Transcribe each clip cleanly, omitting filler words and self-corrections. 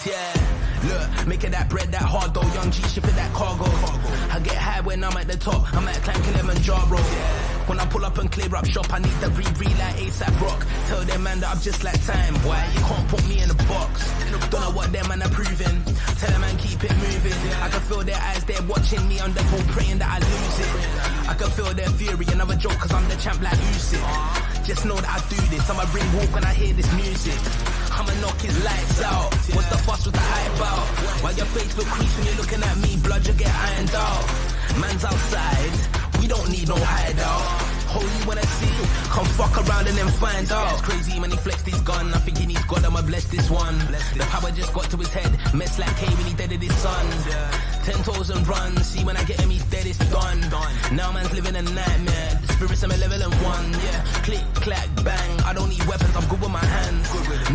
yeah. Look, making that bread that hard though. Young G shipping that cargo. I get high when I'm at the top. I'm at Clan Kilimanjaro. When I pull up and clear up shop, I need the re like ASAP Rock. Tell them man that I'm just like time, boy. You can't put me in a box. Don't know what them man are proving. Tell them man keep it moving. I can feel their eyes, they're watching me on the pole, praying that I lose it. I can feel their fury, another joke cause I'm the champ like Usyk. Just know that I do this, I'ma bring walk when I hear this music. I'ma knock his lights out. What's the fuss with the hype out? While your face look crease when you're looking at me, blood you get ironed out. Man's outside, we don't need no hideout. Hold you when I see, come fuck around and then find out. It's crazy when he flexed his gun, I think he needs God, I'ma bless this one. The power just got to his head, mess like K when he deaded his son. 10 toes and run, see when I get him he's dead, it's done. Now man's living a nightmare, the spirits I'm a level and one, yeah. Click, clack, bang, I don't need weapons, I'm good with my hands.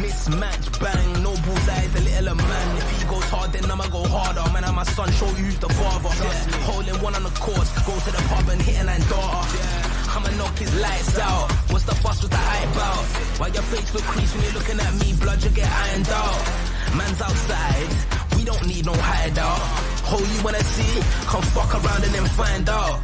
Mismatch, bang, no bullseyes, a little man. If he goes hard then I'ma go harder, man I'm my son, show you who's the father. Yeah. Holding one on the course, go to the pub and hit an daughter. I'ma knock his lights out. What's the fuss with the hype out? While your face look crease when you're looking at me, blood you get ironed out. Man's outside, we don't need no hideout. Hold you when I see, come fuck around and then find out.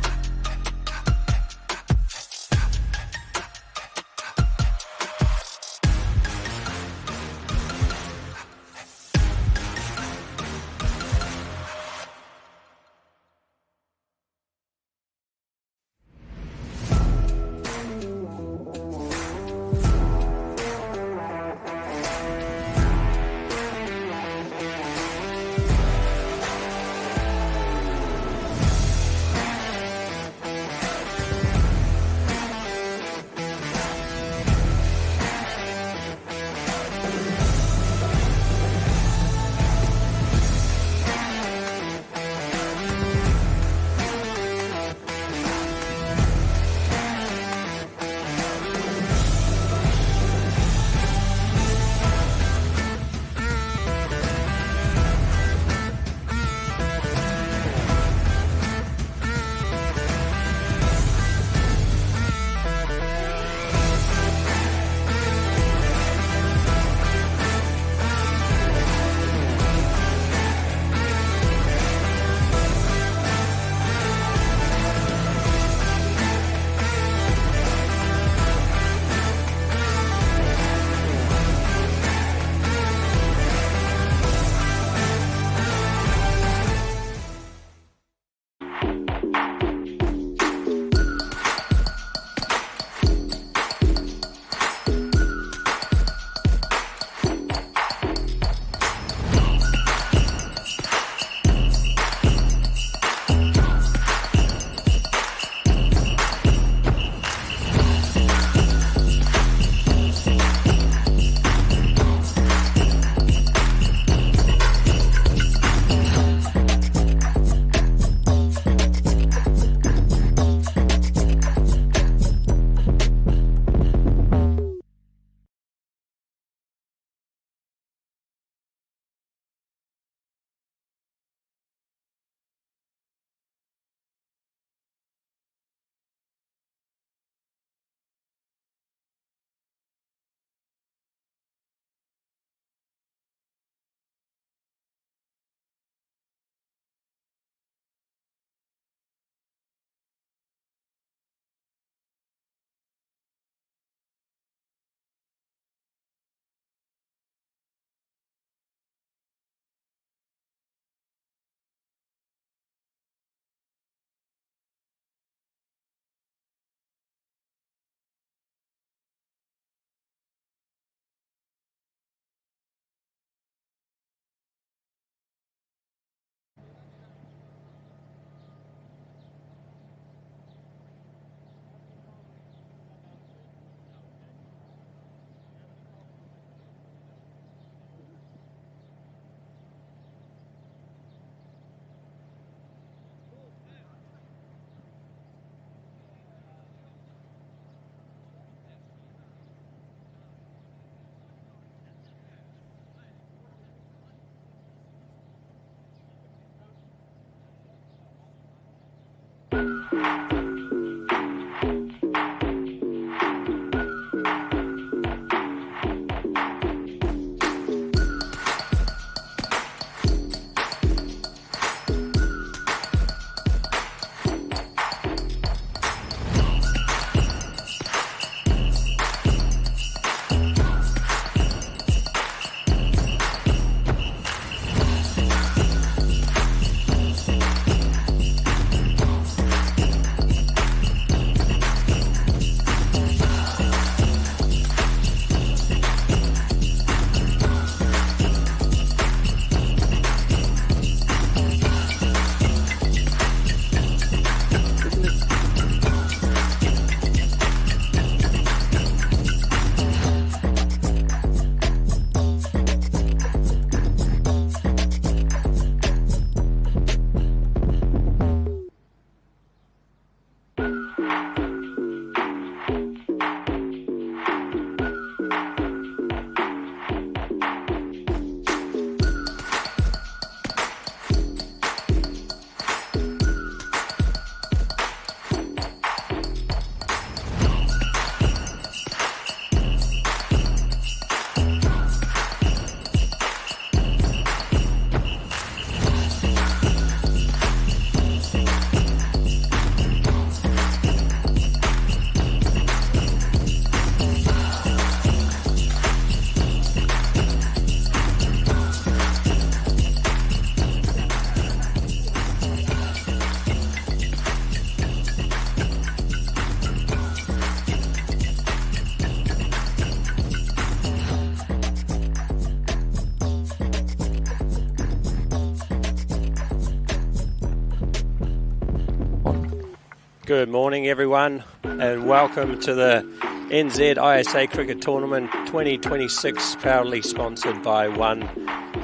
Good morning everyone and welcome to the NZ ISA Cricket Tournament 2026, proudly sponsored by One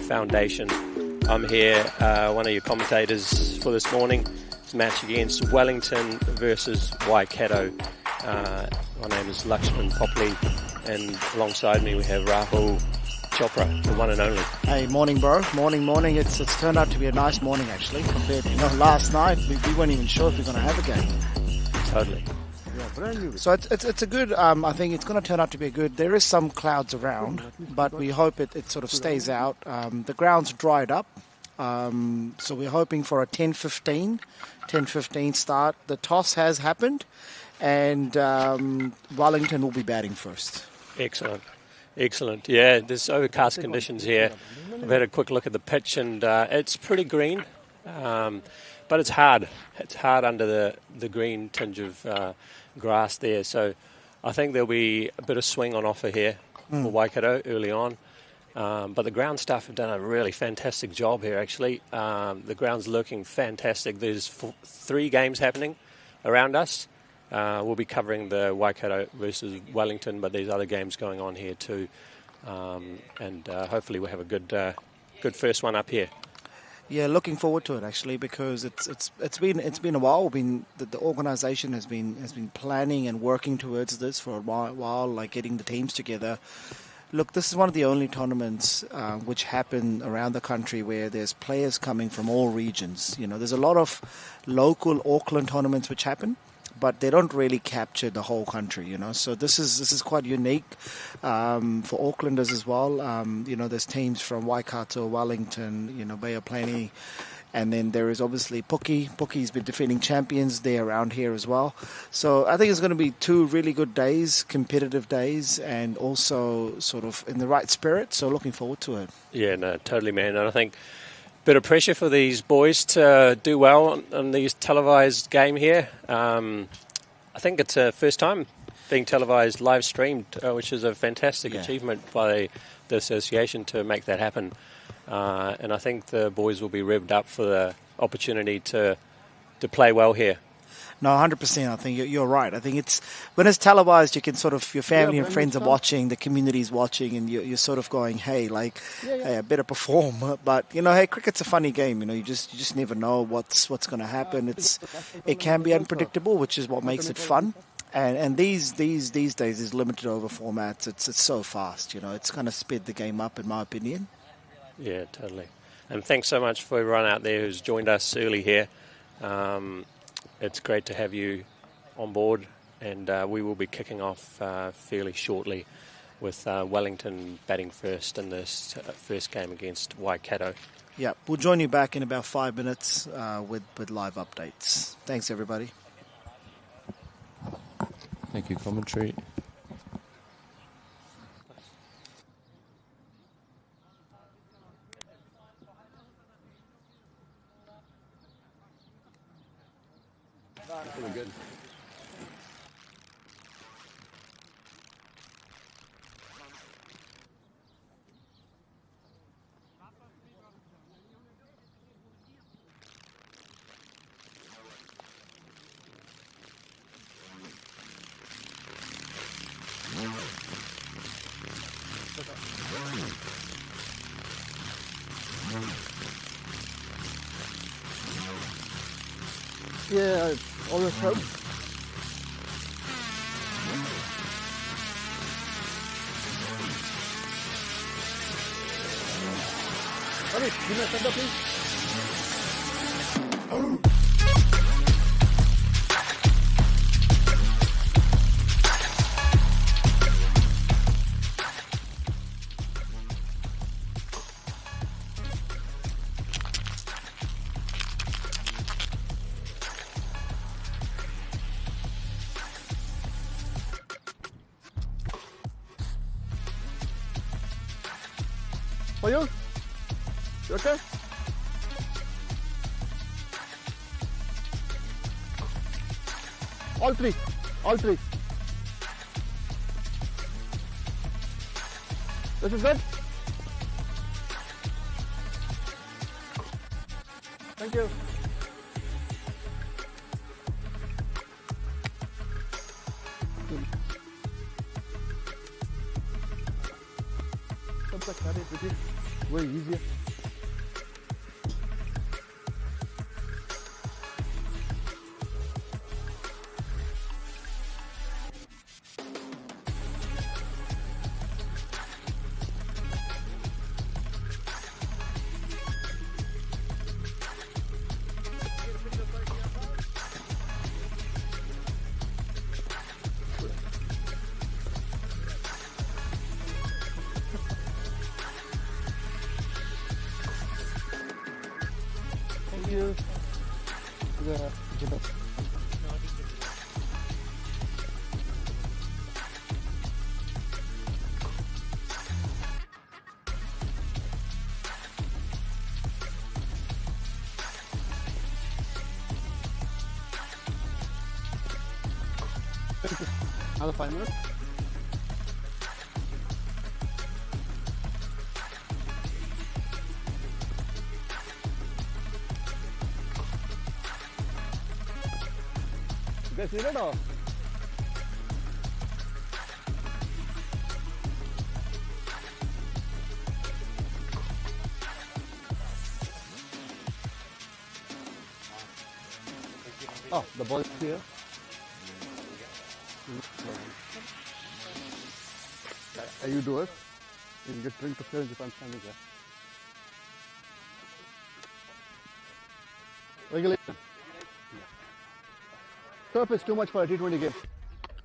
Foundation. I'm here, one of your commentators for this morning. It's a match against Wellington versus Waikato. My name is Lakshman Popley and alongside me we have Rahul Chopra, the one and only. Hey, morning bro, morning. It's turned out to be a nice morning actually, compared to last night. We weren't even sure if we we're going to have a game. Totally. So it's a good, I think it's going to turn out to be a good, there is some clouds around, but we hope it sort of stays out. The ground's dried up, so we're hoping for a 10-15 start. The toss has happened, and Wellington will be batting first. Excellent. Yeah, there's overcast conditions here. I've had a quick look at the pitch and it's pretty green, but it's hard. It's hard under the green tinge of grass there. So I think there'll be a bit of swing on offer here for Waikato early on. But the ground staff have done a really fantastic job here actually. The ground's looking fantastic. There's 3 games happening around us. We'll be covering the Waikato versus Wellington, but there's other games going on here too, and hopefully we'll have a good first one up here. Yeah, looking forward to it actually, because it's been a while. The organisation has been planning and working towards this for a while, like getting the teams together. Look, this is one of the only tournaments which happen around the country where there's players coming from all regions. There's a lot of local Auckland tournaments which happen, but they don't really capture the whole country, So this is quite unique for Aucklanders as well. There's teams from Waikato, Wellington, Bay of Plenty, and then there is obviously Pookie. Pookie's been defending champions there around here as well. So I think it's going to be 2 really good days, competitive days, and also sort of in the right spirit. So looking forward to it. Yeah, no, totally, man. And I think bit of pressure for these boys to do well on these televised game here. I think it's a first time being televised, live streamed, which is a fantastic achievement by the association to make that happen. And I think the boys will be revved up for the opportunity to play well here. No, 100%. I think you're right. I think when it's televised, you can sort of, your family and friends are watching, the community's watching, and you're sort of going, hey, hey, I better perform. But hey, cricket's a funny game. You just never know what's going to happen. It can be unpredictable, which is what makes it fun. And these days is limited over formats. It's so fast. It's going to speed the game up, in my opinion. Yeah, totally. And thanks so much for everyone out there who's joined us early here. It's great to have you on board, and we will be kicking off fairly shortly with Wellington batting first in this first game against Waikato. Yeah, we'll join you back in about 5 minutes with live updates. Thanks, everybody. Thank you, commentary. Really good. Yeah, all the time. Honey, give me a thumbs up, please. Are you? You okay? All three. This is good? Thank you. Study pretty way easier. Thank you. Yeah, another 5 minutes. You guys need it or? Oh, the ball is here. You do it. You can get drink to fill if I'm standing there. Regulation. Turf is too much for a T20 game.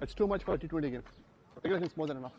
It's too much for a T20 game. Regulation is more than enough.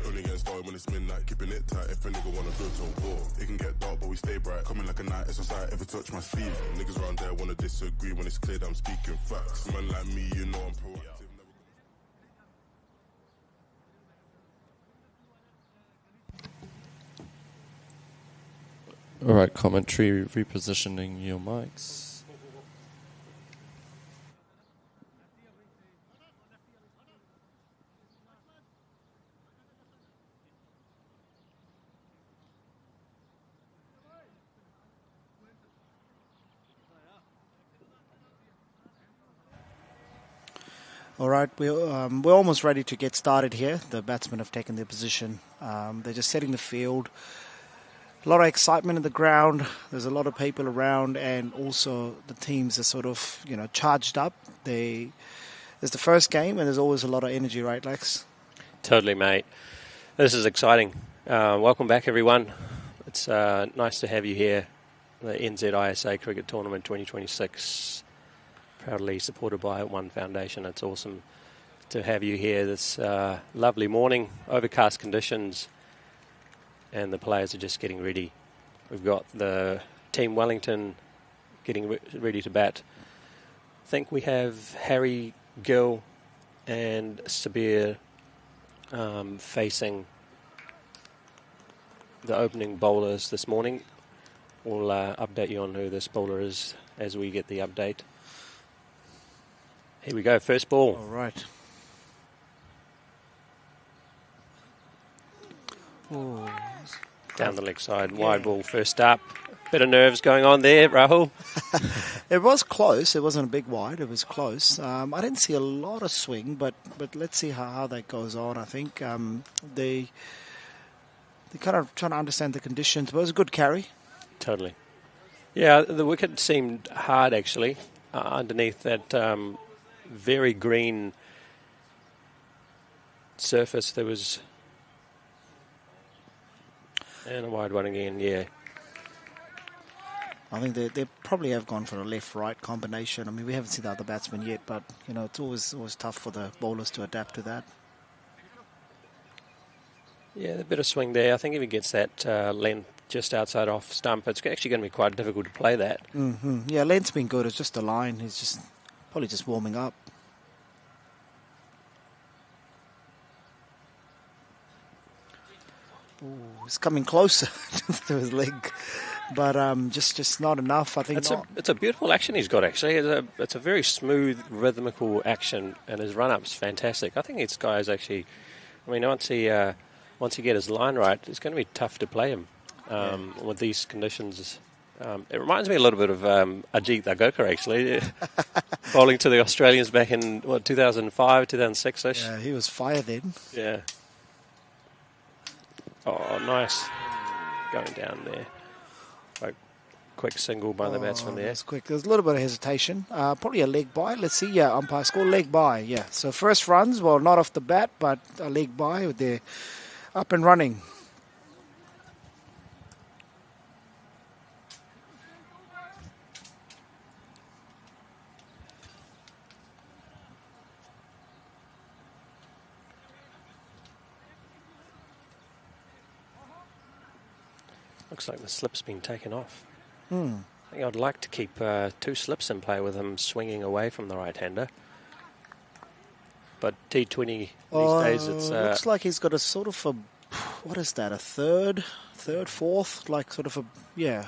Only getting started when it's midnight, keeping it tight. If a nigga wanna go to war, it can get dark, but we stay bright. Coming like a night, it's on sight. Ever touch my sleeve? Niggas around there wanna disagree when it's clear that I'm speaking facts. Man like me, you know I'm proactive. Alright, commentary, repositioning your mics. All right, we're almost ready to get started here. The batsmen have taken their position. They're just setting the field. A lot of excitement in the ground. There's a lot of people around, and also the teams are sort of, charged up. It's the first game, and there's always a lot of energy, right, Lex? Totally, mate. This is exciting. Welcome back, everyone. It's nice to have you here. The NZ ISA Cricket Tournament 2026, proudly supported by One Foundation. It's awesome to have you here this lovely morning, overcast conditions, and the players are just getting ready. We've got the Team Wellington getting ready to bat. I think we have Harry, Gill and Sabir facing the opening bowlers this morning. We'll update you on who this bowler is as we get the update. Here we go, first ball. All right. Oh. Down the leg side, wide ball first up. Bit of nerves going on there, Rahul. It was close. It wasn't a big wide. It was close. I didn't see a lot of swing, but let's see how that goes on. I think they kind of trying to understand the conditions. But it was a good carry. Totally. Yeah, the wicket seemed hard actually underneath that very green surface. There was, and a wide one again. Yeah. I think they probably have gone for a left-right combination. I mean, we haven't seen the other batsmen yet, but you know, it's always tough for the bowlers to adapt to that. Yeah, a bit of swing there. I think if he gets that length just outside off stump, it's actually going to be quite difficult to play that. Mm-hmm. Yeah, length's been good. It's just the line. He's just probably just warming up. Ooh, he's coming closer to his leg. But just not enough, I think. It's a beautiful action he's got, actually. It's a very smooth, rhythmical action, and his run-up's fantastic. I think this guy is actually... I mean, once he get his line right, it's going to be tough to play him with these conditions. It reminds me a little bit of Ajit Agoka, actually, bowling to the Australians back in, 2005, 2006-ish. Yeah, he was fire then. Yeah. Oh, nice. Going down there. Quick single by the batsman there. That's quick. There's a little bit of hesitation. Probably a leg by. Let's see. Yeah, umpire score leg by. Yeah. So first runs, well, not off the bat, but a leg by. They're up and running. Looks like the slip's been taken off. I think I'd like to keep 2 slips in play with him swinging away from the right-hander. But T20 these days, it's... looks like he's got a sort of a... What is that? A third, fourth? Like sort of a... Yeah.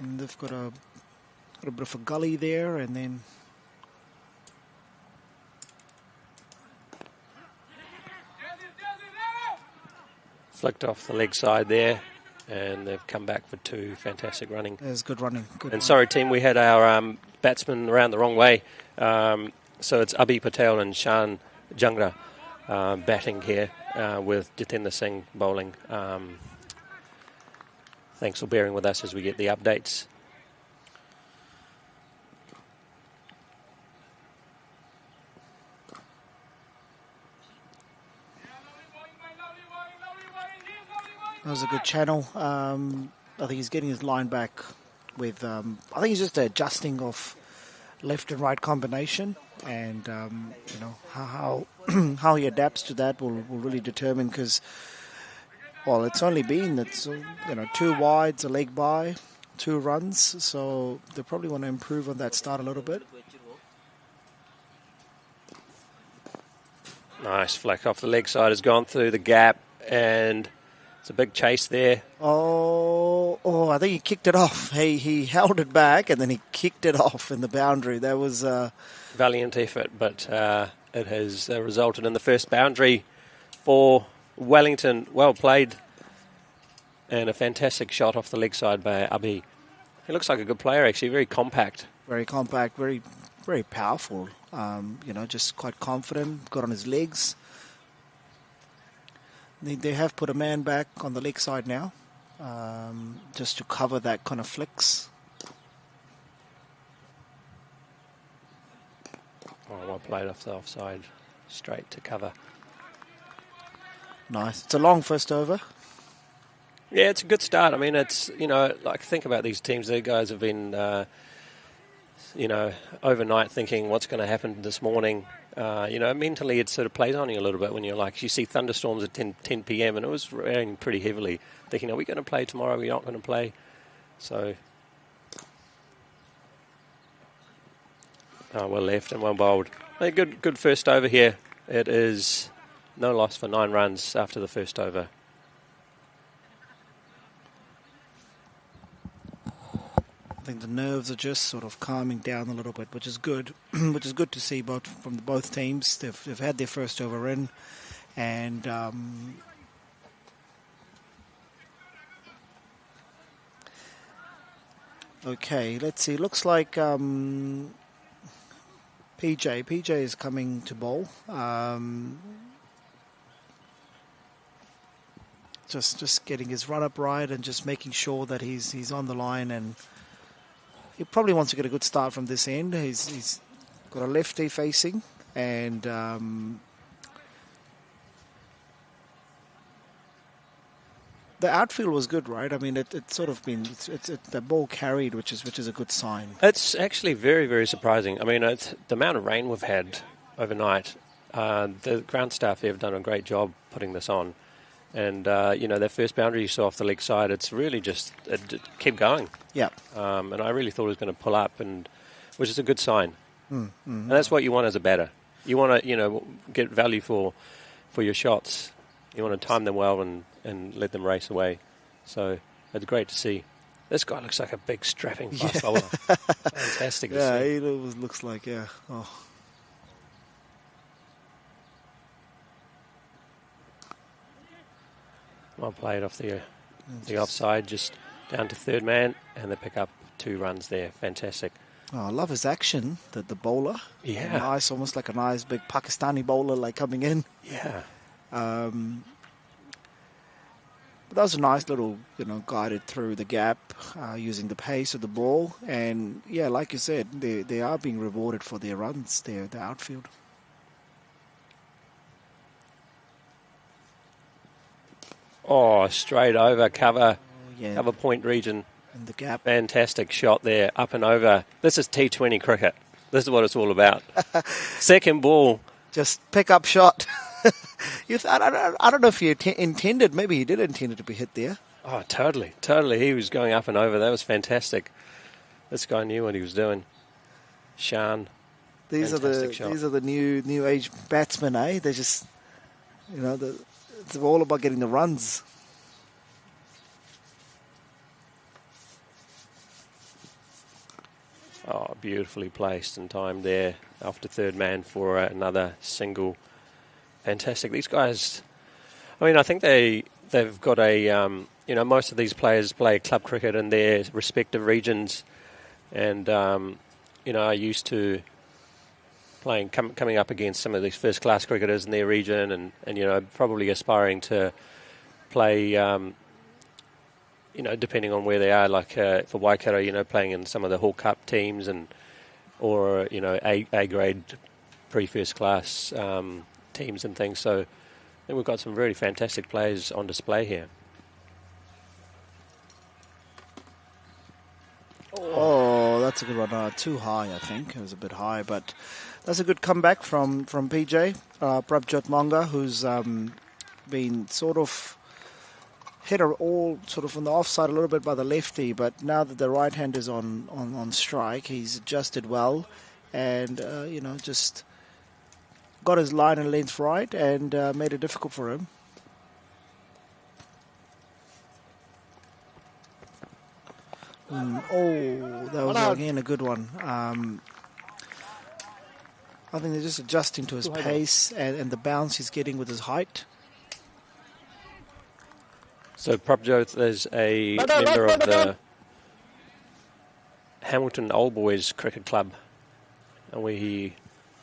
And they've got a bit of a gully there, and then... Flicked off the leg side there, and they've come back for 2 fantastic running. There's good running. Sorry, team, we had our batsmen around the wrong way. So it's Abhi Patel and Shan Jangra batting here with Jitendra Singh bowling. Thanks for bearing with us as we get the updates. That was a good channel. I think he's getting his line back with... I think he's just adjusting of left and right combination, and you know how how he adapts to that will really determine, because it's only been 2 wides, a leg by, 2 runs, so they probably want to improve on that start a little bit. Nice flick off the leg side, has gone through the gap, and it's a big chase there. Oh, I think he kicked it off. He held it back and then he kicked it off in the boundary. That was valiant effort, but it has resulted in the first boundary for Wellington. Well played, and a fantastic shot off the leg side by Abhi. He looks like a good player, actually. Very compact, very very powerful. Just quite confident. Got on his legs. They have put a man back on the leg side now, just to cover that kind of flicks. Well played off the offside, straight to cover. Nice. It's a long first over. Yeah, it's a good start. I mean, it's, think about these teams. Their guys have been, overnight thinking what's going to happen this morning. mentally it sort of plays on you a little bit when you see thunderstorms at 10 p.m. and it was raining pretty heavily, thinking, are we going to play tomorrow? Are we not going to play? So, well left and well bowled. A good first over here. It is no loss for 9 runs after the first over. I think the nerves are just sort of calming down a little bit, which is good. Which is good to see from both teams. They've had their first over in, and okay, let's see. Looks like PJ is coming to bowl. Just getting his run up right and just making sure that he's on the line, and he probably wants to get a good start from this end. He's got a lefty facing, and the outfield was good, right? I mean, it's sort of been the ball carried, which is a good sign. It's actually very, very surprising. I mean, it's the amount of rain we've had overnight. The ground staff there have done a great job putting this on. And, their first boundary you saw off the leg side, it's really just it kept going. Yeah. And I really thought it was going to pull up, which is a good sign. And that's what you want as a batter. You want to, get value for your shots. You want to time them well and let them race away. So it's great to see. This guy looks like a big, strapping fast bowler. Fantastic to see. Yeah, he looks like, yeah. Oh. Well played off the offside, just down to third man, and they pick up 2 runs there. Fantastic. Oh, I love his action, the bowler. Yeah. Nice, almost like a nice big Pakistani bowler like coming in. Yeah. But that was a nice little, guided through the gap using the pace of the ball. And, yeah, like you said, they are being rewarded for their runs, the outfield. Oh, straight over cover point region. In the gap. Fantastic shot there, up and over. This is T20 cricket. This is what it's all about. Second ball. Just pick up shot. I don't know if you intended. Maybe he did intend it to be hit there. Oh, totally. He was going up and over. That was fantastic. This guy knew what he was doing. Shan. These are the new age batsmen, eh? They're just, it's all about getting the runs. Oh, beautifully placed and timed there after third man for another single. Fantastic. These guys, I think they've got most of these players play club cricket in their respective regions, and are used to coming up against some of these first class cricketers in their region, and probably aspiring to play. Depending on where they are, like for Waikato, playing in some of the Hall Cup teams or A grade pre-first class teams and things. So I think we've got some really fantastic players on display here. Oh, that's a good one. Too high, I think. It was a bit high, but that's a good comeback from PJ. Prabjot Monga, who's been sort of hit all sort of on the offside a little bit by the lefty, but now that the right hand is on strike, he's adjusted well and, just got his line and length right and made it difficult for him. That was again a good one. I think they're just adjusting to his pace and the bounce he's getting with his height. So Prabjot is a member of the Hamilton Old Boys Cricket Club, where he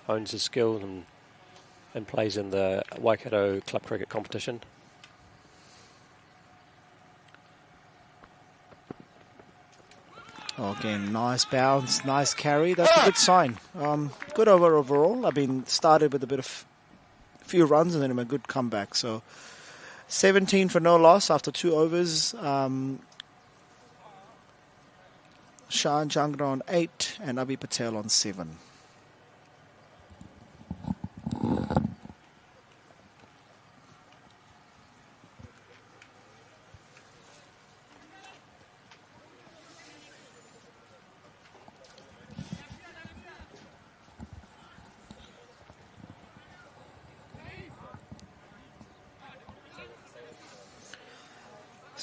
hones his skill and plays in the Waikato Club Cricket competition. Oh, again, nice bounce, nice carry. That's a good sign. Good over overall. Started with a few runs and then a good comeback. So 17 for no loss after 2 overs. Shan Jangra on 8 and Abhi Patel on 7.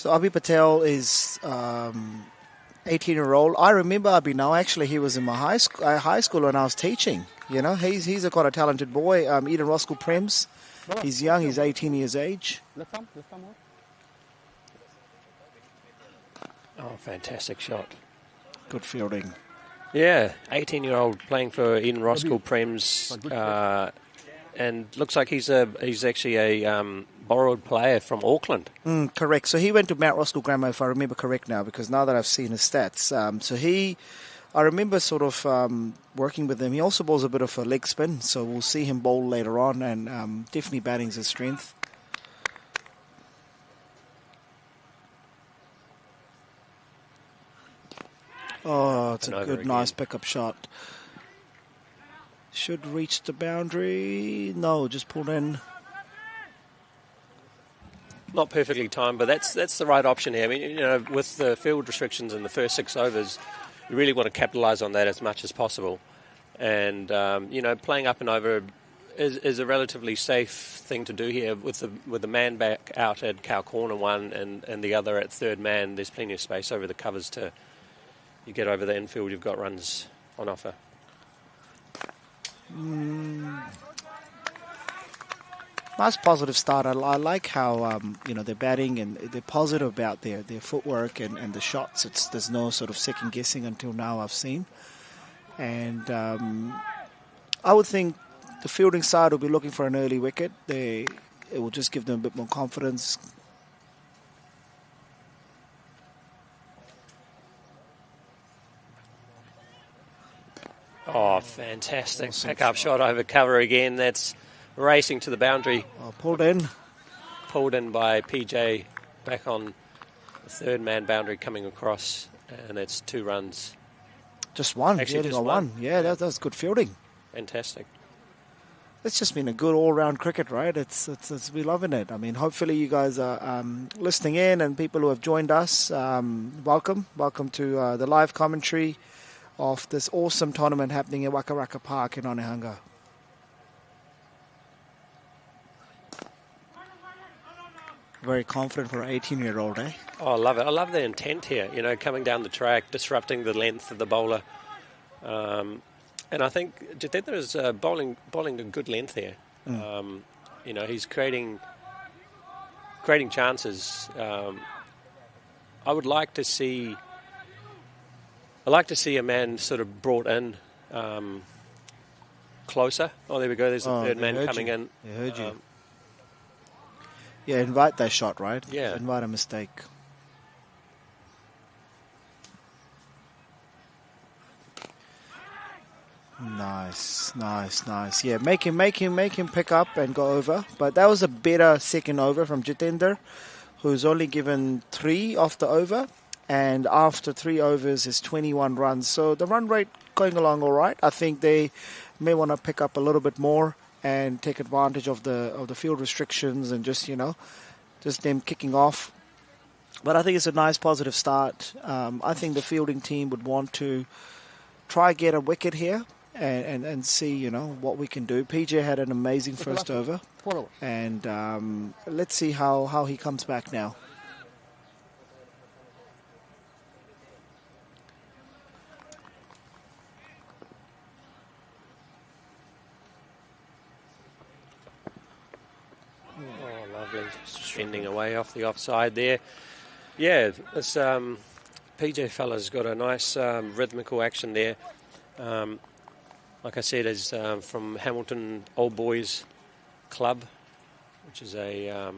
So Abhi Patel is 18-year-old. I remember Abhi now. Actually, he was in my high school when I was teaching. You know, he's quite a talented boy. Eden Roskell Prems. He's young. He's 18 years age. Oh, fantastic shot. Good fielding. Yeah, 18-year-old playing for Eden Roskell Prems, and looks like he's actually a borrowed player from Auckland. Correct. So he went to Mount Roskill Grammar, if I remember correct now, because now that I've seen his stats. I remember sort of working with him. He also bowls a bit of a leg spin, so we'll see him bowl later on, and definitely batting's his strength. Oh, it's a good, nice pickup shot. Should reach the boundary. No, just pulled in. Not perfectly timed, but that's the right option here. I mean, you know, with the field restrictions in the first 6 overs, you really want to capitalise on that as much as possible. And you know, playing up and over is a relatively safe thing to do here. With the man back out at cow corner 1 and the other at third man, there's plenty of space over the covers to. You get over the infield, you've got runs on offer. Nice positive start. I like how you know, they're batting and they're positive about their footwork and the shots. There's no sort of second guessing until now I've seen. And I would think the fielding side will be looking for an early wicket. It will just give them a bit more confidence. Oh, fantastic. Pick-up shot over cover again. That's racing to the boundary. Oh, pulled in. Pulled in by PJ back on the third man boundary coming across. And it's 2 runs. Just one. Actually, just one. Yeah, that's good fielding. Fantastic. It's just been a good all-round cricket, right? It's we're loving it. I mean, hopefully you guys are listening in, and people who have joined us, welcome to the live commentary of this awesome tournament happening at Waikaraka Park in Onehunga. Very confident for an 18-year-old, eh? Oh, I love it. I love the intent here, you know, coming down the track, disrupting the length of the bowler. And I think Jitendra is bowling a good length here. You know, he's creating chances. I would like to see... I like to see a man sort of brought in closer. Oh, there we go. There's the third man coming in. They heard you. Yeah, invite that shot, right? Yeah. Invite a mistake. Nice. Yeah, make him pick up and go over. But that was a better second over from Jitendra, who's only given 3 off the over. And after 3 overs is 21 runs. So the run rate going along all right. I think they may want to pick up a little bit more and take advantage of the field restrictions and just them kicking off. But I think it's a nice positive start. I think the fielding team would want to try get a wicket here and see, what we can do. PJ had an amazing first over. And let's see how he comes back now. Ending away off the offside there. Yeah, this PJ fella's got a nice rhythmical action there. Like I said, is from Hamilton Old Boys Club, which is a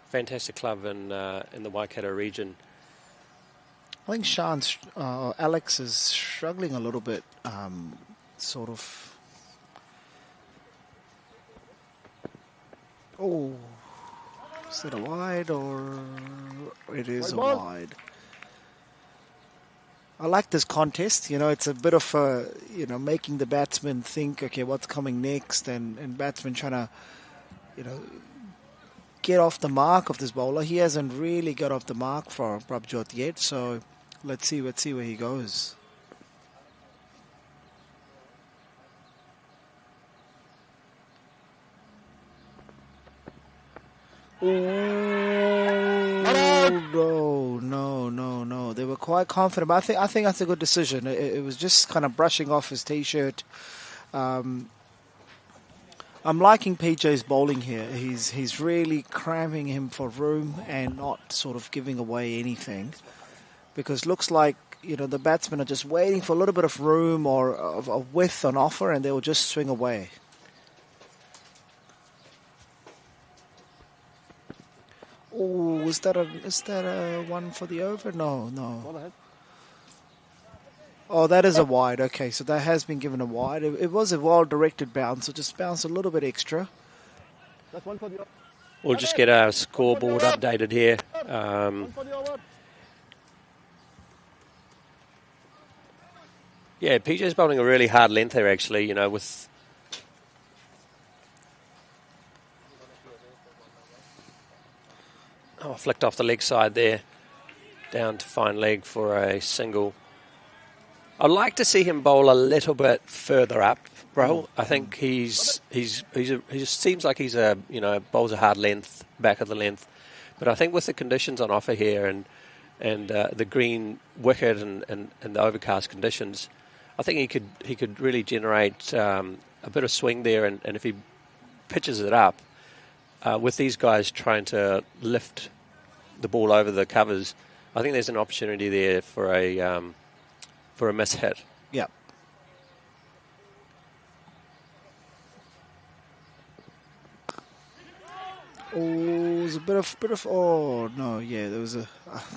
fantastic club in the Waikato region. I think Alex is struggling a little bit, sort of. Oh. Is it a wide or it is a wide? I like this contest. It's a bit of a, making the batsman think, okay, what's coming next, and batsman trying to, get off the mark of this bowler. He hasn't really got off the mark for Prabjot yet, so let's see where he goes. No. They were quite confident, but I think that's a good decision. It was just kind of brushing off his tee-shirt. I'm liking PJ's bowling here. He's really cramming him for room and not sort of giving away anything, because looks like, you know, the batsmen are just waiting for a little bit of room or a width on offer, and they will just swing away. Oh, is that a one for the over? No. Oh, that is a wide. Okay, so that has been given a wide. It was a well-directed bounce, so just bounce a little bit extra. That's one for the over. We'll just get our scoreboard updated here. Yeah, PJ's bowling a really hard length here, actually, you know, with... Oh, flicked off the leg side there, down to fine leg for a single. I'd like to see him bowl a little bit further up, bro. I think he seems like he's bowls a hard length, back of the length. But I think with the conditions on offer here and the green wicket and the overcast conditions, I think he could really generate a bit of swing there. And if he pitches it up, with these guys trying to lift the ball over the covers, I think there's an opportunity there for a miss hit. Yeah. Oh, there's a bit of. Oh no, yeah, there was a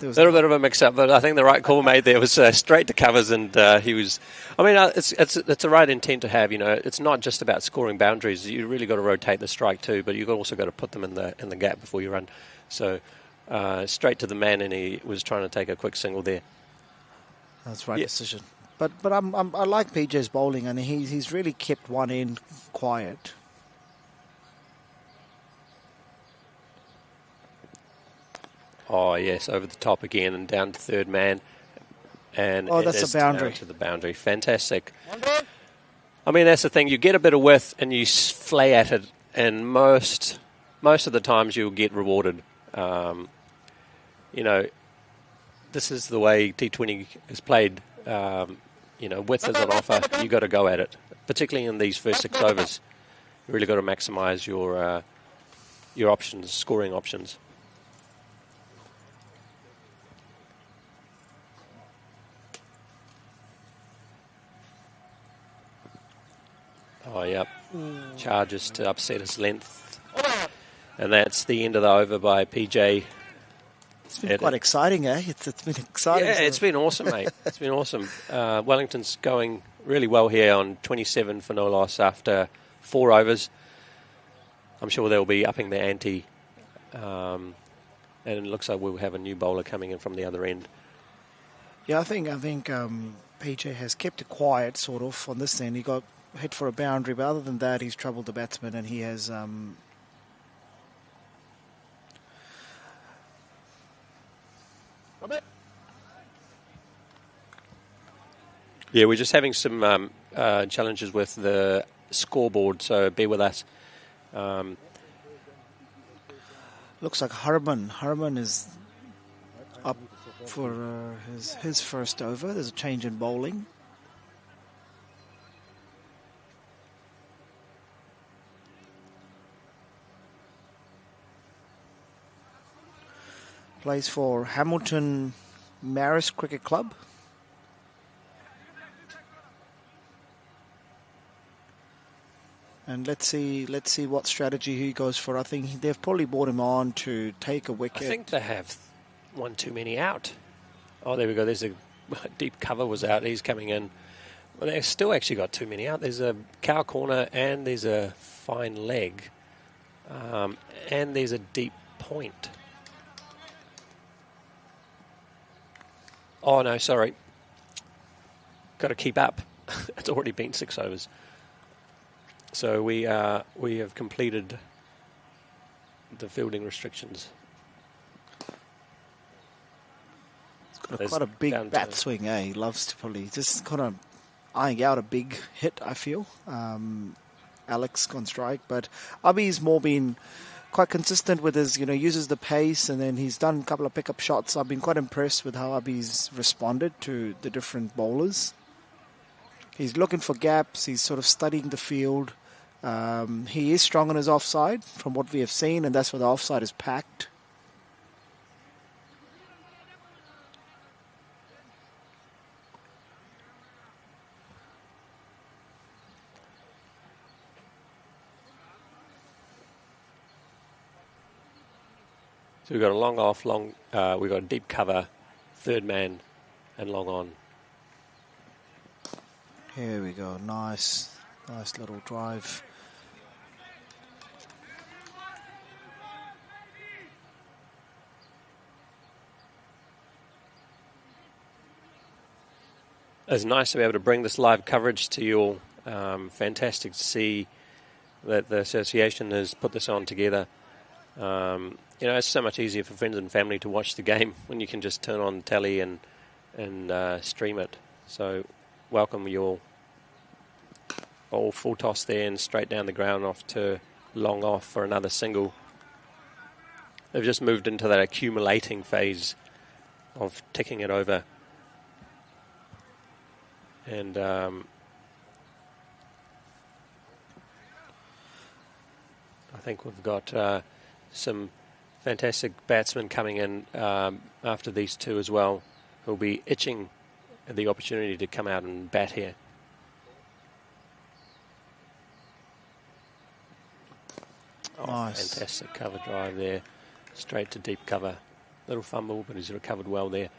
little bit of a mix-up, but I think the right call made there was straight to covers, and he was. I mean, it's the right intent to have. You know, it's not just about scoring boundaries. You really got to rotate the strike too, but you've also got to put them in the gap before you run. So straight to the man, and he was trying to take a quick single there. That's the right decision. But I like PJ's bowling, and he's really kept one end quiet. Oh, yes, over the top again and down to third man. And that's a boundary. Down to the boundary. Fantastic. I mean, that's the thing. You get a bit of width and you flay at it, and most of the times you'll get rewarded. You know, this is the way T20 is played. You know, width is on offer. You got to go at it, particularly in these first 6 overs. You really got to maximise your options, scoring options. Oh, yep. Charges to upset his length. And that's the end of the over by PJ. It's been quite exciting, eh? It's been exciting. Yeah, it's been awesome, mate. It's been awesome. Wellington's going really well here on 27 for no loss after 4 overs. I'm sure they'll be upping the ante. And it looks like we'll have a new bowler coming in from the other end. Yeah, I think PJ has kept it quiet, sort of, on this end. He got hit for a boundary, but other than that, he's troubled the batsman, and he has... Yeah, we're just having some challenges with the scoreboard, so bear with us. Looks like Harman is up for his first over. There's a change in bowling. Plays for Hamilton Maris Cricket Club. And let's see what strategy he goes for. I think they've probably brought him on to take a wicket. I think they have one too many out. Oh, there we go. There's a deep cover was out. He's coming in. Well, they've still actually got too many out. There's a cow corner and there's a fine leg. And there's a deep point. Oh, no, sorry. Got to keep up. It's already been 6 overs. So we have completed the fielding restrictions. It's got quite a big bat swing, eh? He loves to probably just kind of eyeing out a big hit, I feel. Alex on strike, but Abhi's more been quite consistent with his, uses the pace, and then he's done a couple of pickup shots. I've been quite impressed with how Abby's responded to the different bowlers. He's looking for gaps. He's sort of studying the field. He is strong on his offside from what we have seen, and that's where the offside is packed. So we've got a long off, we've got a deep cover, third man, and long on. Here we go. Nice little drive. It's nice to be able to bring this live coverage to you all. Fantastic to see that the association has put this on together. It's so much easier for friends and family to watch the game when you can just turn on the telly and stream it. So welcome you all. All full toss there and straight down the ground off to long off for another single. They've just moved into that accumulating phase of ticking it over. And I think we've got some fantastic batsmen coming in after these two as well, who'll be itching the opportunity to come out and bat here. Oh, nice. Fantastic cover drive there, straight to deep cover. Little fumble, but he's recovered well there.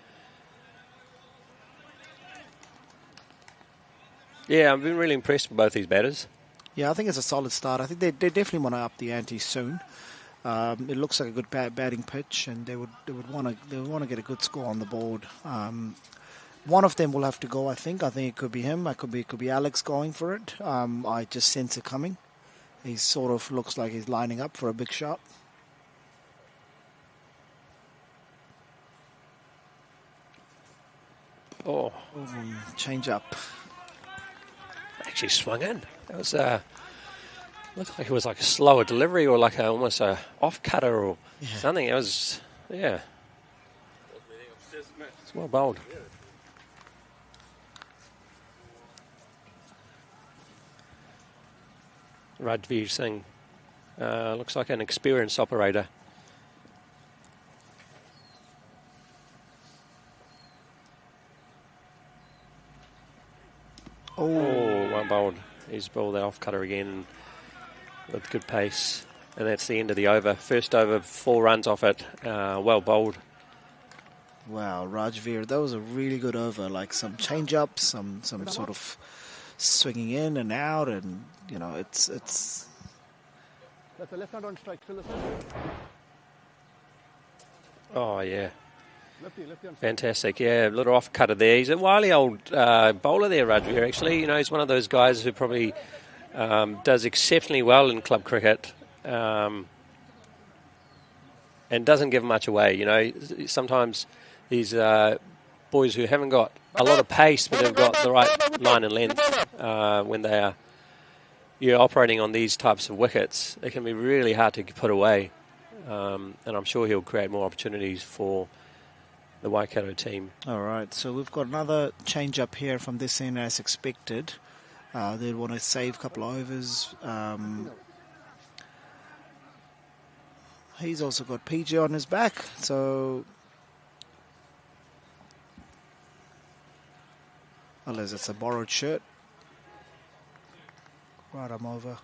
Yeah, I've been really impressed with both these batters. Yeah, I think it's a solid start. I think they definitely want to up the ante soon. It looks like a good batting pitch, and they would want to get a good score on the board. One of them will have to go. I think it could be him. It could be Alex going for it. I just sense it coming. He sort of looks like he's lining up for a big shot. Oh, change up. Actually swung in. That was looked like it was like a slower delivery or like almost a off cutter or something. It was it's well bowled. Rajveer Singh looks like an experienced operator. Oh, well bowled. He's bowled that off cutter again with good pace. And that's the end of the over. First over, 4 runs off it. Well bowled. Wow, Rajveer, that was a really good over. Like some change-ups, some sort of swinging in and out, and it's. That's a left hand on strike. Still Oh yeah. Lefty on Fantastic, yeah, a little off cutter there. He's a wily old bowler there, Rajveer, actually. He's one of those guys who probably does exceptionally well in club cricket and doesn't give much away. Sometimes these boys who haven't got a lot of pace but have got the right line and length when they are operating on these types of wickets, it can be really hard to put away. And I'm sure he'll create more opportunities for the Waikato team. All right, so we've got another change up here from this end as expected. They want to save a couple of overs. He's also got PJ on his back, so unless it's a borrowed shirt. Right, I'm over.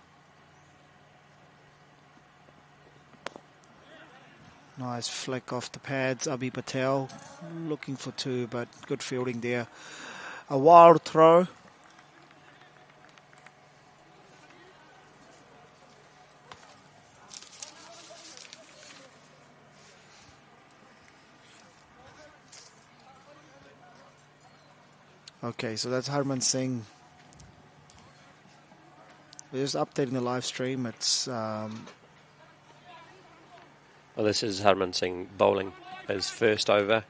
Nice flick off the pads. Abhi Patel looking for 2, but good fielding there. A wild throw. Okay, so that's Harman Singh. We're just updating the live stream. It's well, this is Harman Singh bowling his first over.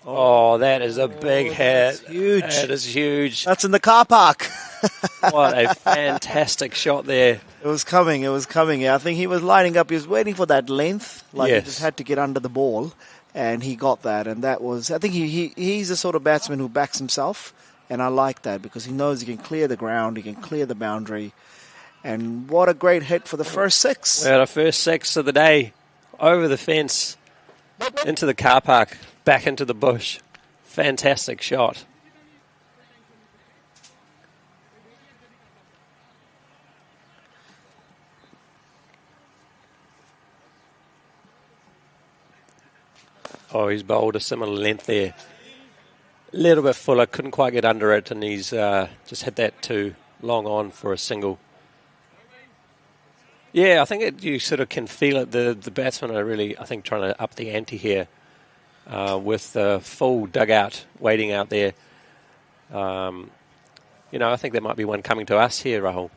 Oh, that is a big hit. Huge. That is huge. That's in the car park. What a fantastic shot there. It was coming. I think he was lining up. He was waiting for that length. Like Yes. he just had to get under the ball, and he got that. And that was, I think he's the sort of batsman who backs himself, and I like that because he knows he can clear the ground, he can clear the boundary. And what a great hit for the first 6. Well, the first 6 of the day, over the fence, into the car park, back into the bush. Fantastic shot. Oh, he's bowled a similar length there. A little bit fuller, couldn't quite get under it, and he's just hit that too long on for a single. Yeah, I think you sort of can feel it. The batsmen are really, I think, trying to up the ante here with the full dugout waiting out there. You know, I think there might be one coming to us here, Rahul.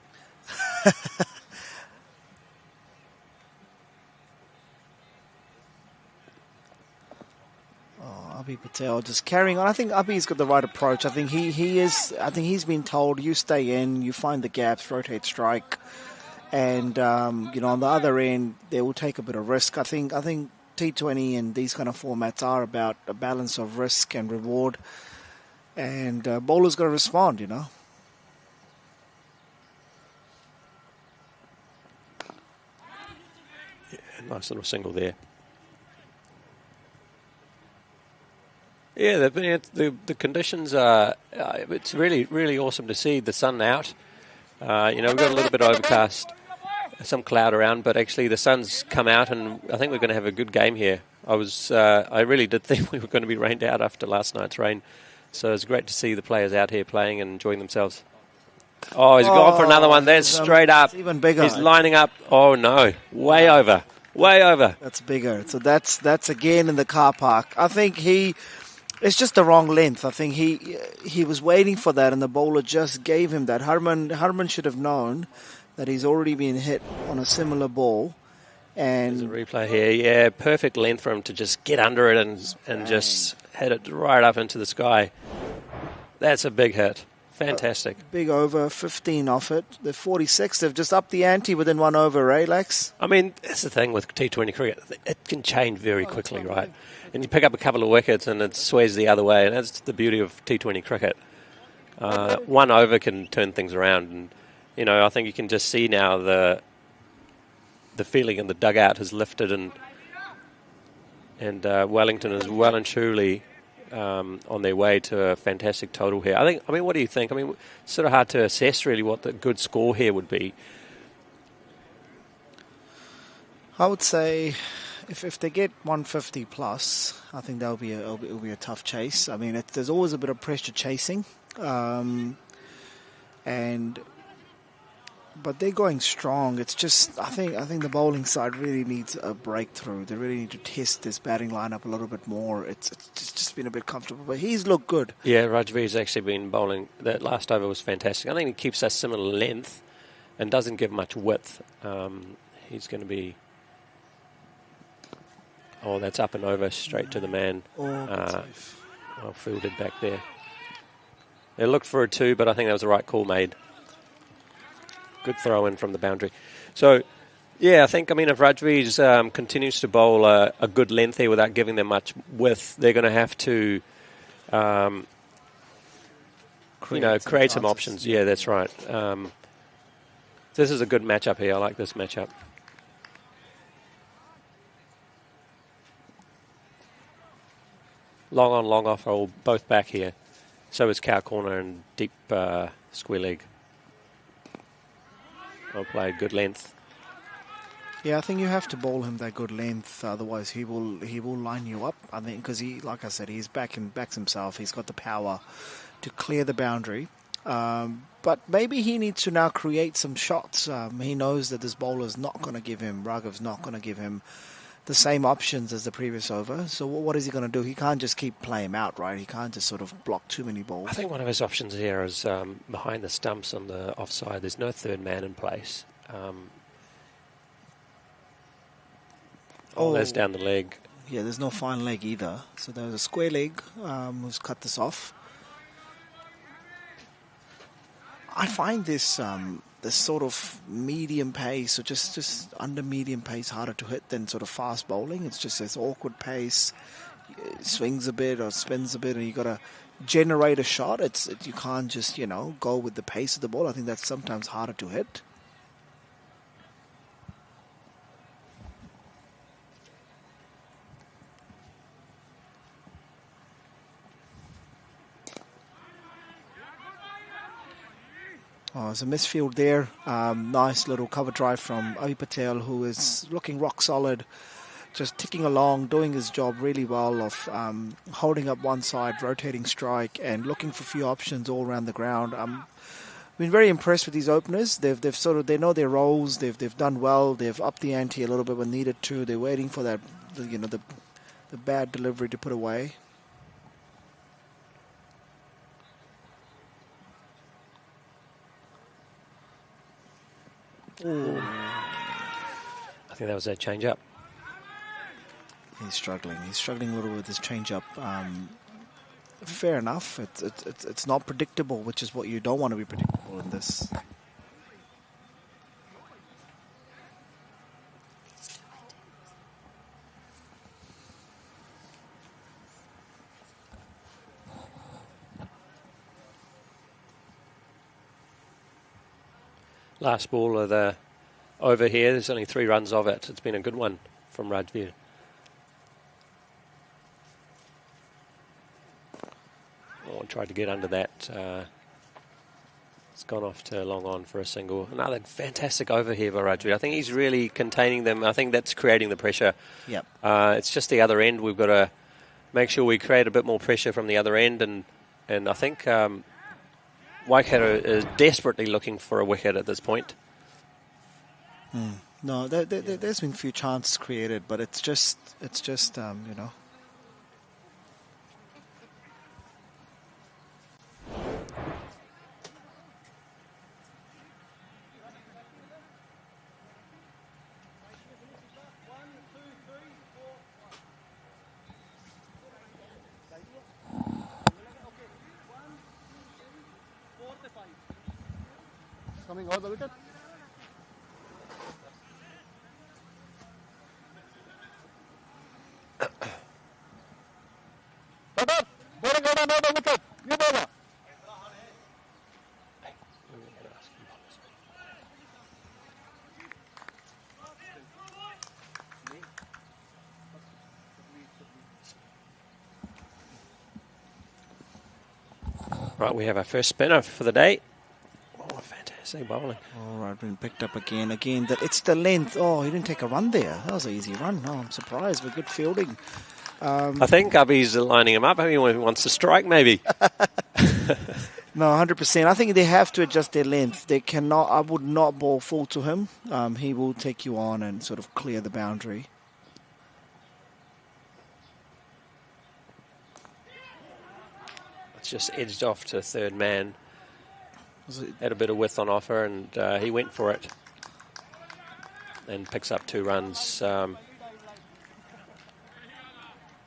Abhi Patel just carrying on. I think Abhi's got the right approach. I think he is. I think he's been told, you stay in, you find the gaps, rotate strike, and you know, on the other end they will take a bit of risk. I think T20 and these kind of formats are about a balance of risk and reward, and bowler's got to respond. You know. Yeah, nice little single there. Yeah, the conditions are, it's really, really awesome to see the sun out. You know, we've got a little bit overcast, some cloud around, but actually the sun's come out and I think we're going to have a good game here. I really did think we were going to be rained out after last night's rain. So it's great to see the players out here playing and enjoying themselves. Oh, he's gone for another one. That's straight up. It's even bigger. He's lining up. Oh, no. Way over. Way over. That's bigger. So that's again in the car park. I think it's just the wrong length. I think he was waiting for that, and the bowler just gave him that. Harman should have known that he's already been hit on a similar ball. And there's a replay here. Yeah, perfect length for him to just get under it and just hit it right up into the sky. That's a big hit. Fantastic. Big over, 15 off it. The 46, they've just upped the ante within 1 over, eh, Lex? I mean, that's the thing with T20 cricket. It can change very quickly, right? And you pick up a couple of wickets and it sways the other way, and that's the beauty of T20 cricket. 1 over can turn things around, and you know, I think you can just see now the feeling in the dugout has lifted, and Wellington is well and truly on their way to a fantastic total here. I mean, what do you think? I mean, it's sort of hard to assess really what the good score here would be. I would say if they get 150 plus, I think that'll be a tough chase. I mean, there's always a bit of pressure chasing, but they're going strong. It's just I think the bowling side really needs a breakthrough. They really need to test this batting lineup a little bit more. It's just been a bit comfortable, but he's looked good. Yeah, Rajveer's actually been bowling. That last over was fantastic. I think he keeps that similar length and doesn't give much width. He's going to be. Oh, that's up and over, straight to the man. Well fielded back there. They looked for a 2, but I think that was the right call made. Good throw in from the boundary. So, yeah, I mean, if Rajveer continues to bowl a good length here without giving them much width, they're going to have to, create some options. Yeah, that's right. This is a good matchup here. I like this matchup. Long on, long off are all both back here. So is cow corner and deep square leg. Well played, good length. Yeah, I think you have to bowl him that good length, otherwise he will line you up. I think because like I said, he's backs himself. He's got the power to clear the boundary. But maybe he needs to now create some shots. He knows that this bowler's not going to give him, Raghav's not going to give him the same options as the previous over. So what is he going to do? He can't just keep playing him out, right? He can't just sort of block too many balls. I think one of his options here is behind the stumps on the offside. There's no third man in place. That's down the leg. Yeah, there's no fine leg either. So there's a square leg who's cut this off. I find this this sort of medium pace, or just under medium pace, harder to hit than sort of fast bowling. It's just this awkward pace, swings a bit or spins a bit, and you got to generate a shot. You can't just go with the pace of the ball. I think that's sometimes harder to hit. Oh, there's a misfield there. Nice little cover drive from Avi Patel, who is looking rock solid, just ticking along, doing his job really well of holding up one side, rotating strike, and looking for a few options all around the ground. Been very impressed with these openers. They know their roles. They've done well. They've upped the ante a little bit when needed to. They're waiting for that, the bad delivery to put away. Ooh. I think that was that change up. He's struggling. He's struggling a little with his change up. Fair enough. It's not predictable, which is what you don't want to be predictable in this. Last ball of the over here, there's only 3 runs of it. It's been a good one from Rajveer. Oh, tried to get under that. It's gone off to long on for a single. Another fantastic over here by Rajveer. I think he's really containing them. I think that's creating the pressure. Yep. It's just the other end. We've got to make sure we create a bit more pressure from the other end, and I think Waikato is desperately looking for a wicket at this point. No, there's been a few chances created, but it's just Coming over the wicket. Right, we have our first spinner for the day. Oh, fantastic bowling. All right, been picked up again. It's the length. Oh, he didn't take a run there. That was an easy run. Oh, I'm surprised with good fielding. I think Abhi's lining him up. Maybe he wants to strike, maybe. No, 100%. I think they have to adjust their length. They cannot. I would not bowl full to him. He will take you on and sort of clear the boundary. It's just edged off to third man. Had a bit of width on offer, and he went for it. And picks up 2 runs. I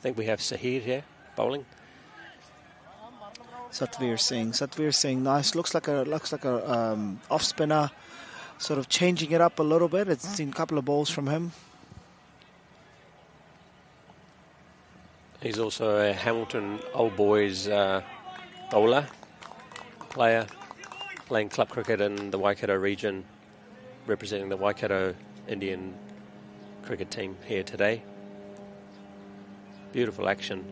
think we have Sahir here, bowling. Satvir Singh, nice. Looks like a off spinner, sort of changing it up a little bit. It's seen a couple of balls from him. He's also a Hamilton Old Boys bowler, player, playing club cricket in the Waikato region, representing the Waikato Indian cricket team here today. Beautiful action.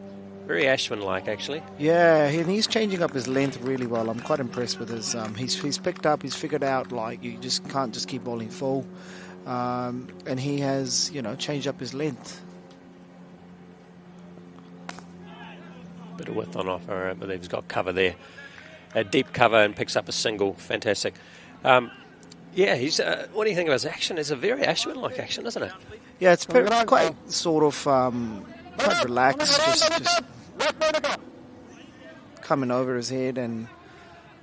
Very Ashwin-like, actually. Yeah, and he's changing up his length really well. I'm quite impressed with his. He's picked up. He's figured out like you just can't just keep bowling full, and he has changed up his length. Bit of width on offer, but he's got cover there. A deep cover and picks up a single. Fantastic. Yeah, he's. What do you think of his action? It's a very Ashwin-like action, isn't it? Yeah, it's quite sort of quite relaxed, just coming over his head, and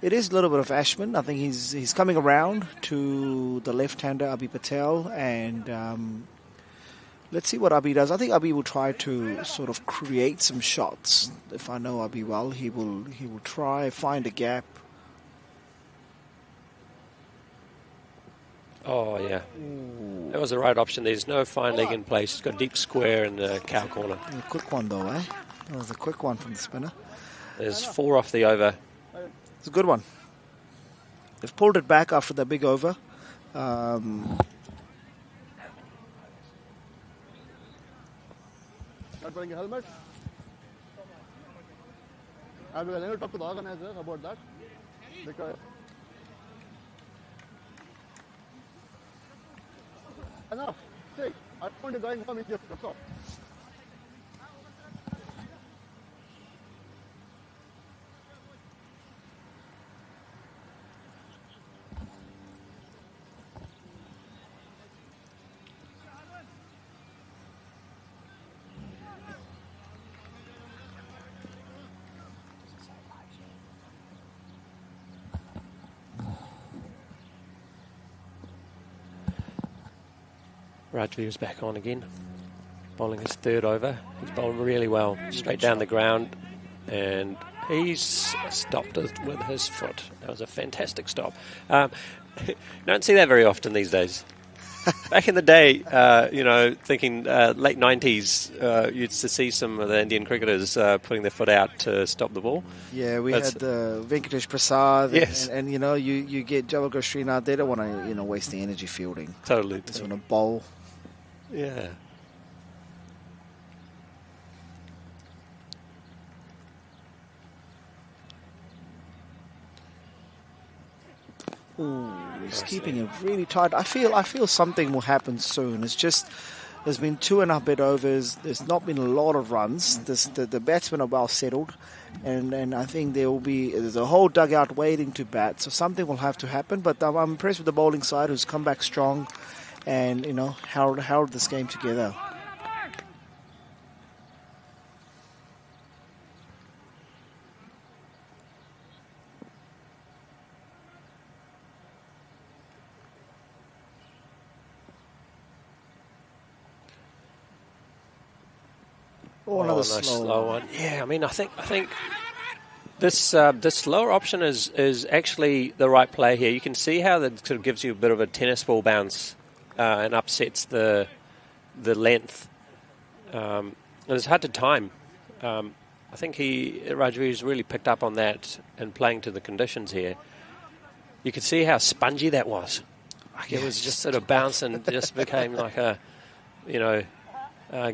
it is a little bit of Ashwin. I think he's coming around to the left-hander Abhi Patel, and let's see what Abhi does. I think Abhi will try to sort of create some shots. If I know Abhi well, he will try find a gap. Oh, yeah. That was the right option. There's no fine leg in place. It's got a deep square in the cow corner. A quick one though, eh? That was a quick one from the spinner. There's 4 off the over. It's a good one. They've pulled it back after the big over. Not wearing a helmet. I will never talk to the organizer about that because enough. See, I want to going home in just that's all. Rajvir's back on again, bowling his 3rd over. He's bowling really well, straight down the ground, and he's stopped it with his foot. That was a fantastic stop. Don't see that very often these days. Back in the day, thinking late 90s, you used to see some of the Indian cricketers putting their foot out to stop the ball. Yeah, we had Venkatesh Prasad, yes. and you get Javagar Srinath. They don't want to waste the energy fielding. Totally. Just want to bowl. Yeah. Ooh, he's keeping it really tight. I feel something will happen soon. It's just there's been 2.5 bit overs. There's not been a lot of runs. The batsmen are well settled, and I think there's a whole dugout waiting to bat. So something will have to happen. But I'm impressed with the bowling side, who's come back strong, and held this game together. Oh, another nice slow one. Yeah, I mean, I think this slower option is actually the right play here. You can see how that sort of gives you a bit of a tennis ball bounce and upsets the length. And it's hard to time. I think Rajvir's really picked up on that and playing to the conditions here. You could see how spongy that was. Like it was just sort of bounce and just became like a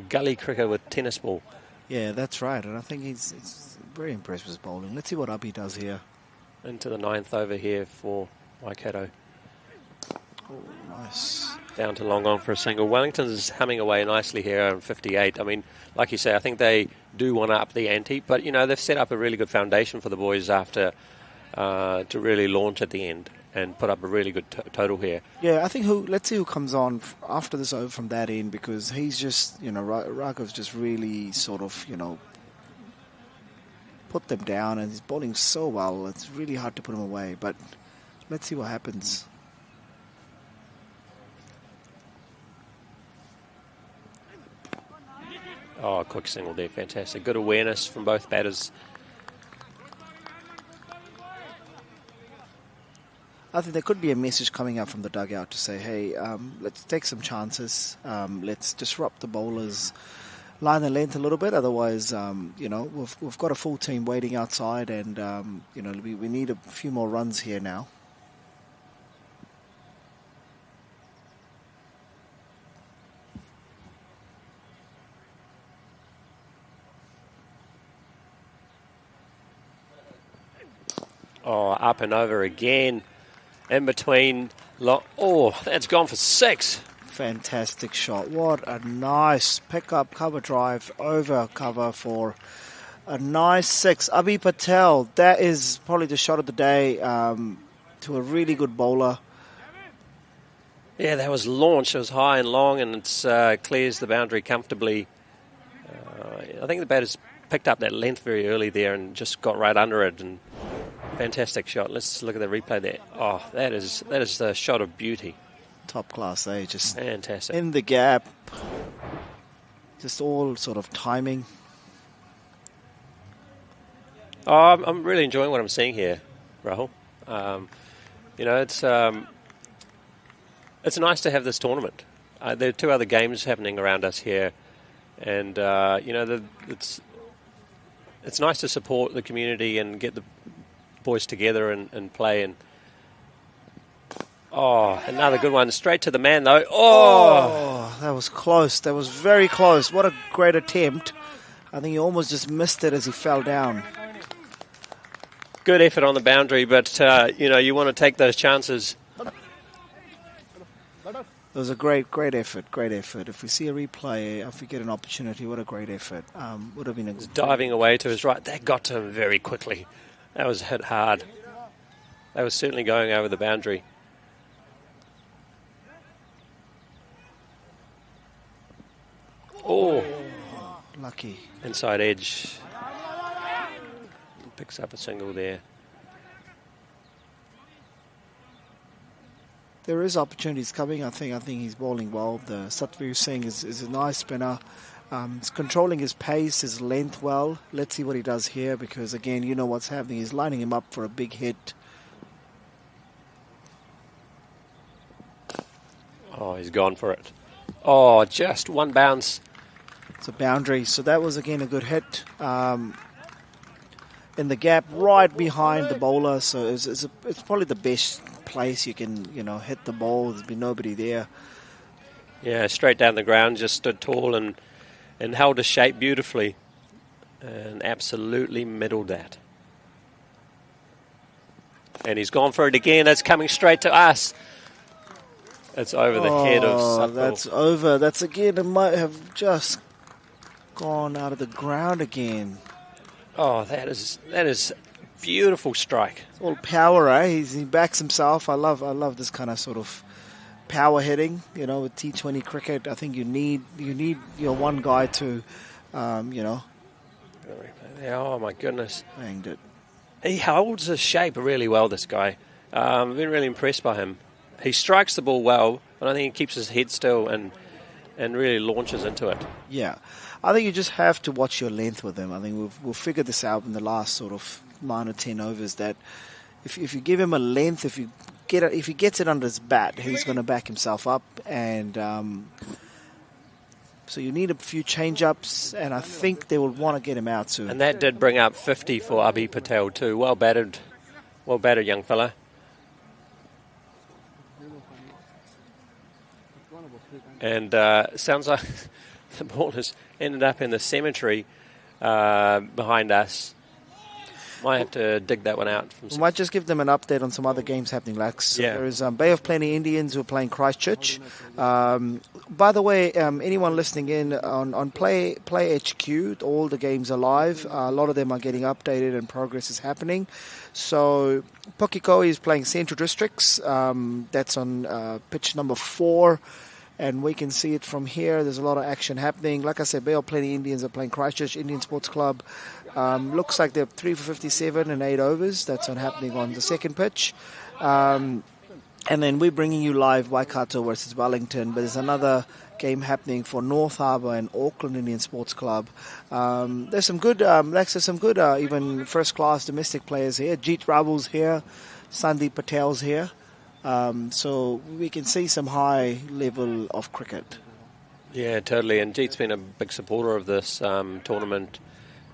gully cricket with tennis ball. Yeah, that's right. And I think he's very impressed with his bowling. Let's see what Abhi does here. Into the 9th over here for Waikato. Oh, nice. Down to long on for a single. Wellington's humming away nicely here on 58. I mean, like you say, I think they do want to up the ante, but they've set up a really good foundation for the boys after to really launch at the end and put up a really good total here. Yeah, I think let's see who comes on after this over from that end, because he's just, Raghav's just really sort of, put them down, and he's bowling so well. It's really hard to put him away, but let's see what happens. Oh, quick single there, fantastic. Good awareness from both batters. I think there could be a message coming up from the dugout to say, hey, let's take some chances. Let's disrupt the bowlers' line and length a little bit. Otherwise, we've got a full team waiting outside, and, we need a few more runs here now. Oh, up and over again. In between. Oh, that's gone for 6. Fantastic shot. What a nice pick-up cover drive over cover for a nice 6. Abhi Patel, that is probably the shot of the day to a really good bowler. Yeah, that was launched. It was high and long, and it clears the boundary comfortably. I think the batter's picked up that length very early there and just got right under it. And fantastic shot. Let's look at the replay there. Oh, that is a shot of beauty. Top class, eh? Just fantastic. In the gap. Just all sort of timing. Oh, I'm really enjoying what I'm seeing here, Rahul. It's it's nice to have this tournament. There are 2 other games happening around us here, and it's nice to support the community and get the boys together and play. And another good one, straight to the man though. Oh, that was close. That was very close. What a great attempt. I think he almost just missed it as he fell down. Good effort on the boundary, but you want to take those chances. It was a great effort, great effort. If we see a replay, if we get an opportunity, what a great effort. Would have been a diving away to his right. That got to him very quickly. That was hit hard. That was certainly going over the boundary. Oh, lucky. Inside edge. Picks up a single there. There is opportunities coming. I think he's bowling well. The Satvir Singh is a nice spinner. He's controlling his pace, his length well. Let's see what he does here, because again, you know what's happening. He's lining him up for a big hit. Oh, he's gone for it. Oh, just one bounce. It's a boundary. So that was again a good hit. In the gap right behind the bowler. So it's probably the best place you can hit the ball. There's been nobody there. Yeah, straight down the ground, just stood tall and held his shape beautifully and absolutely middled that. And he's gone for it again. That's coming straight to us. It's over the head of Sato. That's over. That's again, it might have just gone out of the ground again. Oh, that is beautiful strike. It's all power, eh? He backs himself. I love this kind of sort of power hitting. With T20 cricket, I think you need your one guy to, Oh my goodness! Banged it. He holds his shape really well. This guy, I've been really impressed by him. He strikes the ball well, but I think he keeps his head still and really launches into it. Yeah. I think you just have to watch your length with him. I think we've figured this out in the last sort of 9 or 10 overs that if you give him a length, if he gets it under his bat, he's going to back himself up, and so you need a few change-ups, and I think they will want to get him out soon. And that did bring up 50 for Abhi Patel too. Well batted, young fella. And sounds like the ball has ended up in the cemetery behind us. Might have to dig that one out. We might just give them an update on some other games happening, Lex. Yeah. There is Bay of Plenty Indians who are playing Christchurch. By the way, anyone listening in on Play HQ, all the games are live. A lot of them are getting updated and progress is happening. So Pukikoe is playing Central Districts. That's on pitch number 4. And we can see it from here. There's a lot of action happening. Like I said, Bay of Plenty Indians are playing Christchurch Indian Sports Club. Looks like they're 3 for 57 and 8 overs. That's what's happening on the second pitch. And then we're bringing you live Waikato versus Wellington. But there's another game happening for North Harbour and Auckland Indian Sports Club. There's some good, there's some good even first-class domestic players here. Jeet Rawal's here. Sandeep Patel's here. So we can see some high level of cricket. Yeah, totally. And Jeet's been a big supporter of this tournament,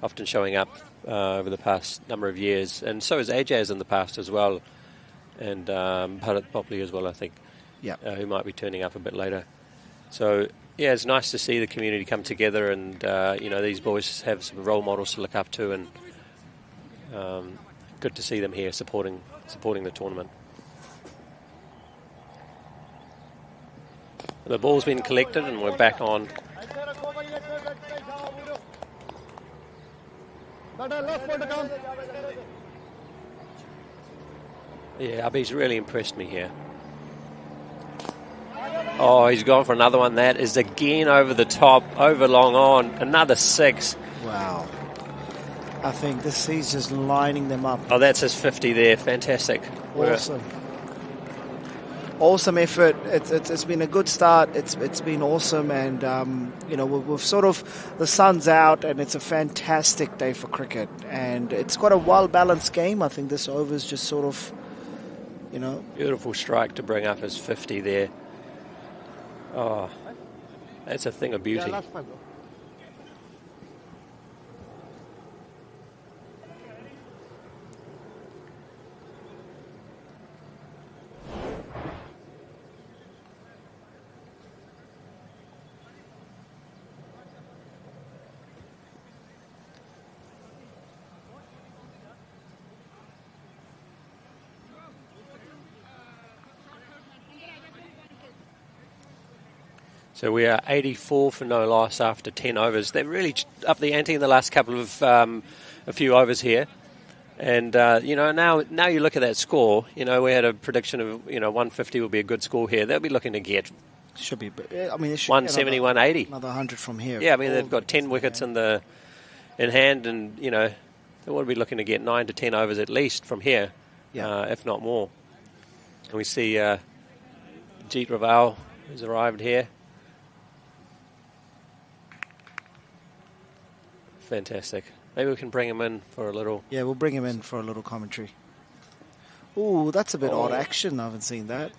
often showing up over the past number of years. And so has Ajaz in the past as well. And Bharat Popley as well, I think, who might be turning up a bit later. So, yeah, it's nice to see the community come together and, these boys have some role models to look up to, and good to see them here supporting the tournament. The ball's been collected and we're back on. Yeah, Abhi's really impressed me here. Oh, he's gone for another one. That is again over the top, over long on. Another 6. Wow. I think he's just lining them up. Oh, that's his 50 there. Fantastic. Awesome. Awesome effort. It's been a good start. It's been awesome, and we've sort of, the sun's out, and it's a fantastic day for cricket, and it's quite a well balanced game. I think this over's just sort of, beautiful strike to bring up his 50 there. Oh, that's a thing of beauty. Yeah, last 5, bro. So we are 84 for no loss after 10 overs. They've really upped the ante in the last couple of a few overs here. And, you know, now you look at that score, you know, we had a prediction of, you know, 150 will be a good score here. They'll be looking to get Should be, I mean, it should 170, be 180. Another 100 from here. Yeah, I mean, they've got 10 wickets in hand, and, you know, they will be looking to get 9 to 10 overs at least from here, if not more. And we see Jeet Raval has arrived here. Fantastic. Maybe we can bring him in for a little... Yeah, we'll bring him in for a little commentary. Ooh, that's a bit odd action. I haven't seen that.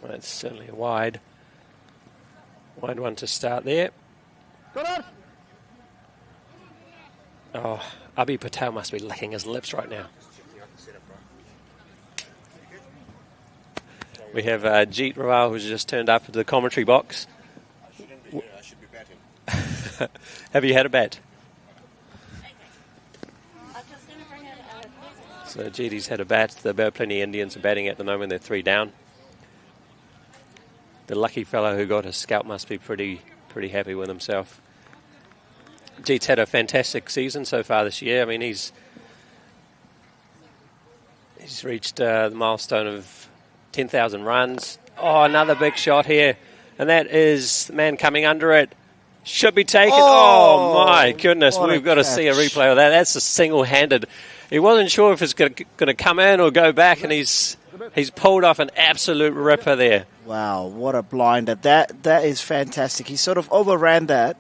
That's certainly a wide one to start there. Oh, Abhi Patel must be licking his lips right now. We have Jeet Raval, who's just turned up to the commentary box. Have you had a bat? So Jeet's had a bat. The Plenty Indians are batting at the moment. They're 3 down. The lucky fellow who got a scalp must be pretty happy with himself. Jeet's had a fantastic season so far this year. I mean, he's reached the milestone of 10,000 runs. Oh, another big shot here. And that is the man coming under it. Should be taken. Oh my goodness. We've got to see a replay of that. That's a single-handed. He wasn't sure if it's going to come in or go back, and he's pulled off an absolute ripper there. Wow, what a blinder. That is fantastic. He sort of overran that.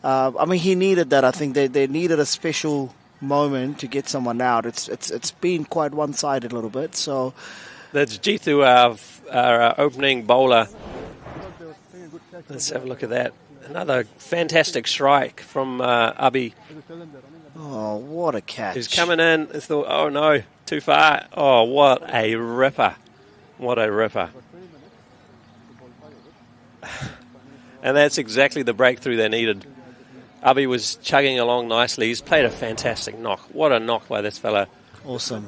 I mean, he needed that. I think they needed a special moment to get someone out. It's been quite one-sided a little bit. So that's Jithu, our opening bowler. Let's have a look at that. Another fantastic strike from Abhi. Oh, what a catch. He's coming in. He thought, oh no, too far. Oh, what a ripper. What a ripper. And that's exactly the breakthrough they needed. Abhi was chugging along nicely. He's played a fantastic knock. What a knock by this fella. Awesome.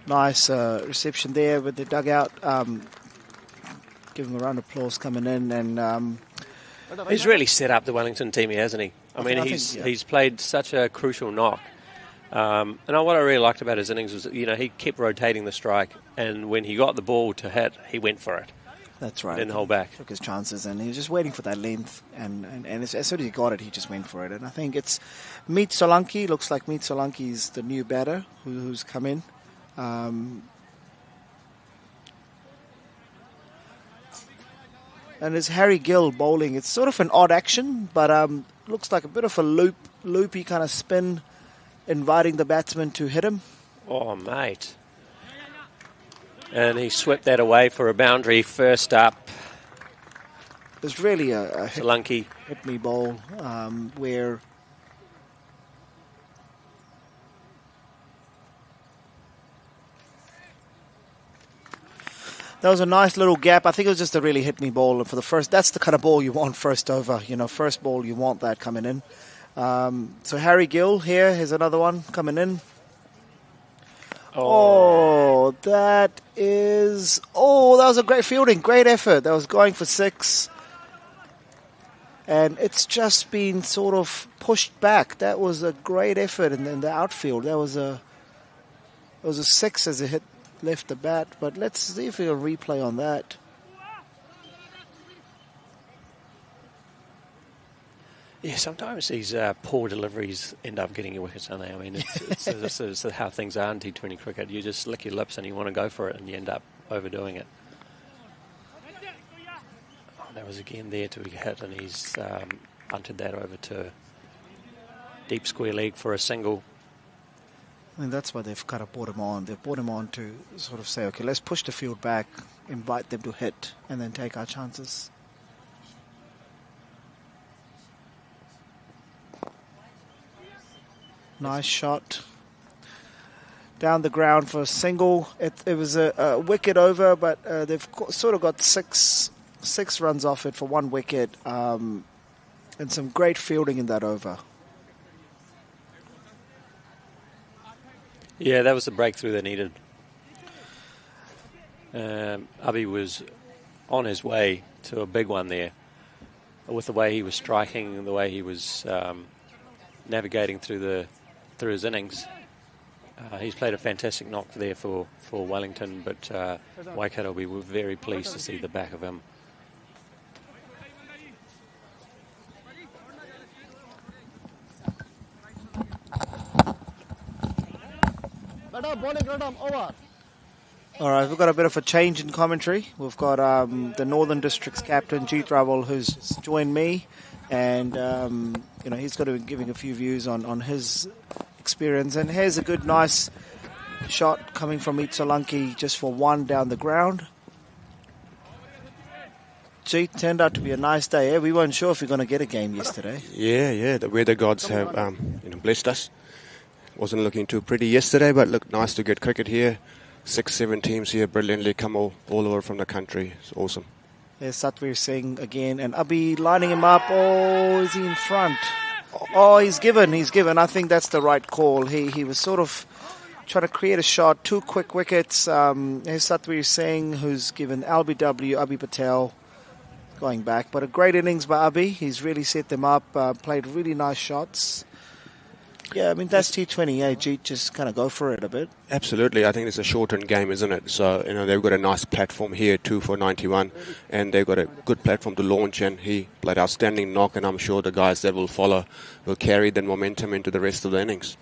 Nice reception there with the dugout. Give him a round of applause coming in. And he's really set up the Wellington team, hasn't he? I mean, he's played such a crucial knock. And what I really liked about his innings was, you know, he kept rotating the strike, and when he got the ball to hit, he went for it. That's right. Didn't hold back. Took his chances, and he was just waiting for that length. And as soon as he got it, he just went for it. And I think it's Meet Solanki. Looks like Meet Solanki's the new batter who's come in. And it's Harry Gill bowling. It's sort of an odd action, but looks like a bit of a loopy kind of spin, inviting the batsman to hit him. Oh, mate. And he swept that away for a boundary first up. It's really a hit me bowl where that was a nice little gap. I think it was just a really hit me ball for the first. That's the kind of ball you want first over. You know, first ball you want that coming in. So Harry Gill here. Here's another one coming in. Oh, that was a great fielding, great effort. That was going for 6. And it's just been sort of pushed back. That was a great effort in the outfield. It was a 6 as it left the bat. But let's see if we can replay on that. Yeah, sometimes these poor deliveries end up getting your wickets, don't they? I mean, it's how things are in T20 cricket. You just lick your lips and you want to go for it, and you end up overdoing it. Oh, that was again there to be hit, and he's punted that over to deep square leg for a single. I mean, that's why they've kind of brought him on. They've brought him on to sort of say, okay, let's push the field back, invite them to hit, and then take our chances. Nice shot. Down the ground for a single. It was a wicket over, but they've sort of got six runs off it for 1 wicket, and some great fielding in that over. Yeah, that was the breakthrough they needed. Abhi was on his way to a big one there with the way he was striking and the way he was navigating through his innings. He's played a fantastic knock there for Wellington, but Waikato, we were very pleased to see the back of him. All right, we've got a bit of a change in commentary. We've got the Northern District's captain, Jeet Raval, who's joined me, and he's going to be giving a few views on his experience. And here's a good, nice shot coming from Solanki just for 1 down the ground. Jeet, turned out to be a nice day. Eh? We weren't sure if we were going to get a game yesterday. Yeah, the weather gods have blessed us. Wasn't looking too pretty yesterday, but looked nice to get cricket here. 6-7 teams here brilliantly come all over from the country. It's awesome. There's Satvir Singh again, and Abhi lining him up. Oh, is he in front? Oh, he's given. I think that's the right call. He was sort of trying to create a shot. 2 quick wickets. Here's Satvir Singh, who's given LBW, Abhi Patel, going back. But a great innings by Abhi. He's really set them up, played really nice shots. Yeah, I mean, that's T20, Jeet, just kind of go for it a bit. Absolutely. I think it's a shortened game, isn't it? So, they've got a nice platform here, 2 for 91, and they've got a good platform to launch, and he played outstanding knock, and I'm sure the guys that will follow will carry that momentum into the rest of the innings.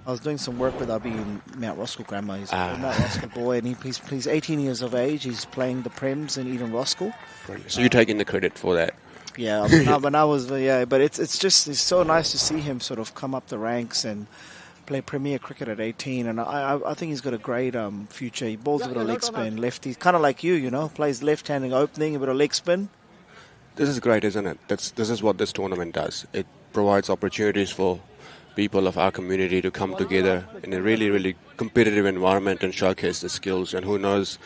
I was doing some work with Abhi in Mount Roskill Grammar. He's a Mount Roskill boy, and he's 18 years of age. He's playing the Prems in Eden Roskill. Brilliant. So you're taking the credit for that? Yeah, but it's so nice to see him sort of come up the ranks and play Premier cricket at 18, and I think he's got a great future. He bowls a bit of leg spin, lefty, kind of like you, plays left-handing opening, a bit of leg spin. This is great, isn't it? This is what this tournament does. It provides opportunities for people of our community to come together in a really, really competitive environment and showcase their skills, and who knows,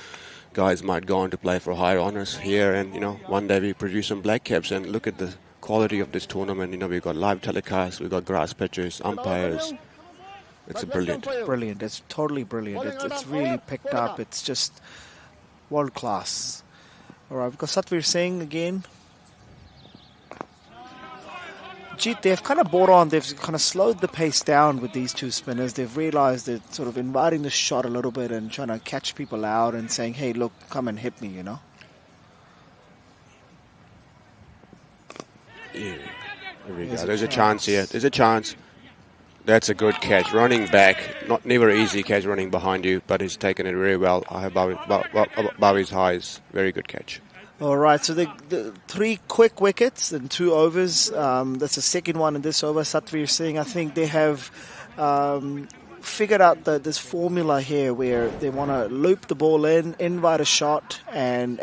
guys might go on to play for higher honours here, and one day we produce some black caps. And look at the quality of this tournament. We've got live telecasts, we've got grass pitches, umpires. It's brilliant. It's totally brilliant. It's really picked up. It's just world class. All right, we've got Satvir Singh again. Jeet, they've kind of brought on, they've kind of slowed the pace down with these 2 spinners. They've realised they're sort of inviting the shot a little bit and trying to catch people out and saying, hey, look, come and hit me, Yeah, there we go. There's a chance here. There's a chance. That's a good catch. Running back, never easy catch running behind you, but he's taken it very well. I have bow his highs. Very good catch. All right, so the 3 quick wickets in 2 overs. That's the second one in this over. Satvir Singh, I think they have figured out this formula here where they want to loop the ball in, invite a shot, and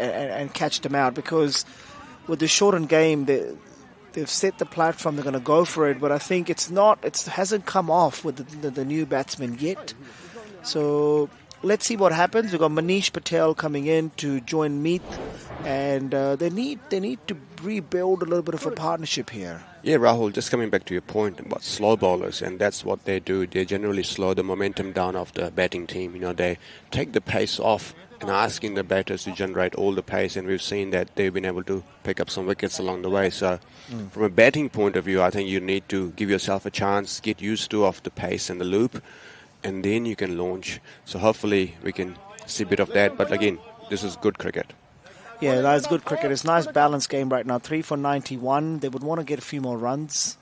catch them out. Because with the shortened game, they've set the platform. They're going to go for it, but I think it hasn't come off with the new batsman yet. So let's see what happens. We've got Manish Patel coming in to join Meet, and they need to rebuild a little bit of a partnership here. Yeah, Rahul, just coming back to your point about slow bowlers, and that's what they do. They generally slow the momentum down of the batting team. They take the pace off and asking the batters to generate all the pace, and we've seen that they've been able to pick up some wickets along the way. So from a batting point of view, I think you need to give yourself a chance, get used to off the pace and the loop, and then you can launch. So hopefully we can see a bit of that. But again, this is good cricket. Yeah, that's good cricket. It's a nice balanced game right now. 3 for 91. They would want to get a few more runs.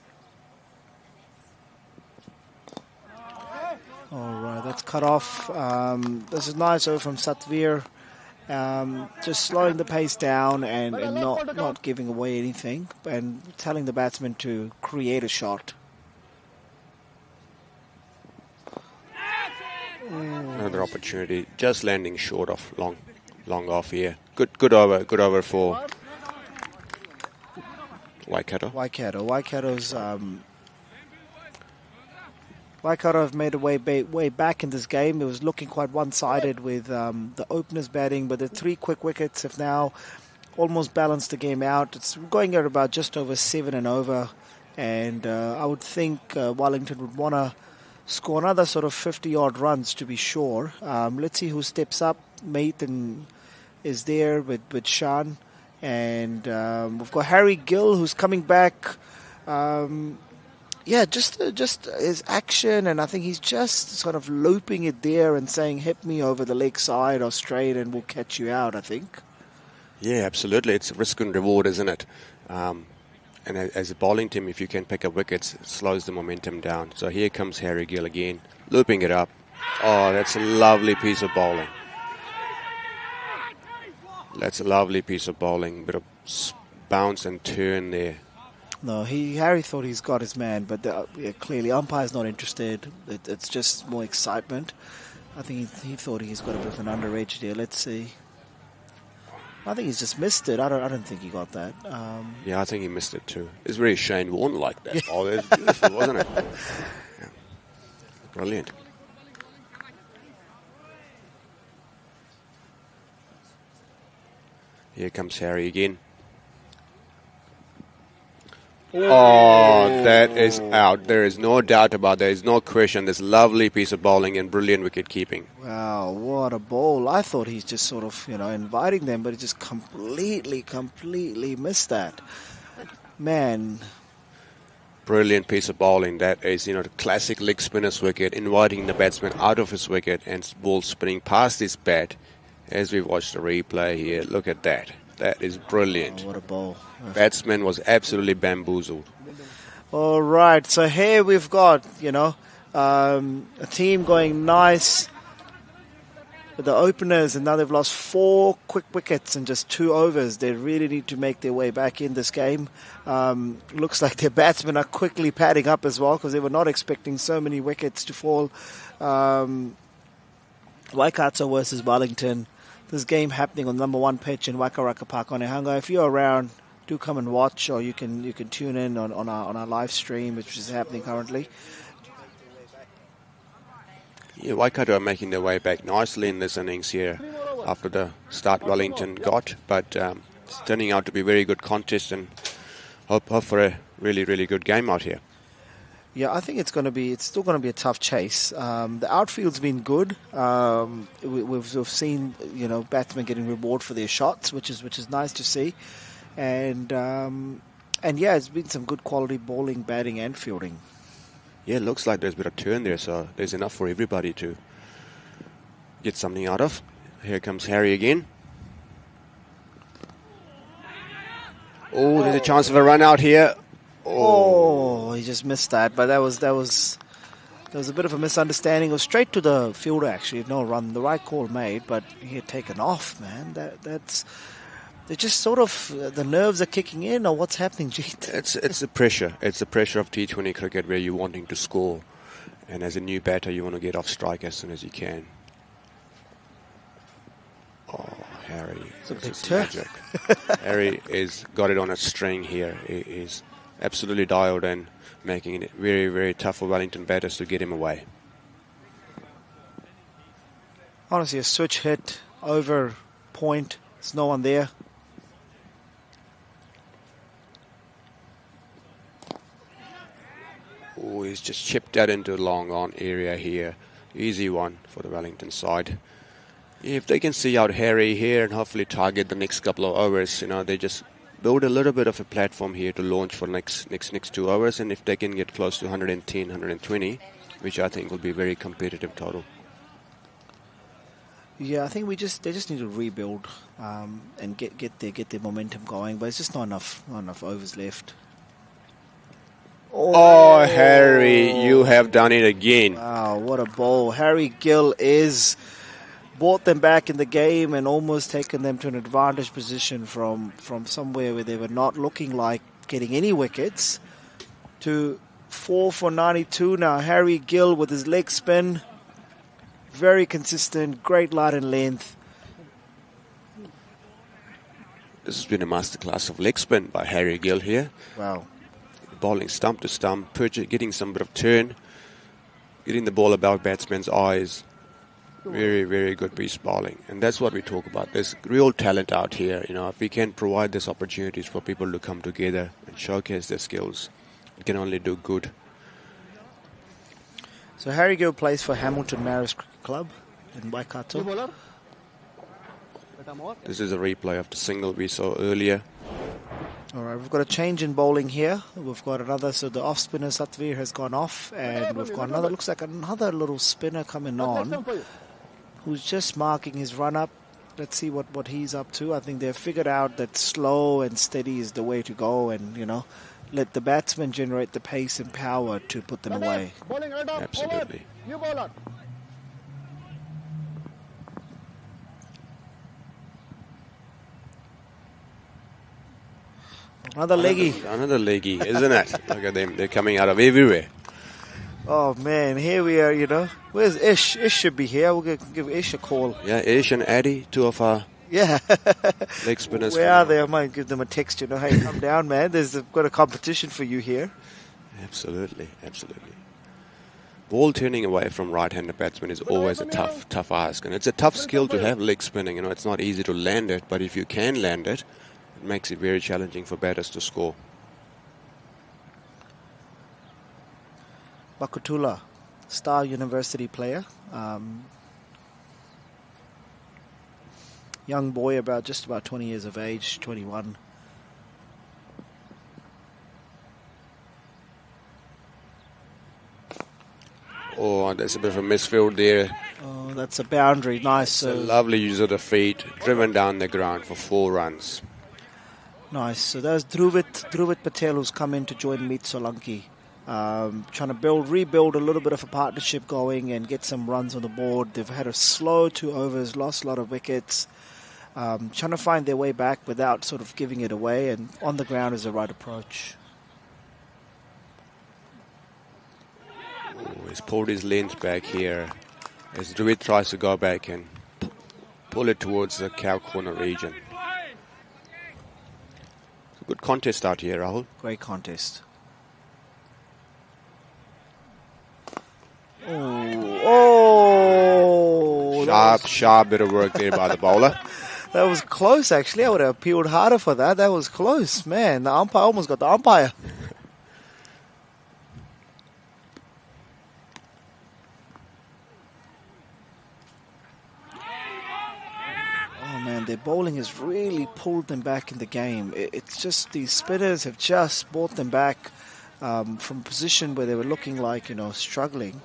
All right, that's cut off. This is nice over from Satvir. Just slowing the pace down and not giving away anything, and telling the batsman to create a shot. better opportunity. Just landing short of long off here. Good over for Waikato. Waikato have made a way back in this game. It was looking quite one-sided with the openers batting, but the 3 quick wickets have now almost balanced the game out. It's going at about just over 7 and over, and I would think Wellington would want to score another sort of 50-odd runs to be sure. Let's see who steps up. Nathan is there with Sean, and we've got Harry Gill who's coming back. Just his action, and I think he's just sort of looping it there and saying, hit me over the leg side or straight and we'll catch you out, I think. Yeah, absolutely. It's a risk and reward, isn't it? And as a bowling team, if you can pick up wickets, it slows the momentum down. So here comes Harry Gill again, looping it up. Oh, that's a lovely piece of bowling. That's a lovely piece of bowling. Bit of bounce and turn there. No, Harry thought he's got his man, but clearly umpire's not interested. It's just more excitement. I think he thought he's got a bit of an under edge there. Let's see. I think he's just missed it. I don't think he got that. Yeah, I think he missed it too. It's very Shane Warne like that. Oh, it was beautiful, wasn't it? Yeah. Brilliant. Here comes Harry again. Oh, that is out. There is no doubt about it. There is no question. This lovely piece of bowling and brilliant wicket keeping. Wow, what a bowl. I thought he's just sort of, inviting them, but he just completely missed that. Man. Brilliant piece of bowling. That is, the classic leg spinner's wicket, inviting the batsman out of his wicket and ball spinning past his bat. As we watch the replay here, look at that. That is brilliant. Oh, what a bowl. Batsman was absolutely bamboozled. All right, so here we've got, a team going nice with the openers, and now they've lost 4 quick wickets in just 2 overs. They really need to make their way back in this game. Looks like their batsmen are quickly padding up as well because they were not expecting so many wickets to fall. Waikato versus Wellington. This game happening on number 1 pitch in Waikaraka Park, Onehunga. If you're around, do come and watch, or you can tune in on our live stream, which is happening currently. Yeah, Waikato are making their way back nicely in this innings here after the start Wellington got, but it's turning out to be a very good contest, and hope for a really, really good game out here. Yeah, I think it's still going to be a tough chase. The outfield's been good. We've seen, batsmen getting reward for their shots, which is nice to see. And yeah, it's been some good quality bowling, batting and fielding. Yeah, it looks like there's a bit of turn there, so there's enough for everybody to get something out of. Here comes Harry again. Oh, there's a chance of a run out here. Oh, he just missed that, but there was a bit of a misunderstanding. It was straight to the fielder, actually. No run, the right call made, but he had taken off, man. They're just sort of, the nerves are kicking in, or what's happening, Jeet? It's the pressure. It's the pressure of T20 cricket where you're wanting to score, and as a new batter, you want to get off strike as soon as you can. Oh, Harry, this is magic. Harry is got it on a string here. He is absolutely dialed in, making it very, very tough for Wellington batters to get him away. Honestly, a switch hit over point. There's no one there. Oh, he's just chipped that into the long on area here. Easy one for the Wellington side. If they can see out Harry here and hopefully target the next couple of overs, they just build a little bit of a platform here to launch for next 2 hours, and if they can get close to 110, 120, which I think will be a very competitive total. Yeah, I think they just need to rebuild and get their momentum going, but it's just not enough overs left. Oh, Harry, you have done it again. Wow, what a bowl. Harry Gill brought them back in the game and almost taken them to an advantage position from somewhere where they were not looking like getting any wickets to 4 for 92 now. Harry Gill with his leg spin Very consistent, great line and length. This has been a masterclass of leg spin by Harry Gill here. Wow. Bowling stump to stump, getting some bit of turn, getting the ball above batsmen's eyes. Very, very good piece bowling. And that's what we talk about. There's real talent out here. You know, if we can provide these opportunities for people to come together and showcase their skills, it can only do good. So Harry Gill plays for Hamilton Maris Cricket Club in Waikato. This is a replay of the single we saw earlier. All right, we've got a change in bowling here. We've got another, so the off spinner Satvir has gone off, and we've got another, looks like another little spinner coming on, who's just marking his run up. Let's see what he's up to. I think they've figured out that slow and steady is the way to go, and, you know, let the batsmen generate the pace and power to put them away. Absolutely. Another leggy. Another leggy, isn't it? Look at them. They're coming out of everywhere. Oh, man. Here we are, you know. Where's Ish? Ish should be here. We'll give Ish a call. Yeah, Ish and Addy, two of our leg spinners. Where are they? I might give them a text, you know. Hey, come down, man. Got a competition for you here. Absolutely, absolutely. Ball turning away from right-handed batsmen is always a tough ask. And it's a tough skill to have leg spinning. You know, it's not easy to land it, but if you can land it, it makes it very challenging for batters to score. Bakutula, Star University player. Young boy, just about 20 years of age, 21. Oh, there's a bit of a misfield there. Oh, that's a boundary. Nice. It's a lovely use of the feet, driven down the ground for 4 runs. Nice. So there's Dhruvat Patel, who's come in to join Meet Solanki. Trying to rebuild a little bit of a partnership going and get some runs on the board. They've had a slow 2 overs, lost a lot of wickets. Trying to find their way back without sort of giving it away, and on the ground is the right approach. Oh, he's pulled his length back here as Dhruvat tries to go back and pull it towards the cow corner region. It's a good contest out here, Rahul. Great contest. Sharp bit of work there by the bowler. That was close, actually. I would have appealed harder for that. That was close. Man, the umpire almost got the umpire. Oh, man, their bowling has really pulled them back in the game. It's just these spinners have just brought them back from a position where they were looking like, you know, struggling.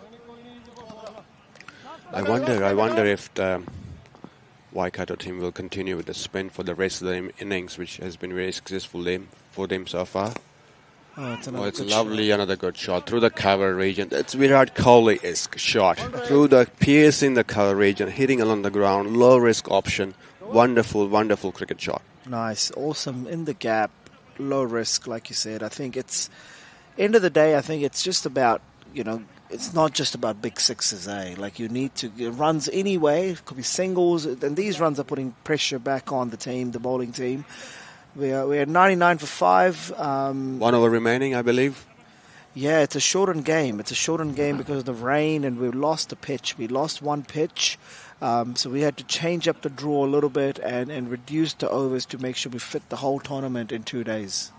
I wonder if the Waikato team will continue with the spin for the rest of the innings, which has been very successful for them so far. It's another good shot through the cover region. It's Virat Kohli-esque shot through the piercing the cover region, hitting along the ground, low risk option. Wonderful, wonderful cricket shot. Nice, awesome in the gap, low risk, like you said. I think it's end of the day. I think it's just about, you know, it's not just about big sixes, Like, you need to runs anyway. It could be singles, and these runs are putting pressure back on the team, the bowling team. We're 99 for 5. 1 over remaining, I believe. Yeah, it's a shortened game. It's a shortened game because of the rain, and we lost the pitch. We lost 1 pitch, so we had to change up the draw a little bit and reduce the overs to make sure we fit the whole tournament in 2 days.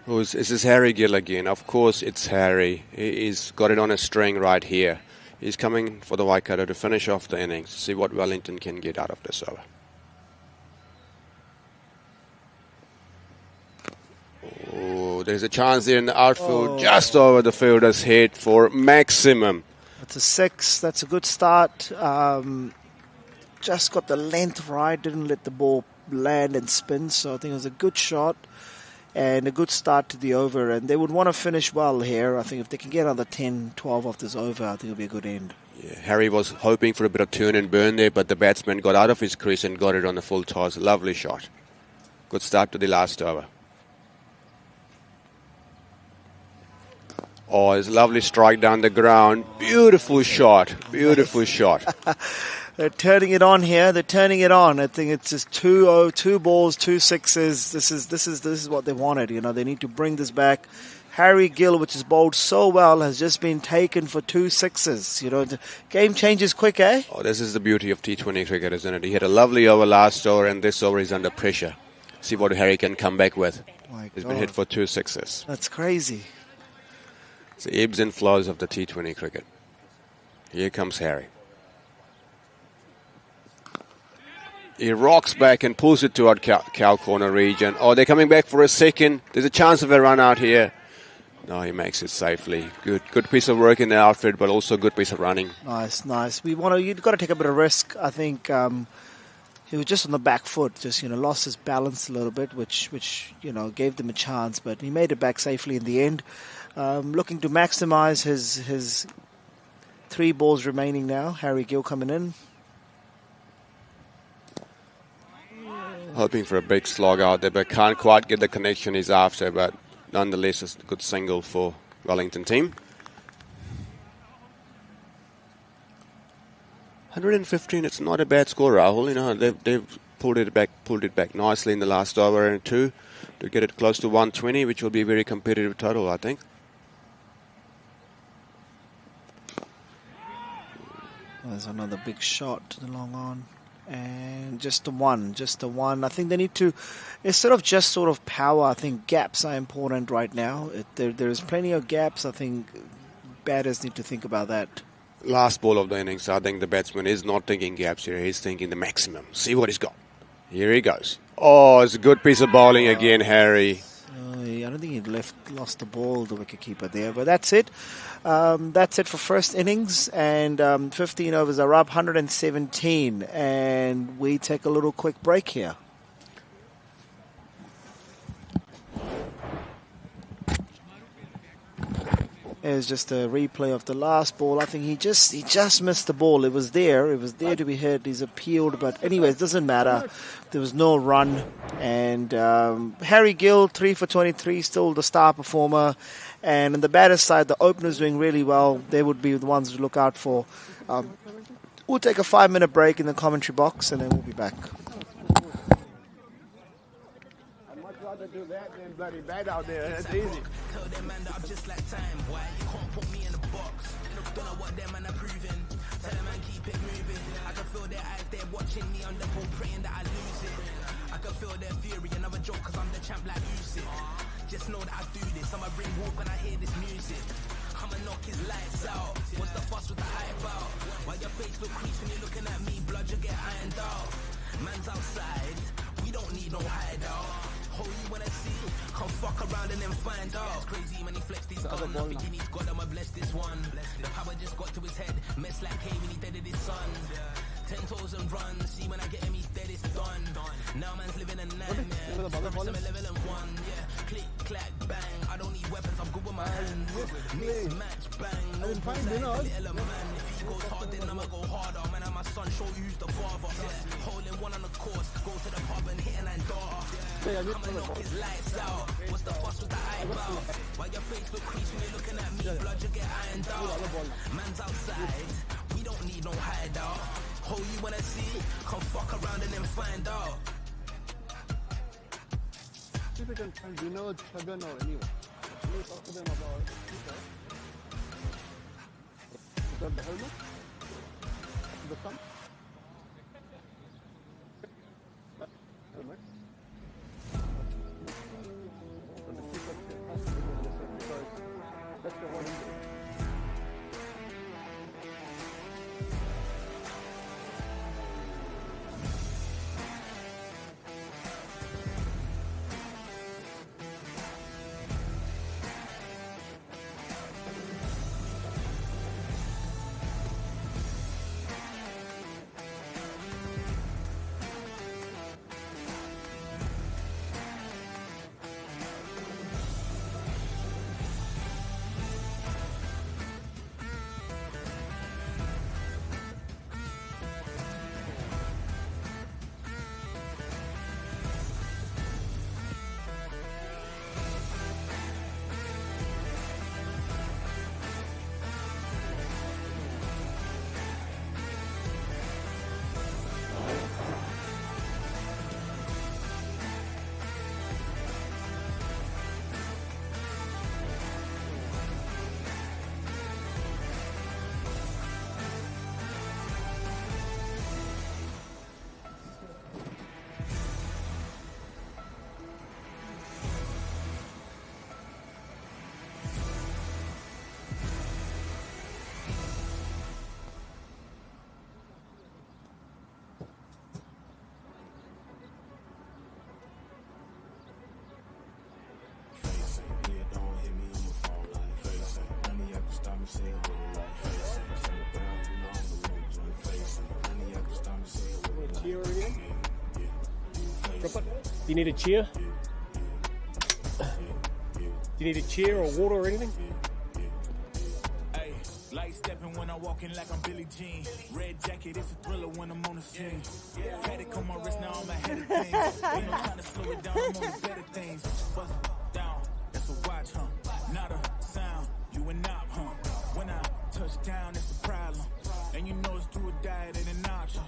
This is Harry Gill again. Of course, it's Harry. He's got it on a string right here. He's coming for the Waikato to finish off the innings, see what Wellington can get out of this over. Oh, there's a chance there in the outfield, just over the fielder's head for maximum. That's a 6. That's a good start. Just got the length right, didn't let the ball land and spin, so I think it was a good shot. And a good start to the over, and they would want to finish well here. I think if they can get another 10, 12 off this over, I think it'll be a good end. Yeah, Harry was hoping for a bit of turn and burn there, but the batsman got out of his crease and got it on the full toss. Lovely shot. Good start to the last over. Oh, it's a lovely strike down the ground. Beautiful shot. Beautiful shot. They're turning it on here. They're turning it on. I think it's just 2 balls, 2 sixes. This is what they wanted. You know, they need to bring this back. Harry Gill, which is bowled so well, has just been taken for 2 sixes. You know, the game changes quick, eh? Oh, this is the beauty of T20 cricket, isn't it? He had a lovely over last over, and this over is under pressure. See what Harry can come back with. He's been hit for 2 sixes. That's crazy. It's the ebbs and flows of the T20 cricket. Here comes Harry. He rocks back and pulls it toward cow corner region. Oh, they're coming back for a second. There's a chance of a run out here. No, he makes it safely. Good piece of work in the outfit, but also good piece of running. Nice. You've got to take a bit of risk. I think he was just on the back foot, just lost his balance a little bit, which gave them a chance, but he made it back safely in the end. Looking to maximise his 3 balls remaining now. Harry Gill coming in. Hoping for a big slog out there, but can't quite get the connection he's after, but nonetheless it's a good single for Wellington team. 115, it's not a bad score, Rahul. You know, they've pulled it back nicely in the last over and 2 to get it close to 120, which will be a very competitive total, I think. There's another big shot to the long on. And just the one. I think they need to, instead of just sort of power, I think gaps are important right now. There's plenty of gaps. I think batters need to think about that. Last ball of the innings, I think the batsman is not thinking gaps here. He's thinking the maximum. See what he's got. Here he goes. Oh, it's a good piece of bowling again, Harry. I don't think he lost the ball, the wicketkeeper there. But that's it. That's it for first innings. And 15 overs are up, 117. And we take a little quick break here. It's just a replay of the last ball. I think he just missed the ball. It was there. It was there to be hit. He's appealed. But anyways, it doesn't matter. There was no run. And Harry Gill, 3 for 23, still the star performer. And on the batter's side, the openers doing really well. They would be the ones to look out for. We'll take a 5-minute break in the commentary box, and then we'll be back. I'd much rather do that than bloody bad out there. That's easy. Tell them man that I'm just like time. Why you can't put me in a box? Don't know what them man are proving. Tell them man keep it moving. I can feel their eyes, they're watching me on the ball, praying that I lose it. I can feel their fury, another joke, cause I'm the champ like Usyk. Just know that I do this, I'ma bring walk when I hear this music. I'ma knock his lights out. What's the fuss with the hype out? Why your face look creased when you're looking at me, blood you get ironed out. Man's outside, we don't need no hideout. Who you wanna see? Come fuck around and then find out. It's crazy when he flex this gun. Nothing he needs, God, I'ma bless this one. The power just got to his head. Mess like K when he deaded his son. 10 toes and run. See when I get him, he's dead, it's done. Now man's living a nightmare. Level and 1, yeah. Click, clack, bang. I don't need weapons, I'm good with my hands. Mismatch, bang. No pose, little man. If he goes hard, then I'ma go harder. Man, I'm my son, show you who's the father. Yeah. Holding one on the course. Go to the pub and hit an and daughter. I'ma knock his lights out. What's the fuss with the eyebrow? Why your face look creased when you're looking at me? Blood you get ironed out. Man's outside. We don't need no hideout. Who you wanna see? Come fuck around and then find out. See if we can find Vinod, Shagan or anyone. Can you talk to them about is that the helmet? The thumb? Helmet? So the keeper has to be understood because that's the one injury. you need a chair? Do you need a chair or water or anything? Hey, light stepping when I'm walking like I'm Billie Jean. Red jacket, it's a thriller when I'm on the scene. Paddock on my wrist, now I'm ahead of things. Ain't no time to slow it down, I'm on the better things. Bust down, that's a watch, huh? Not a sound, you and not, huh? When I touch down, it's a problem. And you know it's do or die, it ain't an option.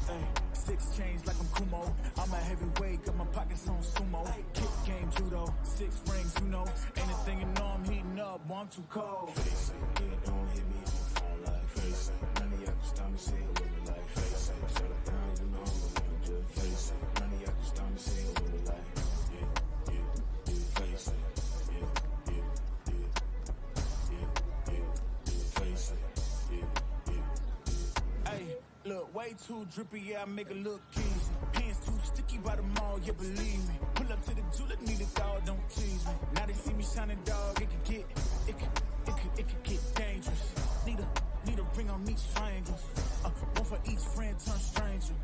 Hey, 6 chains like I'm Kumo. I'm a heavyweight, got my pockets on sumo. Kick game judo, 6 rings, you know. Anything you know I'm heating up, boy, I'm too cold. Face it, yeah, don't hit me on the phone like face it. None of y'all can stop me saying with me like face it. Shut it down, you know I'm gonna just face it. None of y'all can stop me saying with me like face it. Hey, look, way too drippy, yeah, I make it look easy. Hands too sticky by the mall, yeah, believe me. Pull up to the julep, need a dog, don't tease me. Now they see me shining dog, it can get dangerous. Need a ring on each triangle. One for each friend, turn stranger.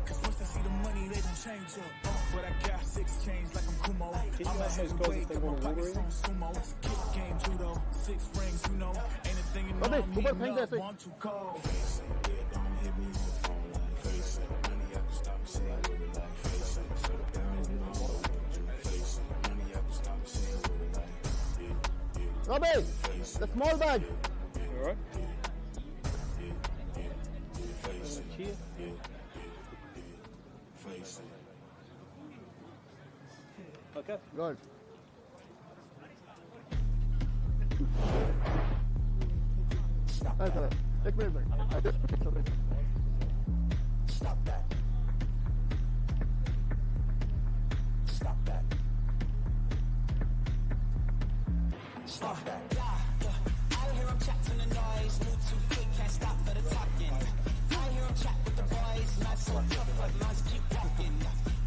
Cause once they see the money, they don't change up. But I got 6 chains like I'm Kumo. I'm a heavyweight, got my pockets on sumo. Kick game judo, 6 rings, you know. Anything you know, I'm heating up, boy, I'm too cold. Face it, yeah, don't hit me on the phone like face it. None of y'all can stop me saying with me like face it. Shut it down, you know I'm gonna face it. None of y'all can stop me saying with me like Robbie, the small bag. Alright. Cheer. Face it. Okay. Good. That's all right. Take me a minute. I just put something. Stop that. Stop that. Stop that. I hear him chatting the noise, move too quick, can't stop for the talking. I hear him chat with the boys, not so tough, but mans keep walking.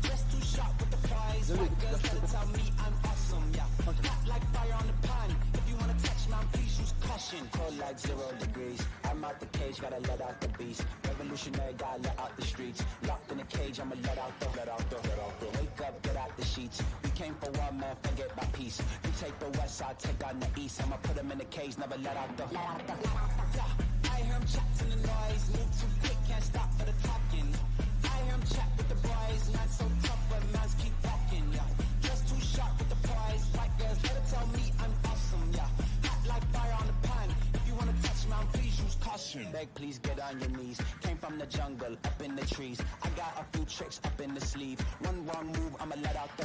Just too sharp with the prize, white girls gotta tell me I'm awesome, yeah. Hot like fire on the pan, if you wanna touch me, please use caution. Cold like 0 degrees, I'm out the cage, gotta let out the beast. Revolutionary, gotta let out the streets. Locked in a cage, I'ma let out the. Wake up, get out the sheets. We came for one man, forget my peace. We take the west side, take on the east. I'ma put him in the cage, never let out the. Yeah, I hear him chatting the noise, move too quick, can't stop for the talking. I hear him chat with the boys, not so tough, but mans keep walking, yeah. Just too sharp with the prize, white girls better tell me I'm awesome, yeah. Hot like fire on the pan, if you wanna touch me, please use caution. Beg, please get on your knees. Came from the jungle, up in the trees. I got a few tricks up in the sleeve. One wrong move, I'ma let out the.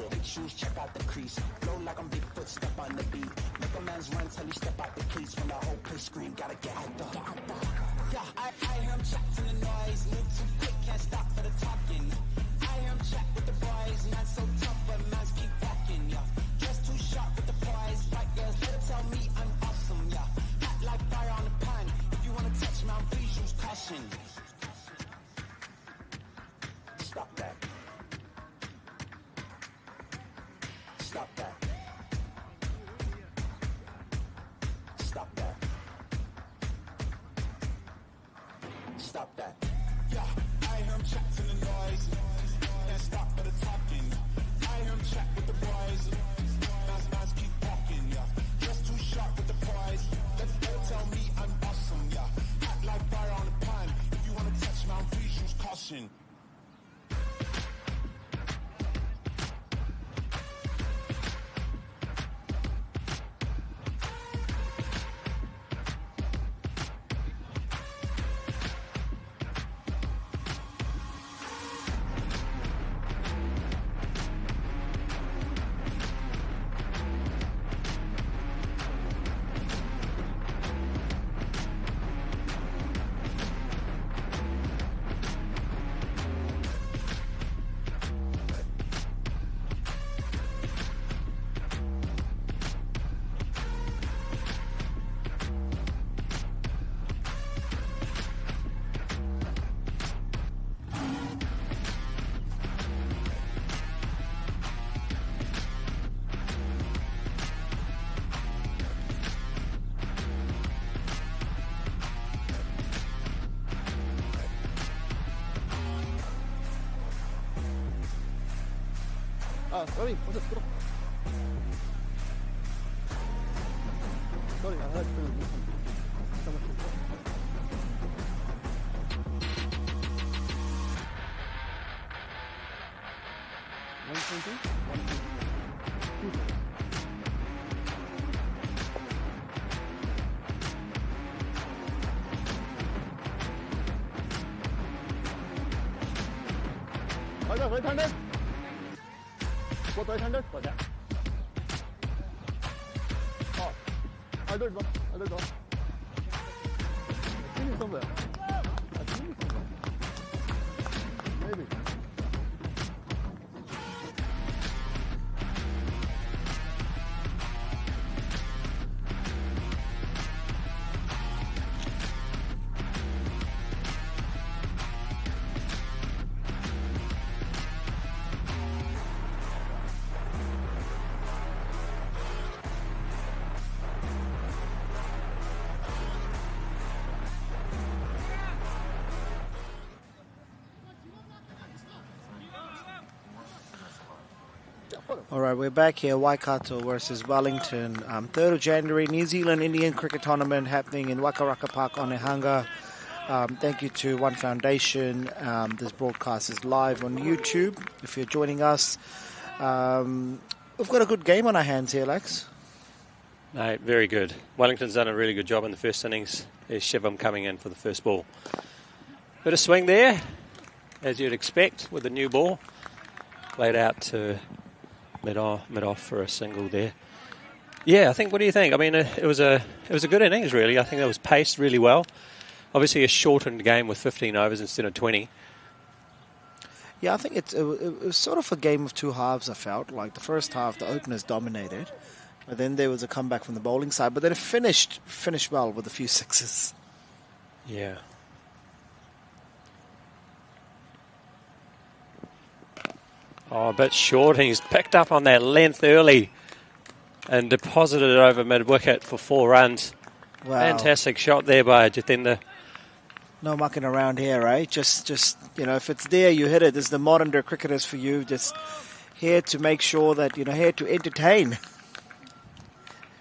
Big shoes, check out the crease. Blow like I'm Bigfoot, step on the beat. Make a man's run till he step out the cleats. When the whole place scream, gotta get out the. Yeah, I hear him chatting the noise. Move too quick, can't stop for the talking. I hear him chat with the boys. Not so tough, but mans keep walking, yeah. Just too sharp with the prize. White girls better tell me I'm awesome, yeah. Hot like fire on the pan. If you wanna touch me, please use caution. Stop that. Stop that. Stop that. Stop that. Yeah, I hear him chatting the noise. Can't stop for the talking. I hear him chat with the boys. Nice keep walking, yeah. Just too sharp with the prize. Let's tell me I'm awesome, yeah. Hot like fire on the pan. If you wanna touch me, please use caution. Ravi, what's it? Sorry, I heard right-handed. Both right-handed. What's that? Oh, I'll do it, bro. I'll do it, bro. I've seen it somewhere. Maybe. All right, we're back here. Waikato versus Wellington. 3rd of January, New Zealand Indian Cricket Tournament happening in Waikaraka Park, Onehunga. Thank you to One Foundation. This broadcast is live on YouTube. If you're joining us, we've got a good game on our hands here, Lex. Mate, very good. Wellington's done a really good job in the first innings. There's Shivam coming in for the first ball. Bit of swing there, as you'd expect with the new ball. Played out to mid off for a single there. Yeah, I think. What do you think? I mean, it was a good innings really. I think it was paced really well. Obviously, a shortened game with 15 overs instead of 20. Yeah, I think it was sort of a game of two halves. I felt like the first half, the openers dominated, but then there was a comeback from the bowling side. But then it finished well with a few sixes. Yeah. Oh, a bit short. He's picked up on that length early and deposited it over mid-wicket for 4 runs. Wow. Fantastic shot there by Jatendra. No mucking around here, right? Just if it's there, you hit it. This is the modern day cricketers for you. Just here to make sure that, here to entertain.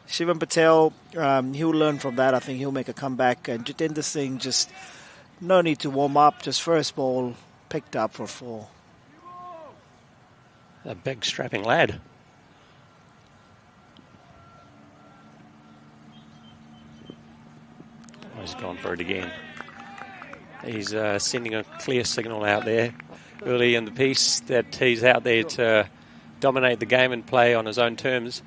Shivam Patel, he'll learn from that. I think he'll make a comeback. And Jatendra Singh, just no need to warm up. Just first ball picked up for 4. A big strapping lad. Oh, he's gone for it again. He's sending a clear signal out there early in the piece that he's out there to dominate the game and play on his own terms.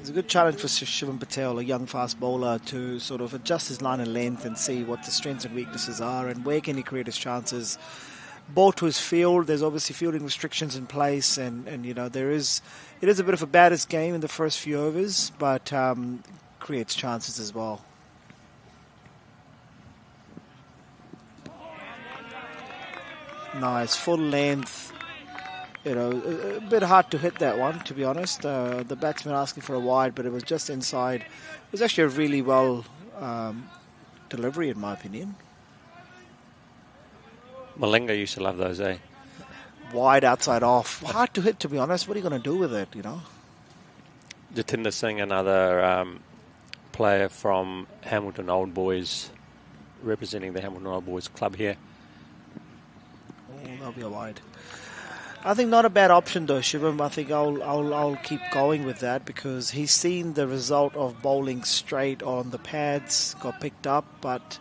It's a good challenge for Shivam Patel, a young fast bowler, to sort of adjust his line and length and see what the strengths and weaknesses are and where can he create his chances. Ball to his field. There's obviously fielding restrictions in place, and it is a bit of a batters game in the first few overs, but creates chances as well. Nice full length. A bit hard to hit that one, to be honest. The batsman asking for a wide, but it was just inside. It was actually a really well delivery, in my opinion. Malinga used to love those, eh? Wide outside off. Hard to hit, to be honest. What are you going to do with it, Jatendra Singh, another player from Hamilton Old Boys, representing the Hamilton Old Boys club here. Oh, that'll be a wide. I think not a bad option though, Shivam. I think I'll keep going with that because he's seen the result of bowling straight on the pads, got picked up, but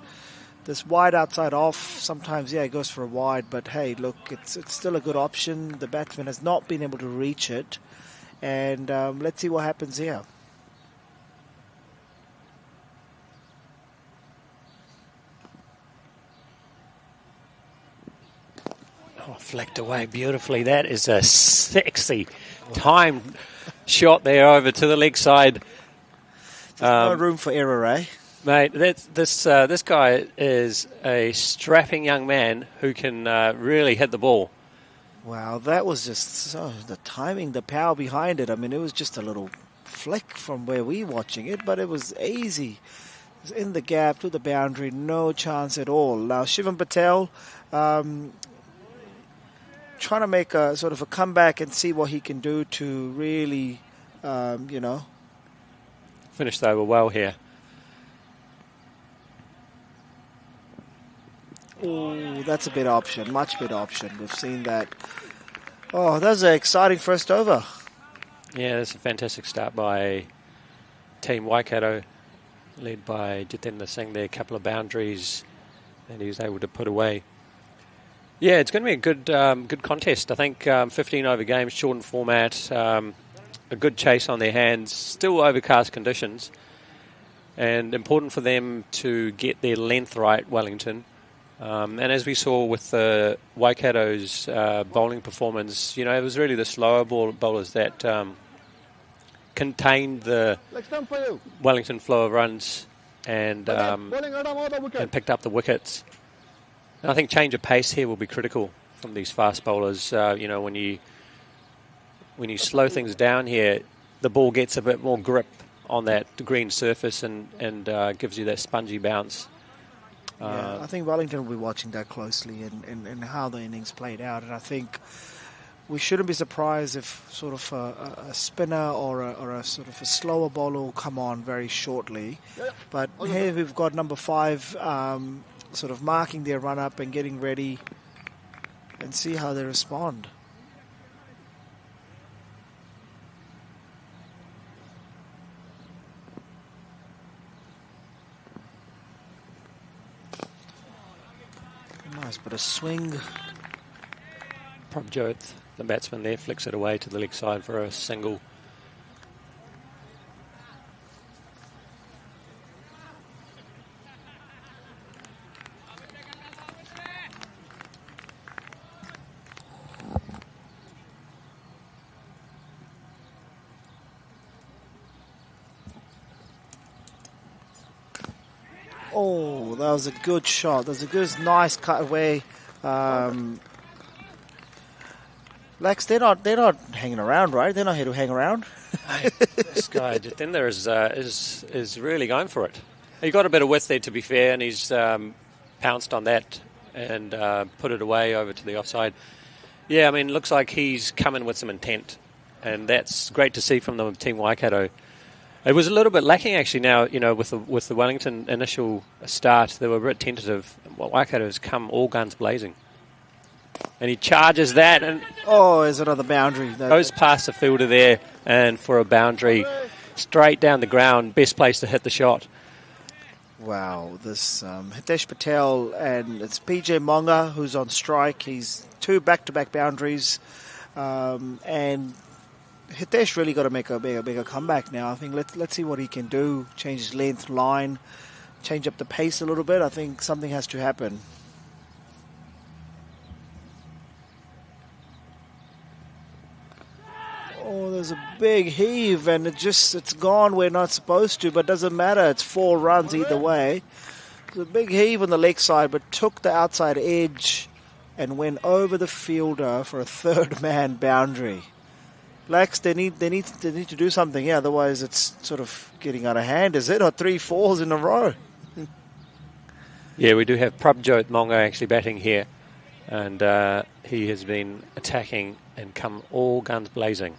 this wide outside off, sometimes, it goes for a wide, but hey, look, it's still a good option. The batsman has not been able to reach it, and let's see what happens here. Oh, flicked away beautifully. That is a sexy timed shot there over to the leg side. No room for error, eh? Mate, this guy is a strapping young man who can really hit the ball. Wow, that was just the timing, the power behind it. I mean, it was just a little flick from where we're watching it, but it was easy. It was in the gap to the boundary, no chance at all. Now, Shivam Patel, trying to make a sort of a comeback and see what he can do to really, Finish the over well here. Oh, that's a better option, much better option. We've seen that. Oh, that was an exciting first over. Yeah, that's a fantastic start by Team Waikato, led by Jitendra Singh there. A couple of boundaries that he was able to put away. Yeah, it's going to be a good contest. I think 15 over games, shortened format, a good chase on their hands, still overcast conditions, and important for them to get their length right, Wellington. And as we saw with the Waikato's bowling performance, it was really the slower bowlers that contained the Wellington flow of runs and picked up the wickets. And I think change of pace here will be critical from these fast bowlers. When you slow things down here, the ball gets a bit more grip on that green surface and gives you that spongy bounce. Yeah, I think Wellington will be watching that closely and how the innings played out. And I think we shouldn't be surprised if sort of a spinner or a sort of a slower bowler will come on very shortly. But here we've got number 5 sort of marking their run up and getting ready and see how they respond. Nice bit of swing. Prabjot, the batsman there, flicks it away to the leg side for a single. Oh, that was a good shot. That was a good, nice cut away. Lex, they're not hanging around, right? They're not here to hang around. This guy Jitendra is really going for it. He got a bit of width there, to be fair, and he's pounced on that and put it away over to the offside. Yeah, I mean, it looks like he's coming with some intent, and that's great to see from the team Waikato. It was a little bit lacking actually now, with the Wellington initial start. They were a bit tentative. Waikato has come all guns blazing. And he charges that and there's another boundary. Goes past the fielder there and for a boundary straight down the ground. Best place to hit the shot. Wow, this Hitesh Patel and it's PJ Monga who's on strike. He's 2 back-to-back boundaries, and Hitesh really got to make a bigger comeback now. I think let's see what he can do. Change his length, line, change up the pace a little bit. I think something has to happen. Oh, there's a big heave, and it's gone where not supposed to, but doesn't matter. It's 4 runs either way. There's a big heave on the leg side, but took the outside edge and went over the fielder for a 3rd man boundary. Lex, they need to do something, yeah. Otherwise, it's sort of getting out of hand, is it? Or 3 4s in a row. Yeah, we do have Prabjot Monga actually batting here, and he has been attacking and come all guns blazing.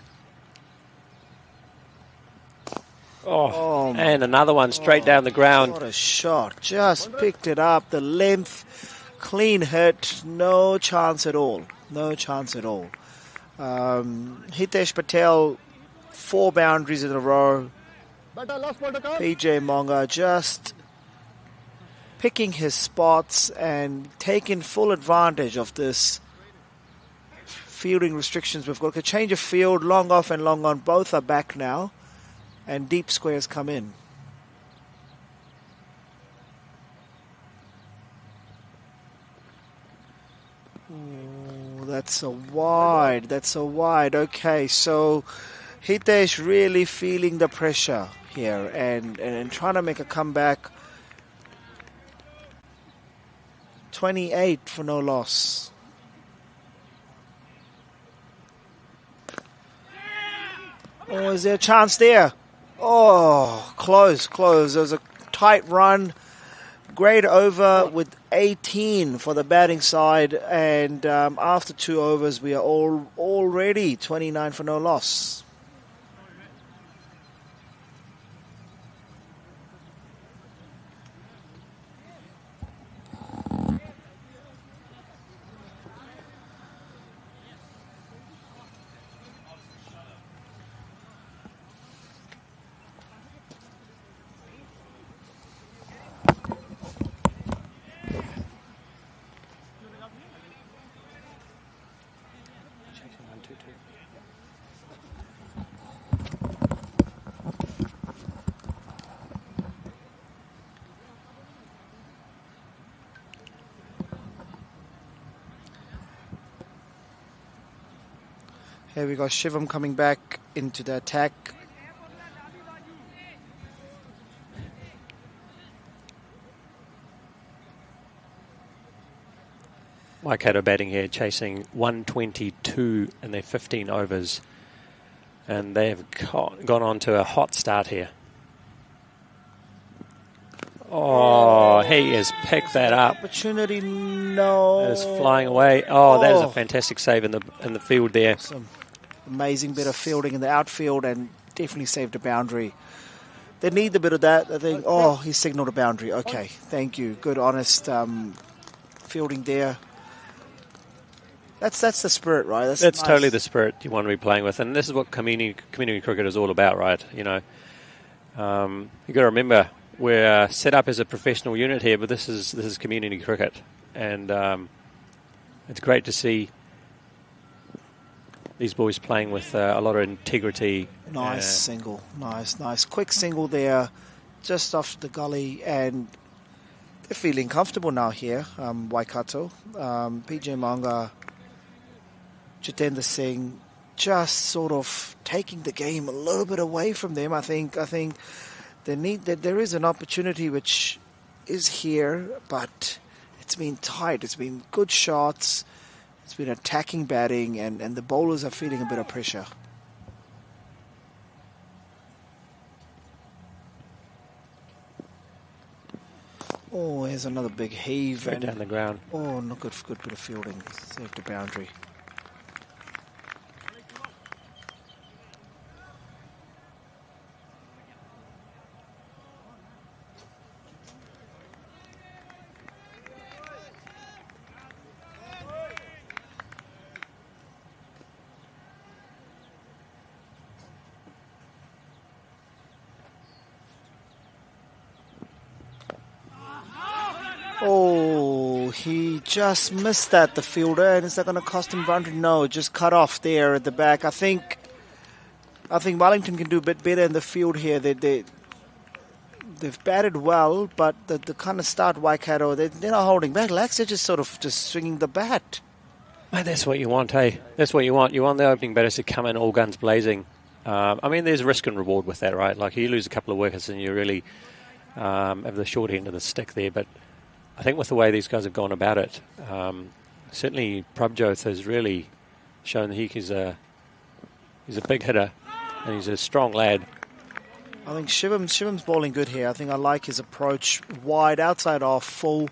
And another one straight down the ground. What a shot! Just picked it up. The length, clean hit, no chance at all. No chance at all. Hitesh Patel, 4 boundaries in a row. PJ Monga just picking his spots and taking full advantage of this fielding restrictions. We've got a change of field, long off and long on. Both are back now, and deep squares come in. That's a wide. Okay, so Hitesh really feeling the pressure here and trying to make a comeback. 28 for no loss. Oh, is there a chance there? Oh, close. There was a tight run. Great over with 18 for the batting side, and after 2 overs we are already 29 for no loss. Here we go, Shivam coming back into the attack. Waikato batting here, chasing 122 in their 15 overs. And they've gone on to a hot start here. Oh, he has picked that up. Opportunity, no. It's flying away. Oh, that is a fantastic save in the field there. Some amazing bit of fielding in the outfield and definitely saved a boundary. They need a bit of that, I think. Oh, he signaled a boundary. Okay, thank you. Good, honest fielding there. That's the spirit, right? That's nice. Totally the spirit you want to be playing with, and this is what community cricket is all about, right? You know, you got to remember we're set up as a professional unit here, but this is community cricket, and it's great to see these boys playing with a lot of integrity. Nice single, nice, quick single there, just off the gully, and they're feeling comfortable now here. Waikato, PJ Manga, Jitendra Singh, just sort of taking the game a little bit away from them. I think there is an opportunity which is here, but it's been tight. It's been good shots. It's been attacking batting, and the bowlers are feeling a bit of pressure. Oh, here's another big heave. Right down the ground. Oh, not good bit of fielding. Saved the boundary. Oh, he just missed that, the fielder, and is that going to cost him boundary? No, just cut off there at the back. I think Wellington can do a bit better in the field here. They've batted well, but the kind of start Waikato, they're not holding back. Lax, they're just sort of just swinging the bat. Mate, that's what you want, hey? That's what you want. You want the opening batters to come in all guns blazing. I mean, there's risk and reward with that, right? Like, you lose a couple of wickets and you really have the short end of the stick there, but I think with the way these guys have gone about it, certainly Prabjot has really shown that he's a big hitter and he's a strong lad. I think Shivam's bowling good here. I think I like his approach, wide, outside off, full,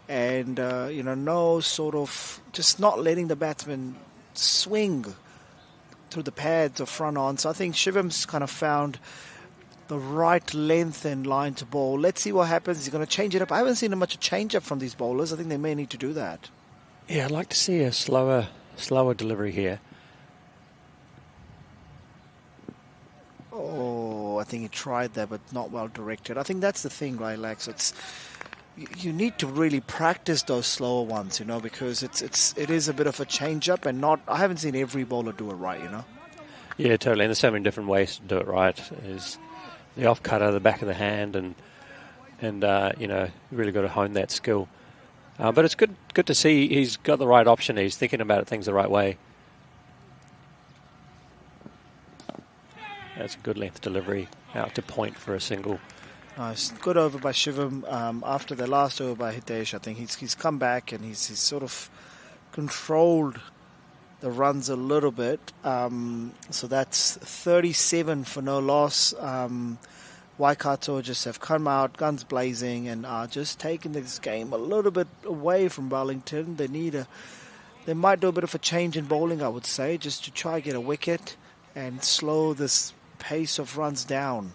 and no sort of just not letting the batsman swing through the pads or front on. So I think Shivam's kind of found the right length and line to bowl. Let's see what happens. He's going to change it up. I haven't seen much of a change up from these bowlers. I think they may need to do that. Yeah, I'd like to see a slower delivery here. Oh, I think he tried that, but not well directed. I think that's the thing, right, Lex? You need to really practice those slower ones, because it is a bit of a change up, and I haven't seen every bowler do it right, Yeah, totally. And there's so many different ways to do it right. There's the off cutter, the back of the hand, and you really got to hone that skill. But it's good to see he's got the right option. He's thinking about things the right way. That's a good length delivery out to point for a single. Nice, good over by Shivam. After the last over by Hitesh, I think he's come back and he's sort of controlled the runs a little bit. So that's 37 for no loss. Waikato just have come out, guns blazing, and are just taking this game a little bit away from Wellington. They might do a bit of a change in bowling, I would say, just to try get a wicket and slow this pace of runs down.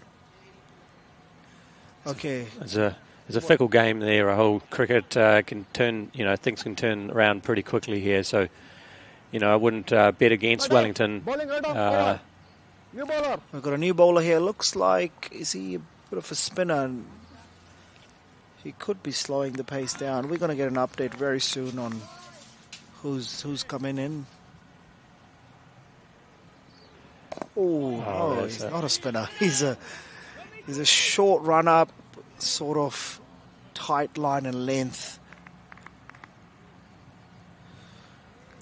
Okay. It's a fickle game there. A whole cricket can turn, things can turn around pretty quickly here. So, I wouldn't bet against Wellington. New bowler. We've got a new bowler here. Looks like, is he a bit of a spinner? And he could be slowing the pace down. We're going to get an update very soon on who's coming in. Oh, he's not a spinner. He's a short run up, sort of tight line and length.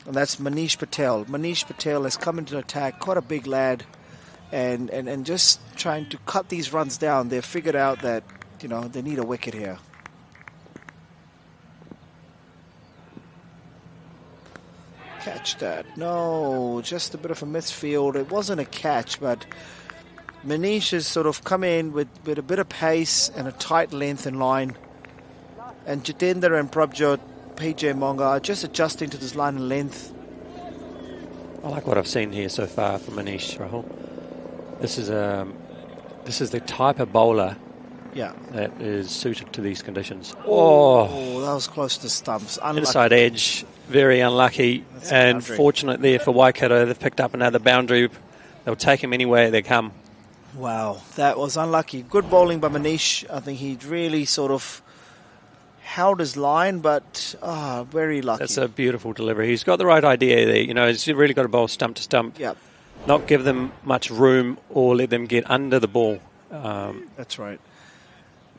And that's Manish Patel. Manish Patel has come into attack, quite a big lad, and just trying to cut these runs down. They've figured out that, they need a wicket here. Catch that. No, just a bit of a misfield. It wasn't a catch, but Manish has sort of come in with a bit of pace and a tight length and line. And Jitendra and Prabjot, PJ Monga are just adjusting to this line and length. I like what I've seen here so far from Manish, Rahul. This is the type of bowler that is suited to these conditions. Oh, that was close to stumps. Unlucky. Inside edge, very unlucky. And fortunate there for Waikato, they've picked up another boundary. They'll take him anywhere they come. Wow, that was unlucky. Good bowling by Manish. I think he really sort of held his line, but very lucky. That's a beautiful delivery. He's got the right idea there. He's really got to bowl stump to stump. Yep. Not give them much room or let them get under the ball. That's right.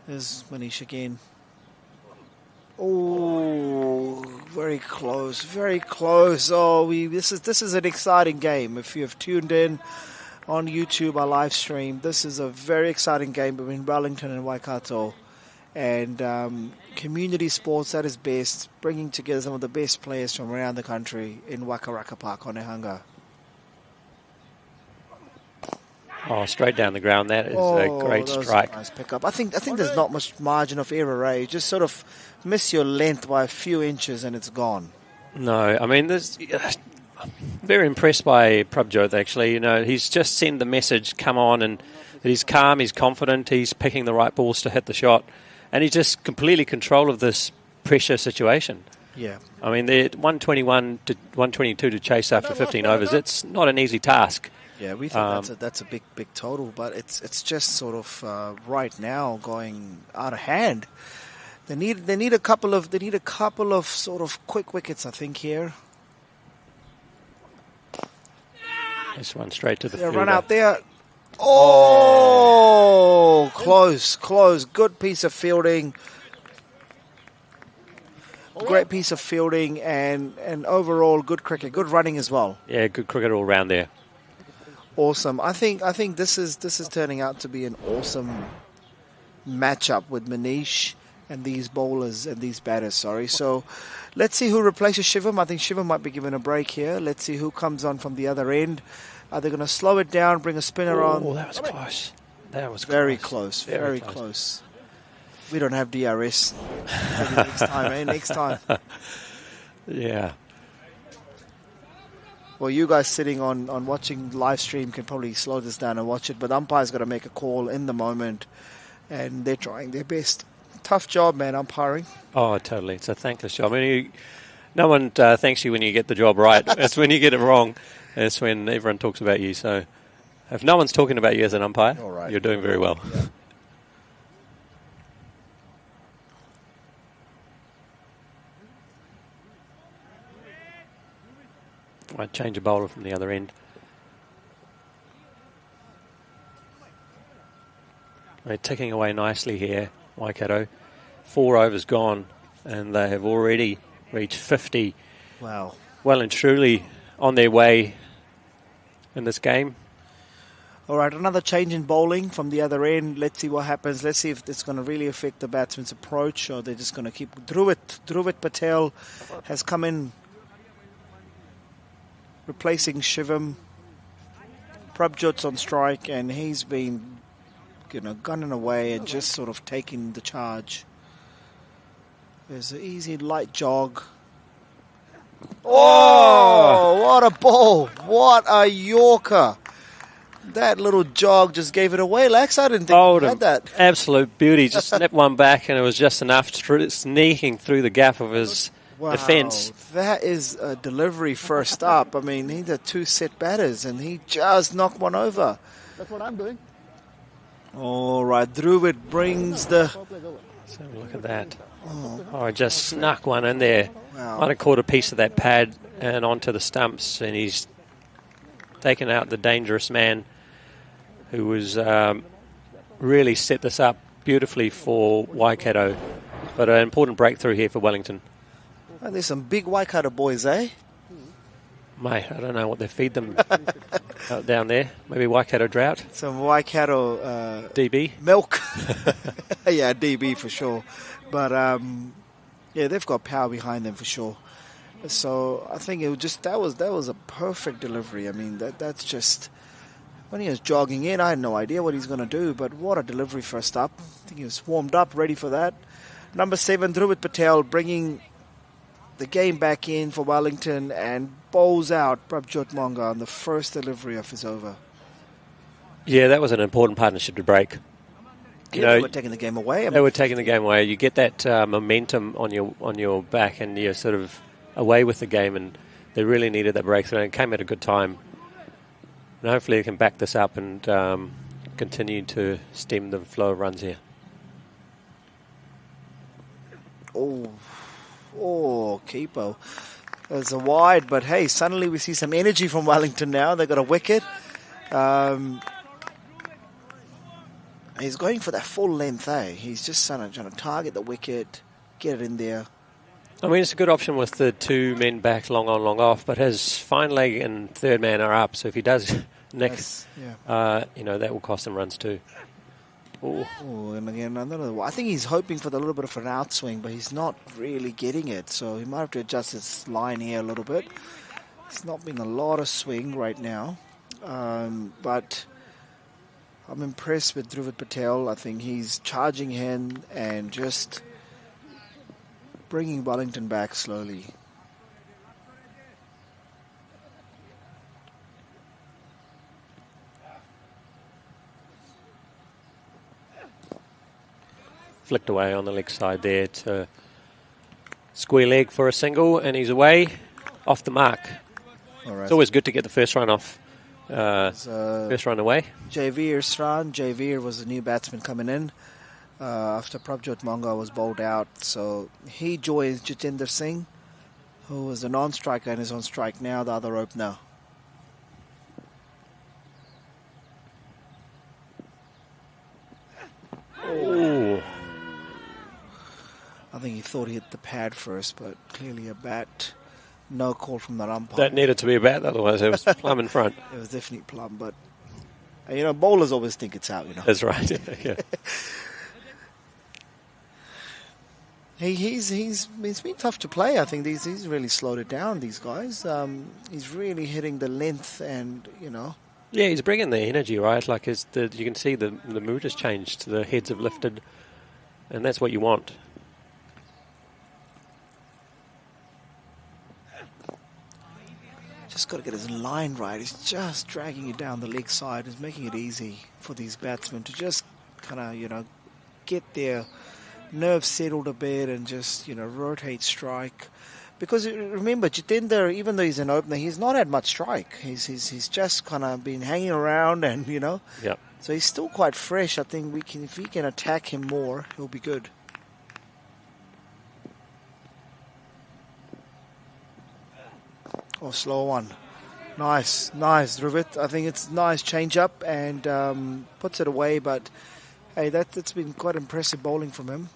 There's Manish again. Oh, very close, very close. Oh, this is an exciting game. If you have tuned in on YouTube, our live stream, this is a very exciting game between Wellington and Waikato. And community sports at its best, bringing together some of the best players from around the country in Waikaraka Park, Onehunga. Oh, straight down the ground. That is a great strike. A nice pickup. I think there's not much margin of error, You just sort of miss your length by a few inches and it's gone. No, I mean, very impressed by Prabjot, actually. He's just sent the message, come on, and that he's calm, he's confident, he's picking the right balls to hit the shot. And he's just completely control of this pressure situation. Yeah. I mean, they're 121 to 122 to chase after 15 overs. It's not an easy task. Yeah, we think that's a big total, but it's just sort of right now going out of hand. They need a couple of sort of quick wickets, I think, here. This one straight to the fielder. Run out there. Oh, close. Good piece of fielding. Great piece of fielding and overall good cricket, good running as well. Yeah, good cricket all round there. Awesome. I think this is turning out to be an awesome matchup with Manish and these bowlers and these batters. So let's see who replaces Shivam. I think Shivam might be given a break here. Let's see who comes on from the other end. Are they going to slow it down, bring a spinner on? Oh, that was close. That was very close. Very close. We don't have DRS. Maybe next time, Next time. Yeah. Well, you guys sitting on watching live stream can probably slow this down and watch it, but umpire's got to make a call in the moment, and they're trying their best. Tough job, man, umpiring. Oh, totally. It's a thankless job. I mean, no one thanks you when you get the job right. It's when you get it wrong. It's when everyone talks about you. So if no one's talking about you as an umpire, you're doing very well. Yeah. Might change a bowler from the other end. They're ticking away nicely here, Waikato. 4 overs gone, and they have already reached 50. Wow. Well and truly on their way in this game. All right, another change in bowling from the other end. Let's see what happens. Let's see if it's going to really affect the batsman's approach, or they're just going to keep... Dhruvat Patel has come in, replacing Shivam. Prabjot's on strike, and he's been gunning away and just sort of taking the charge. There's an easy light jog. Oh, what a ball. What a Yorker. That little jog just gave it away, Lex. I didn't think he had that. Absolute beauty. Just snipped one back, and it was just enough sneaking through the gap of his defence. That is a delivery first up. I mean, these are 2 set batters, and he just knocked one over. That's what I'm doing. All right, Druid brings the... So look at that. I just snuck one in there. Wow. Might have caught a piece of that pad and onto the stumps, and he's taken out the dangerous man who was really set this up beautifully for Waikato. But an important breakthrough here for Wellington. Oh, there's some big Waikato boys, eh? Mate, I don't know what they feed them out down there. Maybe Waikato drought? Some Waikato... DB? Milk. Yeah, DB for sure. But, yeah, they've got power behind them for sure. So I think it was just that was a perfect delivery. I mean, that's just... When he was jogging in, I had no idea what he's going to do, but what a delivery first up. I think he was warmed up, ready for that. Number 7, Dhruvid Patel, bringing the game back in for Wellington and bowls out Prabjot Monga on the first delivery of his over. Yeah, that was an important partnership to break. They were taking the game away. They were taking the game away. You get that momentum on your back, and you're sort of away with the game, and they really needed that breakthrough, and it came at a good time. And hopefully they can back this up and continue to stem the flow of runs here. Oh, keeper. There's a wide, but hey, suddenly we see some energy from Wellington now. They've got a wicket. He's going for that full length, eh? He's just trying to target the wicket, get it in there. I mean, it's a good option with the 2 men back, long on, long off, but his fine leg and third man are up, so if he does nick, that will cost him runs too. Oh, and again, I think he's hoping for a little bit of an outswing, but he's not really getting it, so he might have to adjust his line here a little bit. It's not been a lot of swing right now, but I'm impressed with Dhruvid Patel. I think he's charging in and just bringing Wellington back slowly. Flicked away on the leg side there to square leg for a single, and he's away off the mark. All right. It's always good to get the first run off. First run away. Javeer's run. Javeer was the new batsman coming in after Prabjot Monga was bowled out. So he joins Jitendra Singh, who was a non-striker and is on strike now, the other opener. Oh. I think he thought he hit the pad first, but clearly a bat. No call from the umpire. That needed to be a bat, otherwise it was plumb in front. It was definitely plumb, but bowlers always think it's out. That's right. Yeah. It's been tough to play. I think he's really slowed it down. These guys. He's really hitting the length, and Yeah, he's bringing the energy, right? Like you can see the mood has changed. The heads have lifted, and that's what you want. Just got to get his line right. He's just dragging it down the leg side. He's making it easy for these batsmen to just kind of, get their nerves settled a bit and just, rotate strike. Because remember, Jitendra, even though he's an opener, he's not had much strike. He's just kind of been hanging around and, Yeah. So he's still quite fresh. I think if we can attack him more, he'll be good. Oh, slow one. Nice, Dhruvid. I think it's nice change up and puts it away. But hey, that's been quite impressive bowling from him.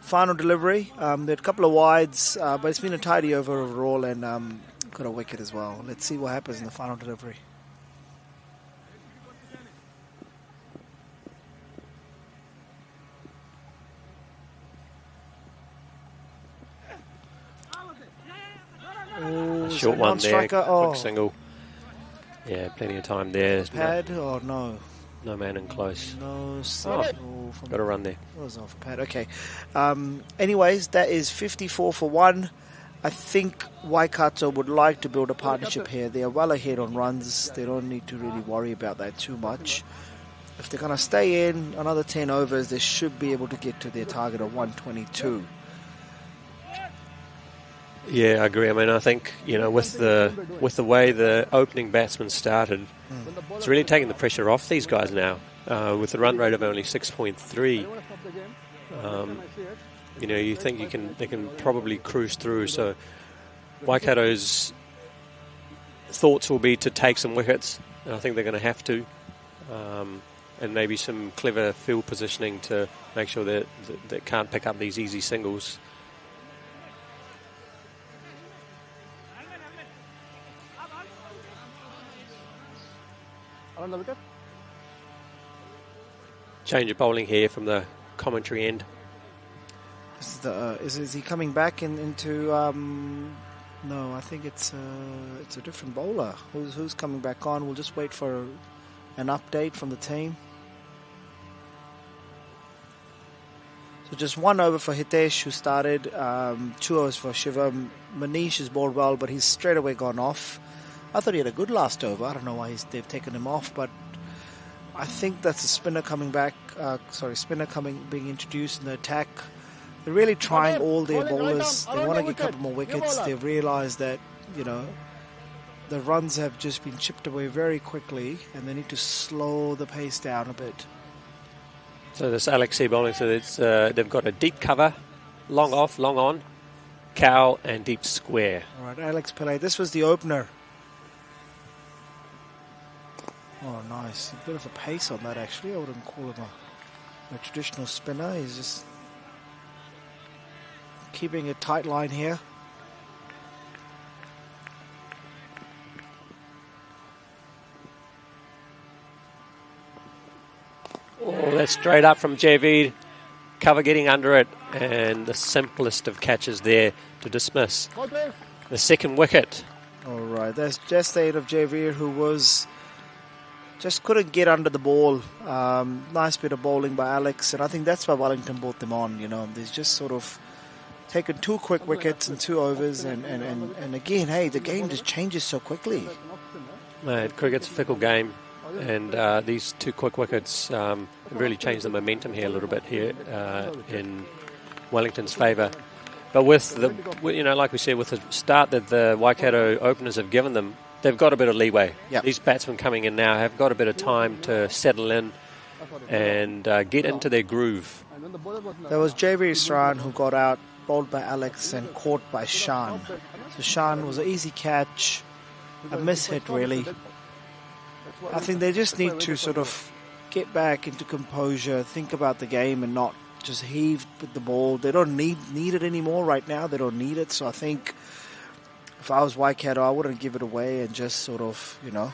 Final delivery. There are a couple of wides, but it's been a tidy over overall and got a wicket as well. Let's see what happens in the final delivery. Short one there, quick single. Yeah, plenty of time there. There's Pad or no? no man in close. No signal from Got to run there. It was off pad. Okay. Anyways, that is 54 for 1. I think Waikato would like to build a partnership here. They are well ahead on runs. They don't need to really worry about that too much. If they're going to stay in another 10 overs, they should be able to get to their target of 122. Yeah, I agree. I mean, I think, you know, with the way the opening batsman started, it's really taking the pressure off these guys now. With the run rate of only 6.3, you know, you think they can probably cruise through. So Waikato's thoughts will be to take some wickets, and I think they're going to have to, and maybe some clever field positioning to make sure that they can't pick up these easy singles. Change of bowling here from the commentary end. Is he coming back into? No, I think it's a different bowler. Who's coming back on? We'll just wait for an update from the team. So just 1 over for Hitesh, who started. 2 overs for Shivam. Manish has bowled well, but he's straight away gone off. I thought he had a good last over. I don't know why they've taken him off, but I think that's a spinner coming back. Being introduced in the attack. They're really trying all their bowlers. They want to get a couple more wickets. They've realised that, you know, the runs have just been chipped away very quickly, and they need to slow the pace down a bit. So this Alex C bowling, so it's, they've got a deep cover, long off, long on, cow, and deep square. All right, Alex Pillay. This was the opener. Oh, nice. A bit of a pace on that, actually. I wouldn't call him a traditional spinner. He's just keeping a tight line here. Oh, that's straight up from Javid. Cover getting under it, and the simplest of catches there to dismiss the second wicket. All right, that's just the aid of Javier, who was just couldn't get under the ball. Nice bit of bowling by Alex, and I think that's why Wellington brought them on. You know, they've just sort of taken 2 quick wickets in 2 overs, and again, hey, the game just changes so quickly. Mate, cricket's a fickle game, and these 2 quick wickets have really changed the momentum here a little bit here in Wellington's favour. But with the, you know, like we said, with the start that the Waikato openers have given them, they've got a bit of leeway. Yep. These batsmen coming in now have got a bit of time to settle in and get into their groove. There was Javier Sran who got out, bowled by Alex and caught by Shan. So Shan was an easy catch, a mishit really. I think they just need to sort of get back into composure, think about the game and not just heave with the ball. They don't need it anymore right now. They don't need it. So I think if I was Waikato, I wouldn't give it away and just sort of, you know,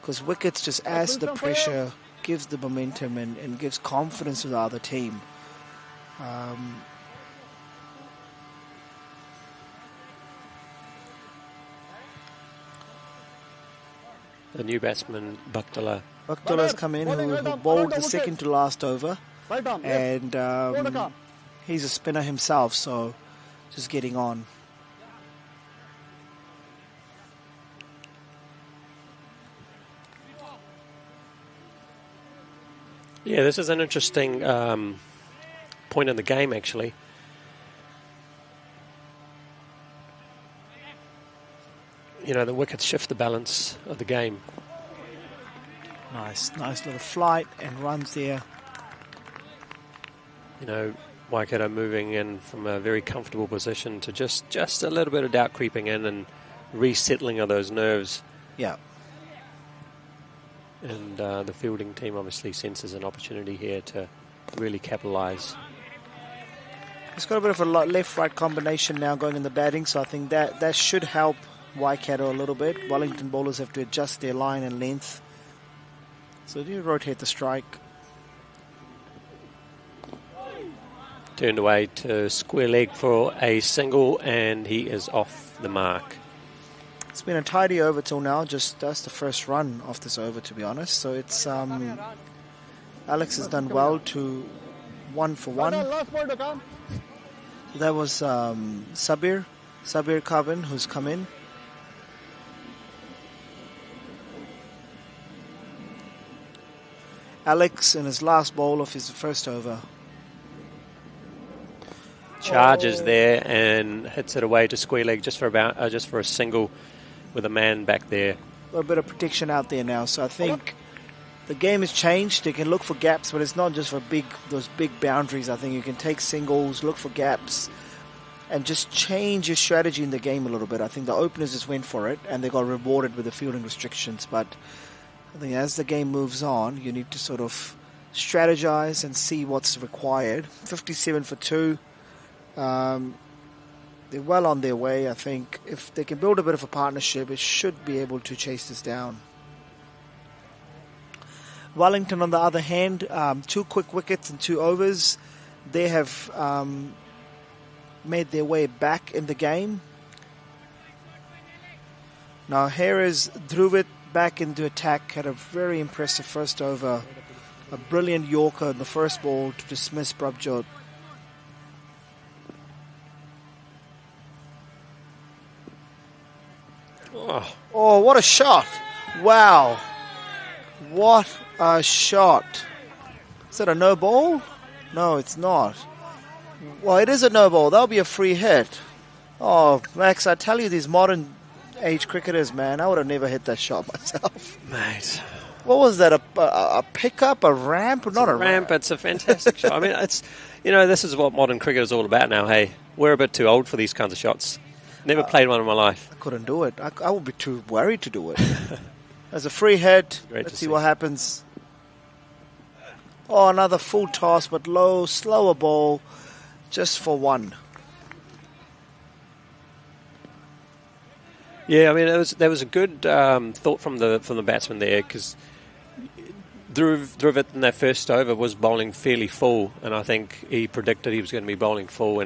because wickets just adds to the pressure, gives the momentum and gives confidence to the other team. The new batsman, Bhaktala. Bhaktala's come in, who bowled the second to last over. And he's a spinner himself, so just getting on. Yeah, this is an interesting point in the game, actually. You know, the wickets shift the balance of the game. Nice little flight and runs there. You know, Waikato moving in from a very comfortable position to just a little bit of doubt creeping in and resettling of those nerves. Yeah. And the fielding team obviously senses an opportunity here to really capitalise. It's got a bit of a left-right combination now going in the batting, so I think that should help Waikato a little bit. Wellington bowlers have to adjust their line and length. So do you rotate the strike? Turned away to square leg for a single, and he is off the mark. It's been a tidy over till now. Just that's the first run of this over, to be honest. So it's Alex has done well to 1 for 1. That was Sabir Kavin who's come in. Alex in his last ball of his first over. Charges there and hits it away to square leg just for a single with a man back there. A little bit of protection out there now. So I think the game has changed. They can look for gaps, but it's not just for those big boundaries. I think you can take singles, look for gaps, and just change your strategy in the game a little bit. I think the openers just went for it, and they got rewarded with the fielding restrictions. But I think as the game moves on, you need to sort of strategize and see what's required. 57 for 2. They're well on their way. I think if they can build a bit of a partnership, it should be able to chase this down. Wellington, on the other hand, 2 quick wickets and 2 overs. They have made their way back in the game. Now here is Dhruvid back into attack. Had a very impressive first over. A brilliant Yorker in the first ball to dismiss Prabjot. Oh, what a shot. Wow. What a shot. Is that a no ball? No, it's not. Well, it is a no ball. That'll be a free hit. Oh, Max, I tell you, these modern age cricketers, man, I would have never hit that shot myself. Mate. What was that? A pickup, a ramp? Not a ramp. It's a fantastic shot. I mean, it's, this is what modern cricket is all about now. Hey, we're a bit too old for these kinds of shots. Never played one in my life. I couldn't do it. I would be too worried to do it. There's a free hit. Let's see what happens. Oh, another full toss, but low, slower ball, just for 1. Yeah, I mean, there was a good thought from the batsman there, because Dhruvid in that first over was bowling fairly full, and I think he predicted he was going to be bowling full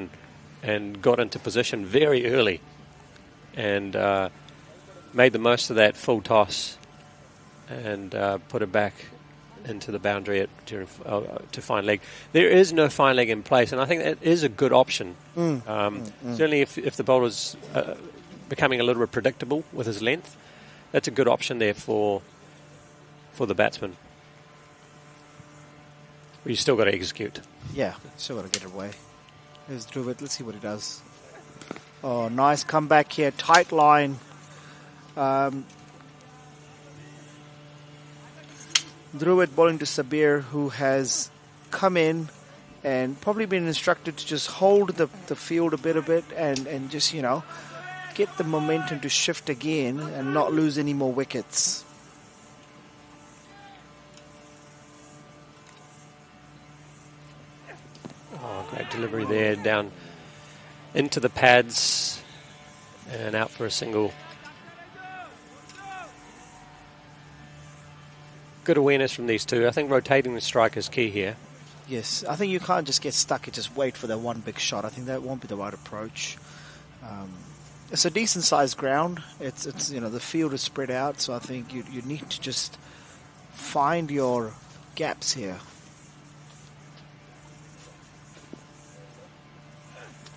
and got into position very early and made the most of that full toss and put it back into the boundary to fine leg. There is no fine leg in place, and I think that is a good option. Certainly if the bowler's becoming a little bit predictable with his length, that's a good option there for the batsman. But you still got to execute. Yeah, still got to get it away. Here's Dhruvid. Let's see what he does. Oh, nice comeback here. Tight line. Dhruvid bowling to Sabir, who has come in and probably been instructed to just hold the field a bit and just, get the momentum to shift again and not lose any more wickets. Oh, great delivery there, down into the pads and out for a single. Good awareness from these two. I think rotating the strike is key here. Yes, I think you can't just get stuck and just wait for that one big shot. I think that won't be the right approach. It's a decent sized ground. It's the field is spread out, so I think you need to just find your gaps here.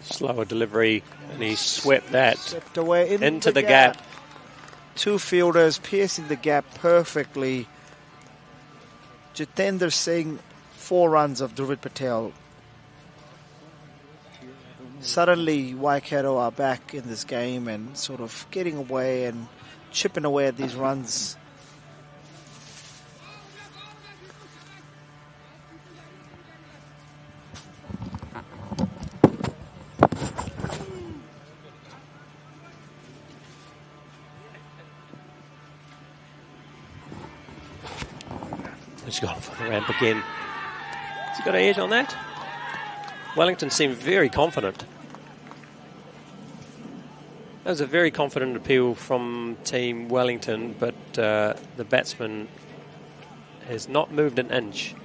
Slower delivery, and he swept that away into the gap. 2 fielders piercing the gap perfectly. Jitendra Singh, 4 runs of Dhruvid Patel. Suddenly, Waikato are back in this game and sort of getting away and chipping away at these runs. He's gone for the ramp again. Has he got an edge on that? Wellington seemed very confident. That was a very confident appeal from Team Wellington, but the batsman has not moved an inch,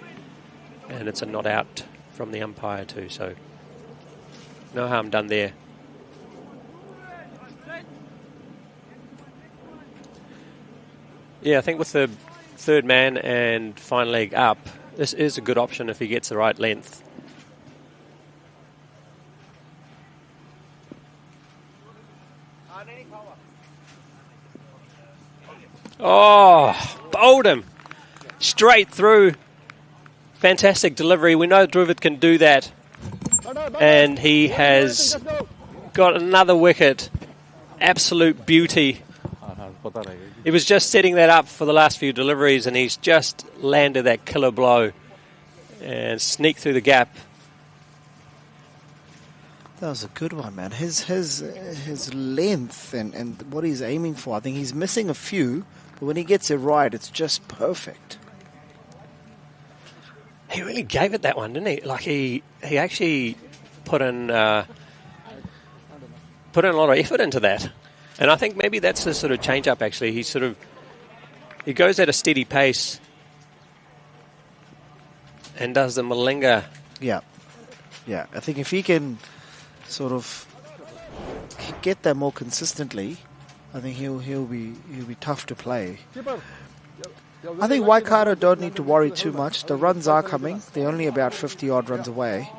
and it's a not out from the umpire too, so no harm done there. Yeah, I think with the third man and fine leg up, this is a good option if he gets the right length. Oh, bowled him. Straight through. Fantastic delivery. We know Druvid can do that. And he has got another wicket. Absolute beauty. He was just setting that up for the last few deliveries, and he's just landed that killer blow and sneaked through the gap. That was a good one, man. His length and what he's aiming for, I think he's missing a few, but when he gets it right, it's just perfect. He really gave it that one, didn't he? Like he actually put in a lot of effort into that. And I think maybe that's the sort of change-up, actually. He goes at a steady pace and does the Malinga. Yeah. I think if he can sort of get that more consistently, I think he'll be tough to play. I think Waikato don't need to worry too much. The runs are coming. They're only about 50-odd runs away.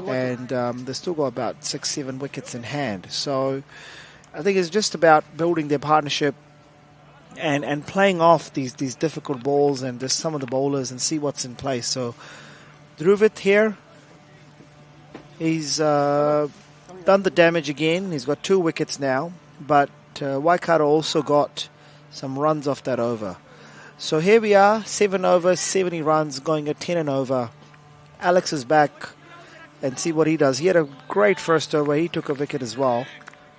And they've still got about 6-7 wickets in hand. So I think it's just about building their partnership and playing off these difficult balls and just some of the bowlers and see what's in place. So Druvid here, he's done the damage again. He's got 2 wickets now. But Waikato also got some runs off that over. So here we are, 7 overs, 70 runs, going at 10 and over. Alex is back and see what he does. He had a great first over. He took a wicket as well.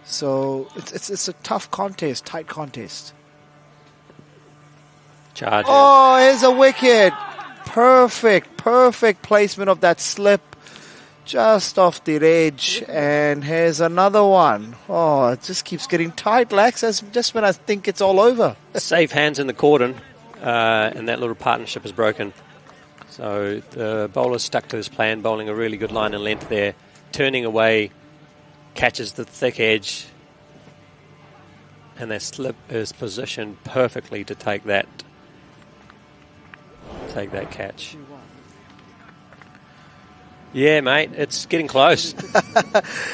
So it's a tough contest, tight contest. Charge. Oh, here's a wicket. Perfect placement of that slip. Just off the edge. And here's another one. Oh, it just keeps getting tight, Lax. That's just when I think it's all over. Safe hands in the cordon. And that little partnership is broken. So the bowler's stuck to his plan, bowling a really good line and length there. Turning away, catches the thick edge. And that slip is positioned perfectly to take that catch. Yeah, mate, it's getting close.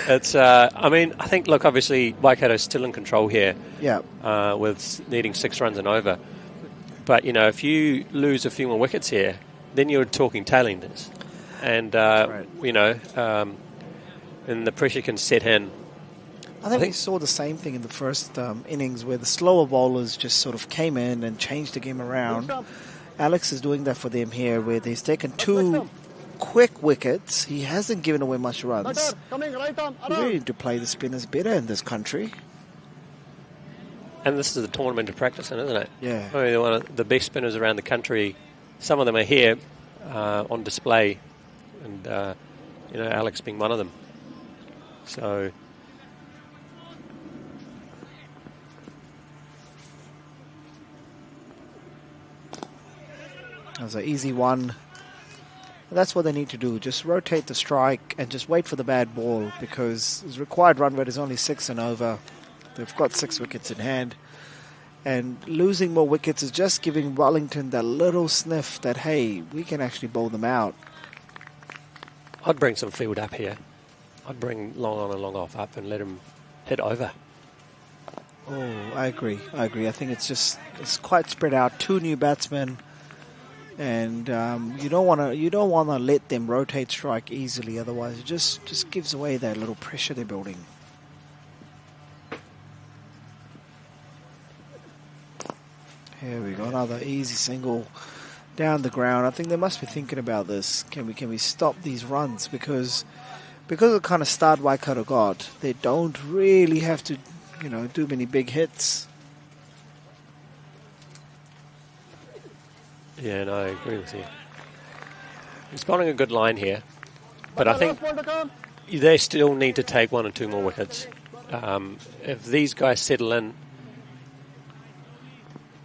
I think, look, obviously Waikato's still in control here. Yeah. With needing 6 runs and over. But, if you lose a few more wickets here, then you're talking tail enders. And, and the pressure can set in. I think we saw the same thing in the first innings where the slower bowlers just sort of came in and changed the game around. Alex is doing that for them here where he's taken 2 quick wickets. He hasn't given away much runs. We really need to play the spinners better in this country. And this is a tournament to practice in, isn't it? Yeah. I mean, they're one of the best spinners around the country. Some of them are here on display. And, Alex being one of them. So that was an easy one. That's what they need to do. Just rotate the strike and just wait for the bad ball because his required run rate is only 6 and over. They've got 6 wickets in hand. And losing more wickets is just giving Wellington that little sniff that, hey, we can actually bowl them out. I'd bring some field up here. I'd bring long on and long off up and let him hit over. Oh, I agree. I think it's quite spread out. 2 new batsmen. And you don't want to let them rotate strike easily. Otherwise, it just gives away that little pressure they're building. Here we go, another easy single down the ground. I think they must be thinking about this. Can we stop these runs because of the kind of start Waikato got? They don't really have to, do many big hits. Yeah, no, I agree with you. He's spotting a good line here, but I think they still need to take 1 or 2 more wickets. If these guys settle in.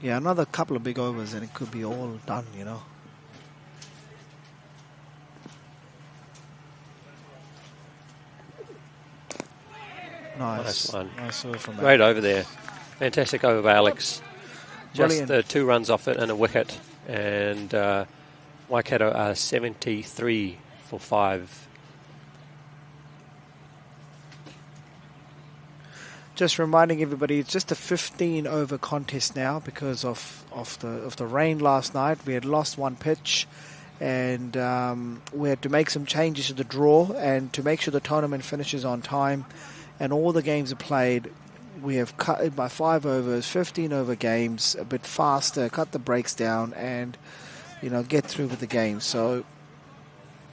Yeah, another couple of big overs and it could be all done, Nice one. Nice over from Great over there. Fantastic over by Alex. Just the 2 runs off it and a wicket. And Waikato are 73 for 5. Just reminding everybody, it's just a 15-over contest now because of the rain last night. We had lost 1 pitch, and we had to make some changes to the draw and to make sure the tournament finishes on time. And all the games are played. We have cut it by 5 overs, 15-over games, a bit faster, cut the breaks down, and get through with the game. So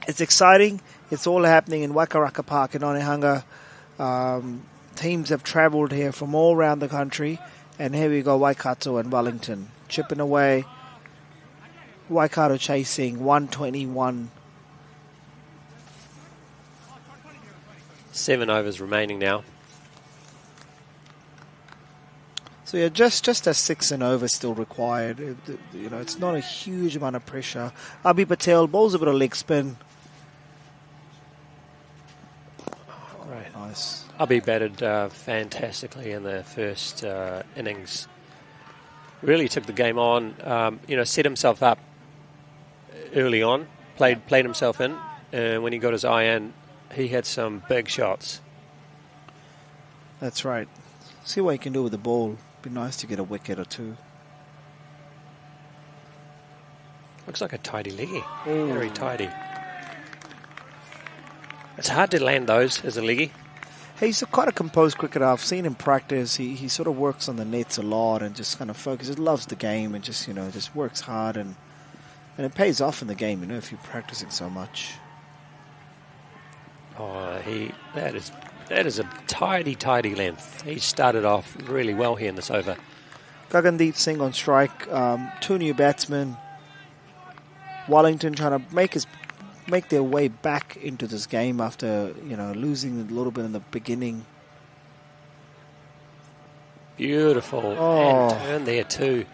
it's exciting. It's all happening in Waikaraka Park in Onehunga. Teams have travelled here from all around the country, and here we go, Waikato and Wellington chipping away. Waikato chasing 121. 7 overs remaining now. So yeah, just a 6 and over still required. It's not a huge amount of pressure. Abhi Patel bowls a bit of leg spin. Right. Nice. Abhi batted fantastically in the first innings. Really took the game on. Set himself up early on. Played himself in, and when he got his eye in, he had some big shots. That's right. See what he can do with the ball. Be nice to get a wicket or 2. Looks like a tidy leggy. Very tidy. It's hard to land those as a leggy. He's quite a composed cricketer. I've seen him practice. He sort of works on the nets a lot and just kind of focuses. Loves the game and just works hard and it pays off in the game. If you're practicing so much. Oh, that is a tidy length. He started off really well here in this over. Gagandeep Singh on strike. 2 new batsmen. Wellington trying to make their way back into this game after losing a little bit in the beginning. Beautiful. And turn there too.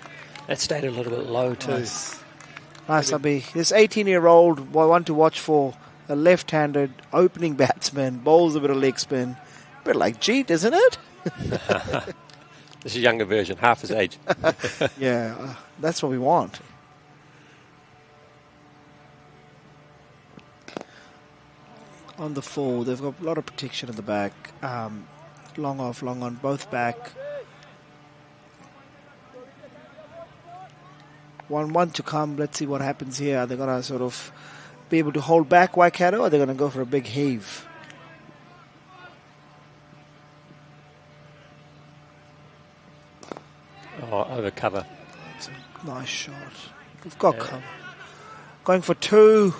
That stayed a little bit low too. Nice, Abhi. This 18-year-old, one to watch for. A left-handed opening batsman, bowls a bit of leg spin. A bit like Jeet, isn't it? This is a younger version, half his age. Yeah, that's what we want. On the full, they've got a lot of protection at the back. Long off, long on, both back. 1-1 to come. Let's see what happens here. Are they going to sort of be able to hold back Waikato, or are they going to go for a big heave? Over cover. That's a nice shot. We've got cover. Going for 2.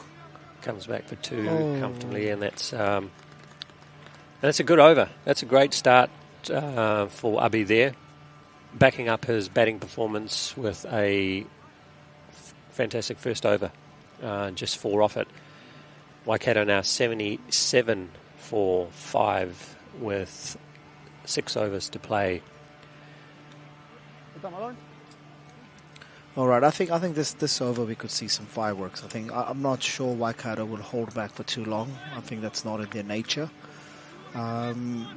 Comes back for 2 comfortably, and that's a good over. That's a great start for Abhi there, backing up his batting performance with a fantastic first over. Just 4 off it. Waikato now 77 for 5 with 6 overs to play. All right, I think this over we could see some fireworks. I'm not sure Waikato will hold back for too long. I think that's not in their nature.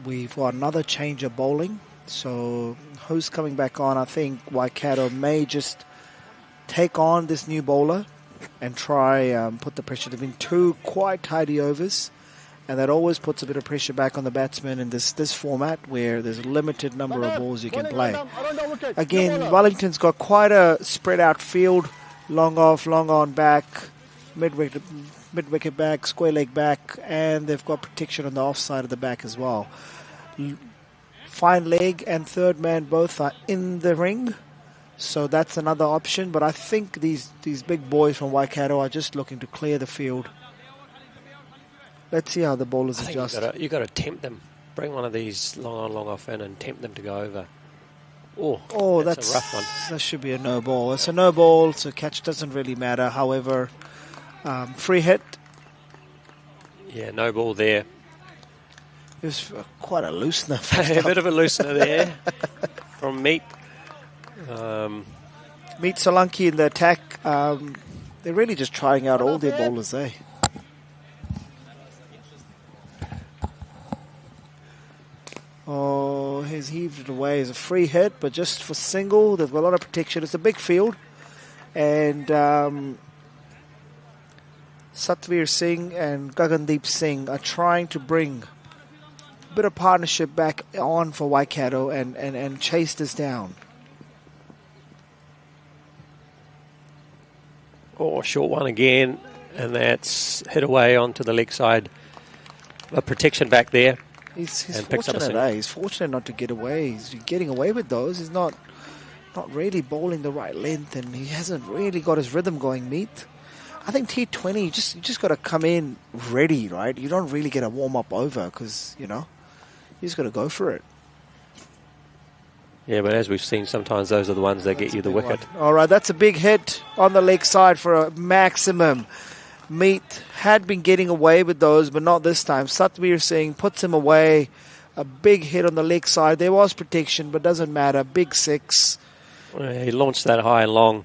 We've got another change of bowling. So who's coming back on? I think Waikato may just take on this new bowler and try put the pressure. There have been 2 quite tidy overs, and that always puts a bit of pressure back on the batsman in this format where there's a limited number of balls you can play. Again, Wellington's got quite a spread out field, long off, long on back, mid-wicket back, square leg back, and they've got protection on the offside of the back as well. Fine leg and third man both are in the ring. So that's another option, but I think these big boys from Waikato are just looking to clear the field. Let's see how the bowlers adjust. You've got to tempt them. Bring one of these long on, long off in and tempt them to go over. That's a rough one. That should be a no ball. It's a no ball, so catch doesn't really matter. However, free hit. Yeah, no ball there. It was quite a loosener. A bit of a loosener there from Meat. Meet Solanki in the attack. They're really just trying out all their bowlers there. he's heaved it away as a free hit, but just for single, they've got a lot of protection. It's a big field, and Satvir Singh and Gagandeep Singh are trying to bring a bit of partnership back on for Waikato and chase this down. Oh, short one again, and that's hit away onto the leg side. A protection back there. He's picks up a fortunate, single. He's fortunate not to get away. He's getting away with those. He's not really bowling the right length, and he hasn't really got his rhythm going, Meet. I think T20, you just got to come in ready, right? You don't really get a warm-up over because, you just got to go for it. Yeah, but as we've seen, sometimes those are the ones that get you the wicket. All right, that's a big hit on the leg side for a maximum. Meet had been getting away with those, but not this time. Satvir Singh puts him away. A big hit on the leg side. There was protection, but doesn't matter. Big 6. He launched that high and long.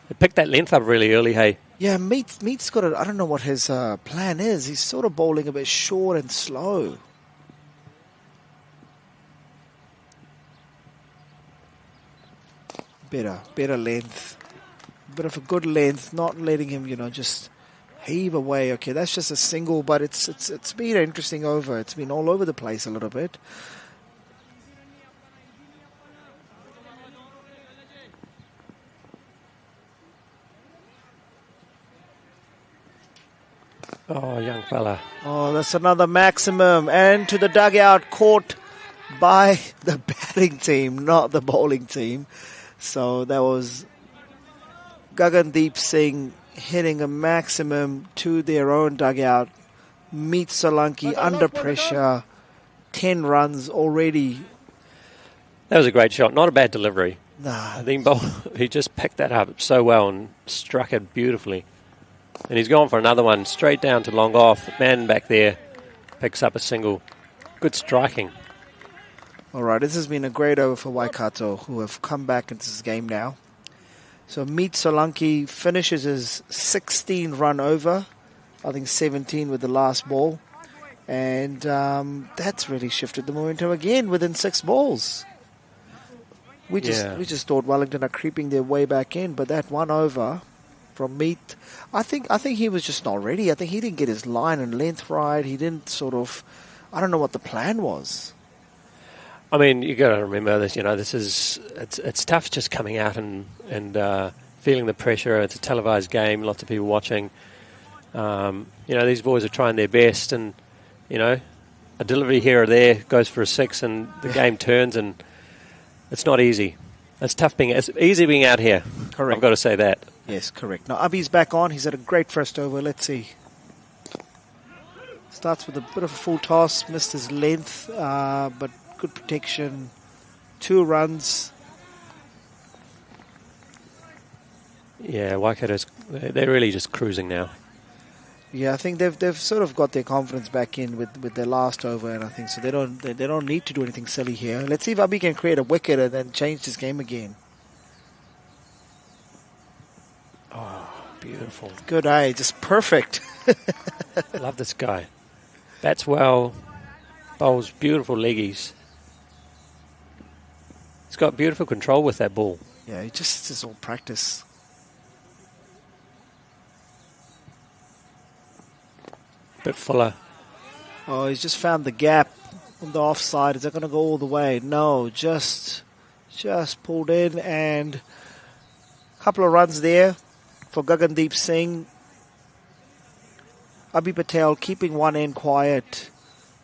He picked that length up really early, hey? Yeah, Meet's got I don't know what his plan is. He's sort of bowling a bit short and slow. Better length. Bit of a good length, not letting him, just heave away. Okay, that's just a single, but it's been an interesting over. It's been all over the place a little bit. Oh, young fella. Oh, that's another maximum. And to the dugout, caught by the batting team, not the bowling team. So that was Gagandeep Singh hitting a maximum to their own dugout. Meet Solanki under pressure. 10 runs already. That was a great shot. Not a bad delivery. Nah. I think he just picked that up so well and struck it beautifully. And he's gone for another one, straight down to long off. Man back there picks up a single. Good striking. All right, this has been a great over for Waikato, who have come back into this game now. So Meet Solanki finishes his 16-run over. I think 17 with the last ball. And that's really shifted the momentum again within 6 balls. We just thought Wellington are creeping their way back in, but that one over from Meet, I think he was just not ready. I think he didn't get his line and length right. He didn't I don't know what the plan was. I mean, you got to remember this. It's tough just coming out and feeling the pressure. It's a televised game, lots of people watching. These boys are trying their best, and a delivery here or there goes for a 6, and the game turns, and it's not easy. It's easy being out here. Correct. I've got to say that. Yes, correct. Now Abhi's back on. He's had a great first over. Let's see. Starts with a bit of a full toss, missed his length, but good protection. 2 runs. Yeah, Waikato's, they're really just cruising now. Yeah, I think they've sort of got their confidence back in with their last over, and I think so they don't need to do anything silly here. Let's see if Abhi can create a wicket and then change this game again. Oh, beautiful. Good eye, just perfect. Love this guy. Bats well, bowls beautiful leggies. He's got beautiful control with that ball. Yeah, it's just all practice. Bit fuller. Oh, he's just found the gap on the offside. Is that going to go all the way? No, just pulled in, and a couple of runs there for Gagandeep Singh. Abhi Patel keeping one end quiet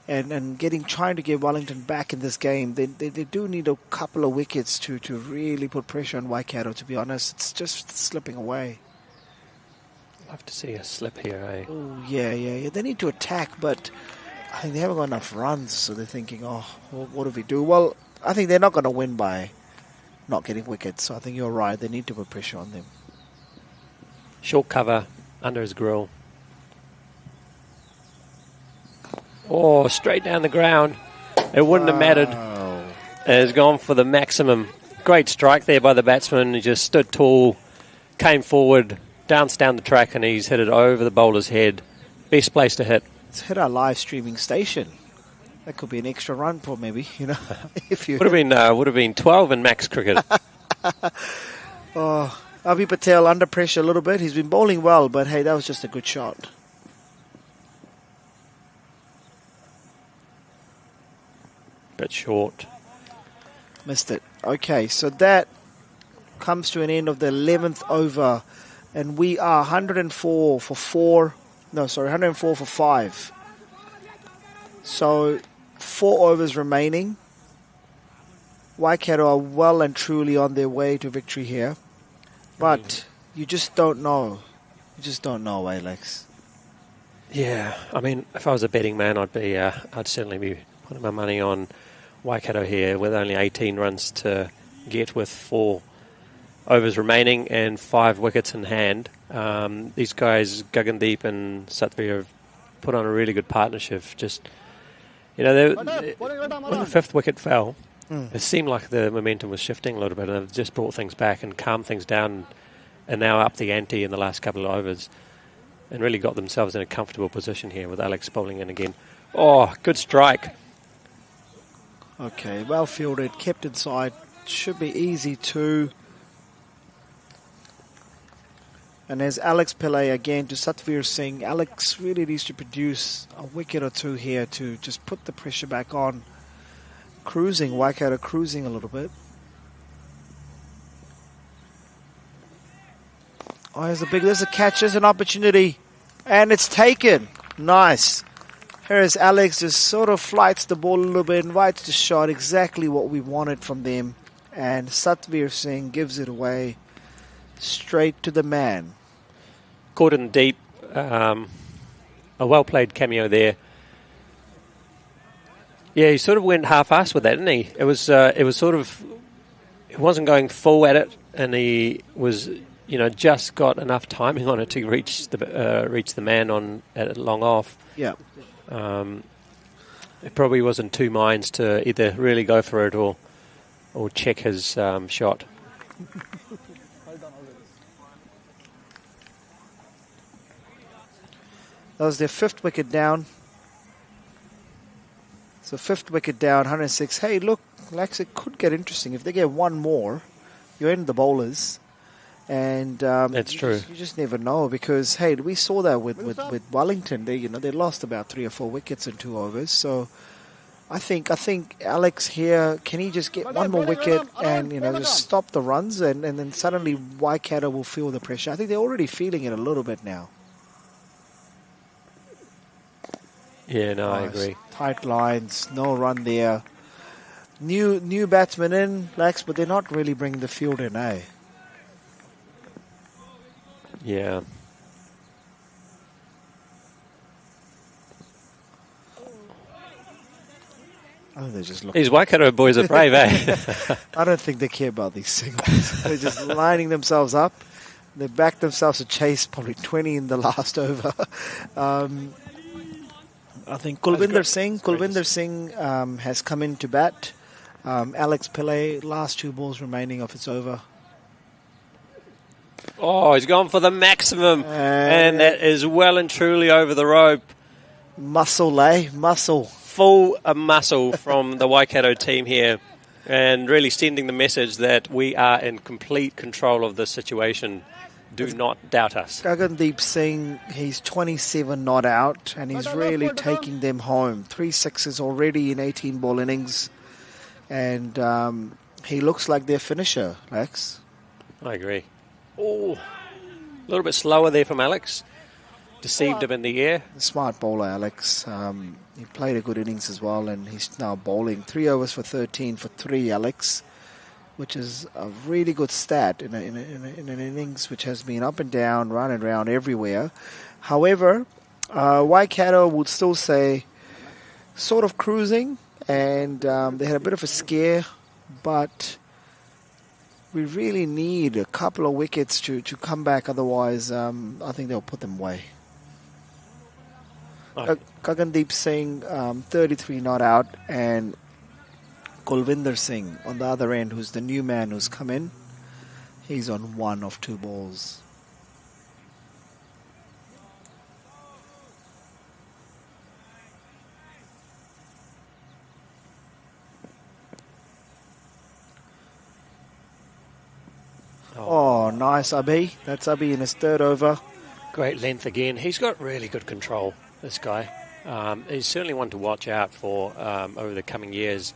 and trying to get Wellington back in this game. They do need a couple of wickets to really put pressure on Waikato, to be honest. It's just slipping away. Love to see a slip here, eh? Oh, yeah. They need to attack, but I think they haven't got enough runs, so they're thinking, what do we do? Well, I think they're not going to win by not getting wickets, so I think you're right. They need to put pressure on them. Short cover, under his grill. Oh, straight down the ground. It wouldn't have mattered. It's gone for the maximum. Great strike there by the batsman. He just stood tall, came forward, danced down the track, and he's hit it over the bowler's head. Best place to hit. It's hit our live streaming station. That could be an extra run, for maybe, you know. If you would have been 12 in max cricket. Oh, Avi Patel under pressure a little bit. He's been bowling well, but hey, that was just a good shot. Bit short. Missed it. Okay, so that comes to an end of the 11th over, and we are 104 for 4. No, sorry, 104 for 5. So 4 overs remaining. Waikato are well and truly on their way to victory here, but you just don't know. You just don't know, Alex. Yeah, I mean, if I was a betting man, I'd certainly be putting my money on Waikato here with only 18 runs to get with 4 overs remaining and 5 wickets in hand. These guys, Gagandeep and Satvir, have put on a really good partnership. Just, you know, when the 5th wicket fell, it seemed like the momentum was shifting a little bit, and they've just brought things back and calmed things down, and now up the ante in the last couple of overs, and really got themselves in a comfortable position here with Alex bowling in again. Oh, good strike. Okay, well fielded, kept inside. Should be easy too. And there's Alex Pillay again to Satvir Singh. Alex really needs to produce a wicket or two here to just put the pressure back on. Cruising, Waikato cruising a little bit. Oh, there's a catch, there's an opportunity. And it's taken. Nice. Here's Alex, just sort of flights the ball a little bit, invites the shot, exactly what we wanted from them. And Satvir Singh gives it away straight to the man. Caught in deep. A well-played cameo there. Yeah, he sort of went half-assed with that, didn't he? It was sort of, he wasn't going full at it, and he was, you know, just got enough timing on it to reach the man on at long off. Yeah. It probably was in two minds to either really go for it or check his shot. That was their 5th wicket down. So 5th wicket down, 106. Hey, look, Lex, it could get interesting. If they get one more, you're in the bowlers. And that's true. You just never know, because, hey, we saw that with Wellington. They lost about 3 or 4 wickets in 2 overs. So I think Alex here, can he just get one more wicket and, you know, just stop the runs, and then suddenly Waikato will feel the pressure. I think they're already feeling it a little bit now. Yeah, no, I agree. Tight lines, no run there. New batsmen in, Lex, but they're not really bringing the field in, eh? Yeah. Oh, they're just looking. These Waikato boys are brave, eh? I don't think they care about these singles. They're just lining themselves up. They backed themselves to chase probably 20 in the last over. I think Kulvinder Singh has come in to bat. Alex Pillay, last 2 balls remaining of its over. Oh, he's gone for the maximum. And that is well and truly over the rope. Muscle, eh? Muscle. Full muscle from the Waikato team here. And really sending the message that we are in complete control of this situation. Do not doubt us. Gagandeep Singh, he's 27 not out, and he's really taking them home. 3 sixes already in 18-ball innings. And he looks like their finisher, Lex. I agree. Oh, a little bit slower there from Alex. Deceived him in the air. Smart bowler, Alex. He played a good innings as well, and he's now bowling. 3 overs for 13 for 3, Alex, which is a really good stat in an innings which has been up and down, round and round everywhere. However, Waikato would still say sort of cruising, and they had a bit of a scare, but we really need a couple of wickets to come back. Otherwise, I think they'll put them away. Gagandeep Singh, 33 not out, and Kulvinder Singh on the other end, who's the new man who's come in. He's on 1 of 2 balls. Oh, nice, Abhi. That's Abhi in his third over. Great length again. He's got really good control, this guy. He's certainly one to watch out for over the coming years.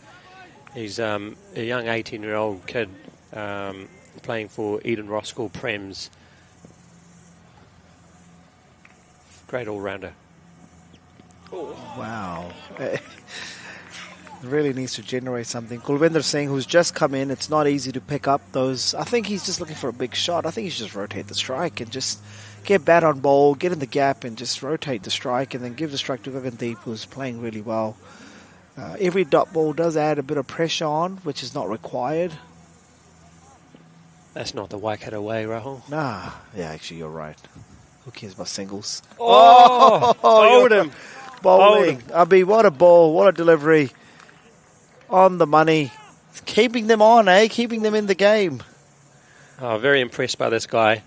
He's a young 18-year-old kid playing for Eden Roskill Prems. Great all-rounder. Wow. Really needs to generate something. Kulvinder Singh, who's just come in, it's not easy to pick up those. I think he's just looking for a big shot. I think he should just rotate the strike and just get bat on ball, get in the gap and just rotate the strike and then give the strike to Gagandeep, who's playing really well. Every dot ball does add a bit of pressure on, which is not required. That's not the Waikato way, Rahul. Nah. Yeah, actually, you're right. Who cares about singles? Bowled him. Bowling. Abhi, what a ball. What a delivery. On the money. Keeping them on, eh? Keeping them in the game. Oh, very impressed by this guy.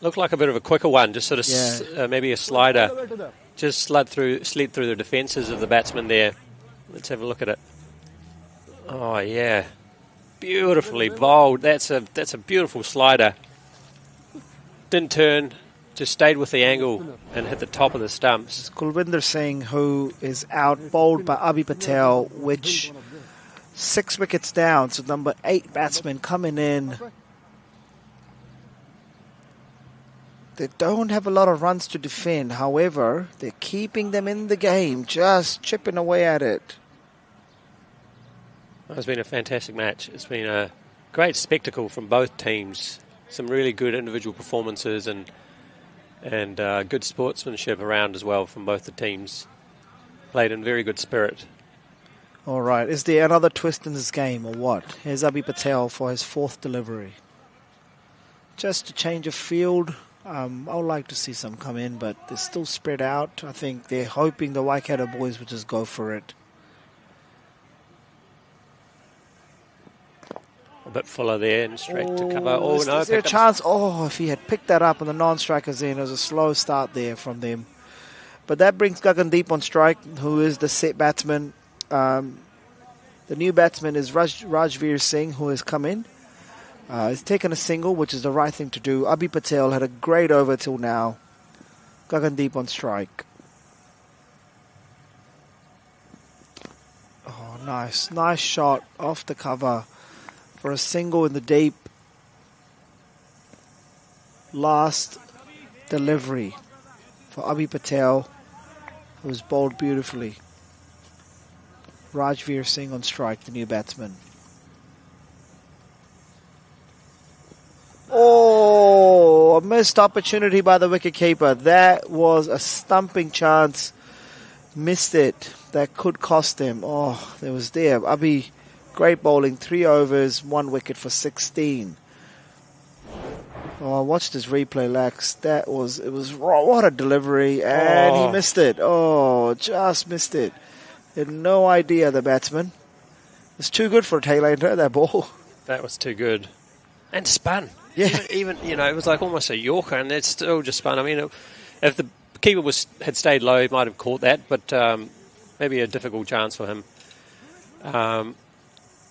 Looked like a bit of a quicker one, just sort of maybe a slider. Just slid through the defences of the batsman there. Let's have a look at it. Oh, yeah. Beautifully bowled. That's a beautiful slider. Didn't turn, just stayed with the angle and hit the top of the stumps. Kulvinder Singh, who is out bowled by Abhi Patel, which 6 wickets down. So number 8 batsman coming in. They don't have a lot of runs to defend. However, they're keeping them in the game, just chipping away at it. It's been a fantastic match. It's been a great spectacle from both teams. Some really good individual performances and good sportsmanship around as well from both the teams. Played in very good spirit. All right. Is there another twist in this game or what? Here's Abhi Patel for his 4th delivery. Just a change of field. I would like to see some come in, but they're still spread out. I think they're hoping the Waikato boys would just go for it. A bit fuller there and straight to cover. Oh, no. Is there a chance? Oh, if he had picked that up and the non-strikers in, it was a slow start there from them. But that brings Gagandeep on strike, who is the set batsman. The new batsman is Rajveer Singh, who has come in. He's taken a single, which is the right thing to do. Abhi Patel had a great over till now. Gagandeep on strike. Oh, nice. Nice shot off the cover for a single in the deep. Last delivery for Abhi Patel, who was bowled beautifully. Rajveer Singh on strike, the new batsman. Oh, a missed opportunity by the wicketkeeper. That was a stumping chance. Missed it. That could cost them. Oh, there was there. Abhi, great bowling. 3 overs, 1 wicket for 16. Oh, I watched this replay, Lax. It was what a delivery. And he missed it. Oh, just missed it. Had no idea, the batsman. It's too good for a tail-ender, that ball. That was too good. And spun. Yeah. Even it was like almost a Yorker, and it's still just spun. I mean, if the keeper had stayed low, he might have caught that, but maybe a difficult chance for him.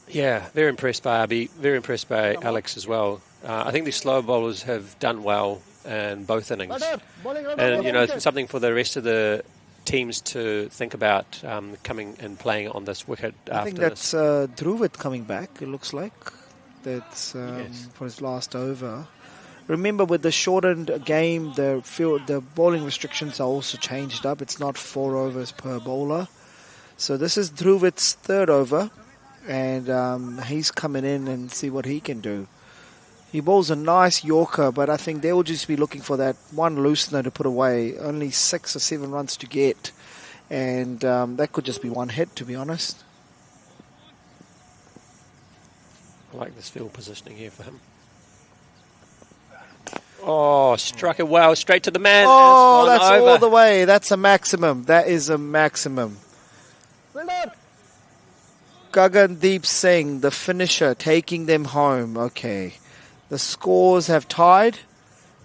Yeah, very impressed by Abhi, very impressed by Alex as well. I think the slow bowlers have done well in both innings. And, it's something for the rest of the teams to think about coming and playing on this wicket after I think that's Dhruvid coming back, it looks like. That's for his last over. Remember, with the shortened game, the bowling restrictions are also changed up. It's not 4 overs per bowler. So this is Dhruvid's 3rd over, and he's coming in and see what he can do. He bowls a nice Yorker, but I think they will just be looking for that one loosener to put away. Only 6 or 7 runs to get, and that could just be one hit, to be honest. I like this field positioning here for him. Oh, struck it well, straight to the man. Oh, that's over. All the way. That's a maximum. That is a maximum. Gagandeep Singh, the finisher, taking them home. Okay. The scores have tied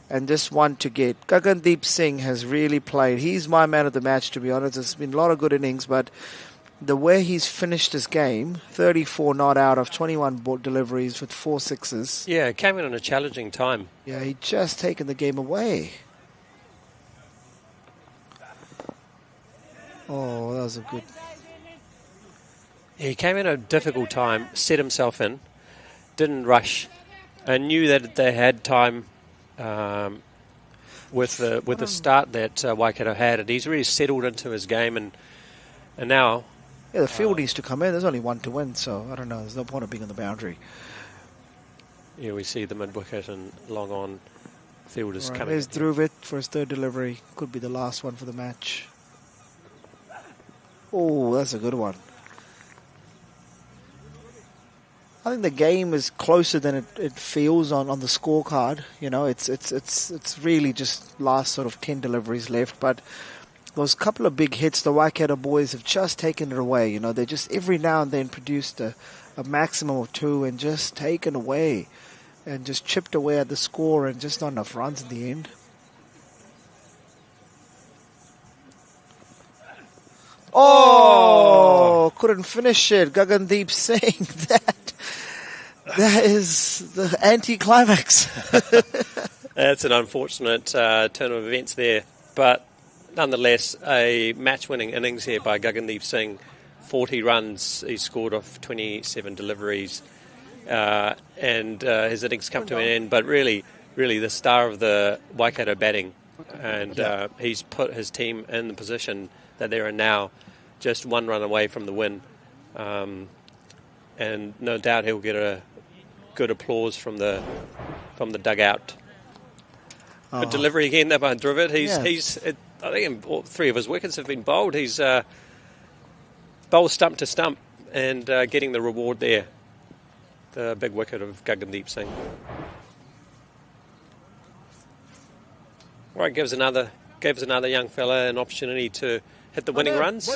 and just one to get. Gagandeep Singh has really played. He's my man of the match, to be honest. There's been a lot of good innings, but the way he's finished his game, 34 not out of 21 deliveries with 4 sixes. Yeah, came in on a challenging time. Yeah, he just taken the game away. Oh, that was a good... He came in at a difficult time, set himself in, didn't rush, and knew that they had time with the start that Waikato had, and he's really settled into his game, and now... Yeah, the field needs to come in. There's only one to win, so I don't know. There's no point of being on the boundary. Yeah, we see the mid-wicket and long on field is coming. There's Druvit for his third delivery. Could be the last one for the match. Oh, that's a good one. I think the game is closer than it feels on the scorecard. You know, it's really just last sort of 10 deliveries left, but those couple of big hits, the Waikato boys have just taken it away. You know, they just every now and then produced a maximum of 2 and just taken away and just chipped away at the score and just not enough runs in the end. Oh, couldn't finish it. Gagandeep saying that is the anti-climax. That's an unfortunate turn of events there, but nonetheless, a match-winning innings here by Gagandeep Singh. 40 runs he scored off 27 deliveries, and his innings come to an end. But really the star of the Waikato batting, and he's put his team in the position that they're in now, just 1 run away from the win. And no doubt he'll get a good applause from the dugout. Good delivery again there by Druvit. I think all 3 of his wickets have been bowled. He's bowled stump to stump and getting the reward there. The big wicket of Gagandeep Singh. All right, gives another young fella an opportunity to hit the winning runs.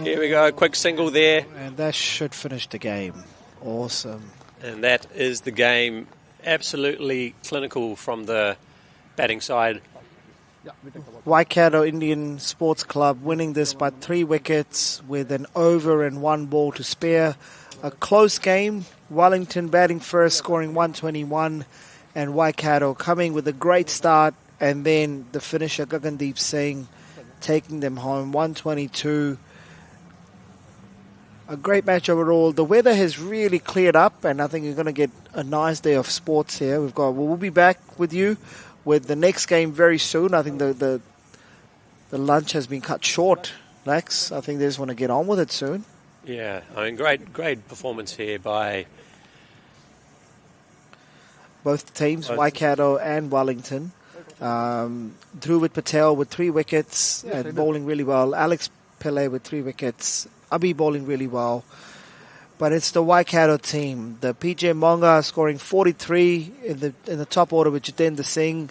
Here we go, a quick single there. And that should finish the game. Awesome. And that is the game. Absolutely clinical from the batting side. Waikato Indian Sports Club winning this by 3 wickets with an over and 1 ball to spare. A close game. Wellington batting first, scoring 121. And Waikato coming with a great start. And then the finisher, Gagandeep Singh, taking them home, 122. A great match overall. The weather has really cleared up, and I think you're going to get a nice day of sports here. We'll be back with you with the next game very soon. I think the lunch has been cut short, Lex. I think they just want to get on with it soon. Yeah, I mean, great performance here by both teams, Waikato and Wellington. Druvit Patel with 3 wickets and bowling really well. Alex Pillay with 3 wickets. Abhi bowling really well. But it's the Waikato team. The PJ Monga scoring 43 in the top order with Jitendra Singh.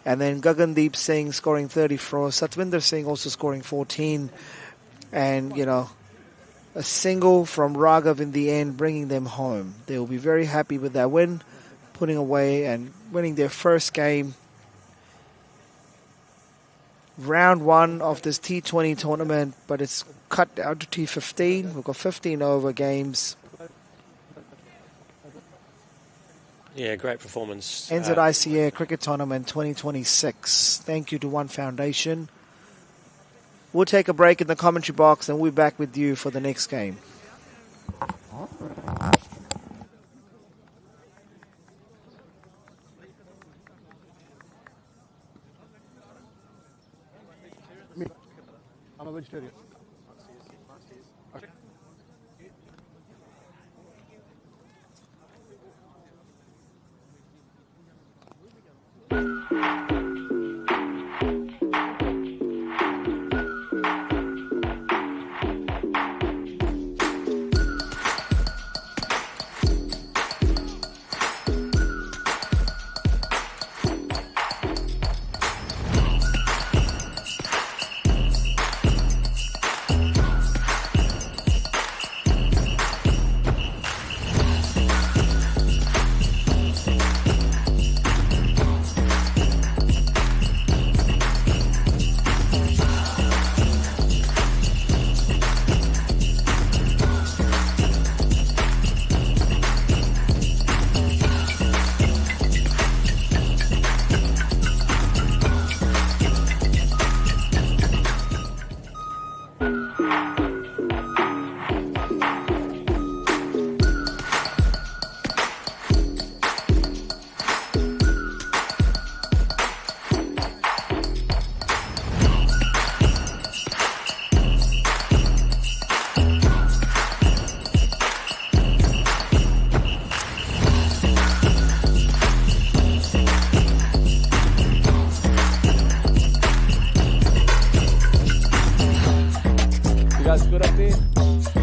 And then Gagandeep Singh scoring 34. Satwinder Singh also scoring 14. And, you know, a single from Raghav in the end, bringing them home. They will be very happy with that win, putting away and winning their first game. Round 1 of this T20 tournament, but it's cut down to T15. We've got 15 over games. Yeah, great performance. NZICA Cricket Tournament 2026. Thank you to One Foundation. We'll take a break in the commentary box and we'll be back with you for the next game. I'm a vegetarian. guys good up there?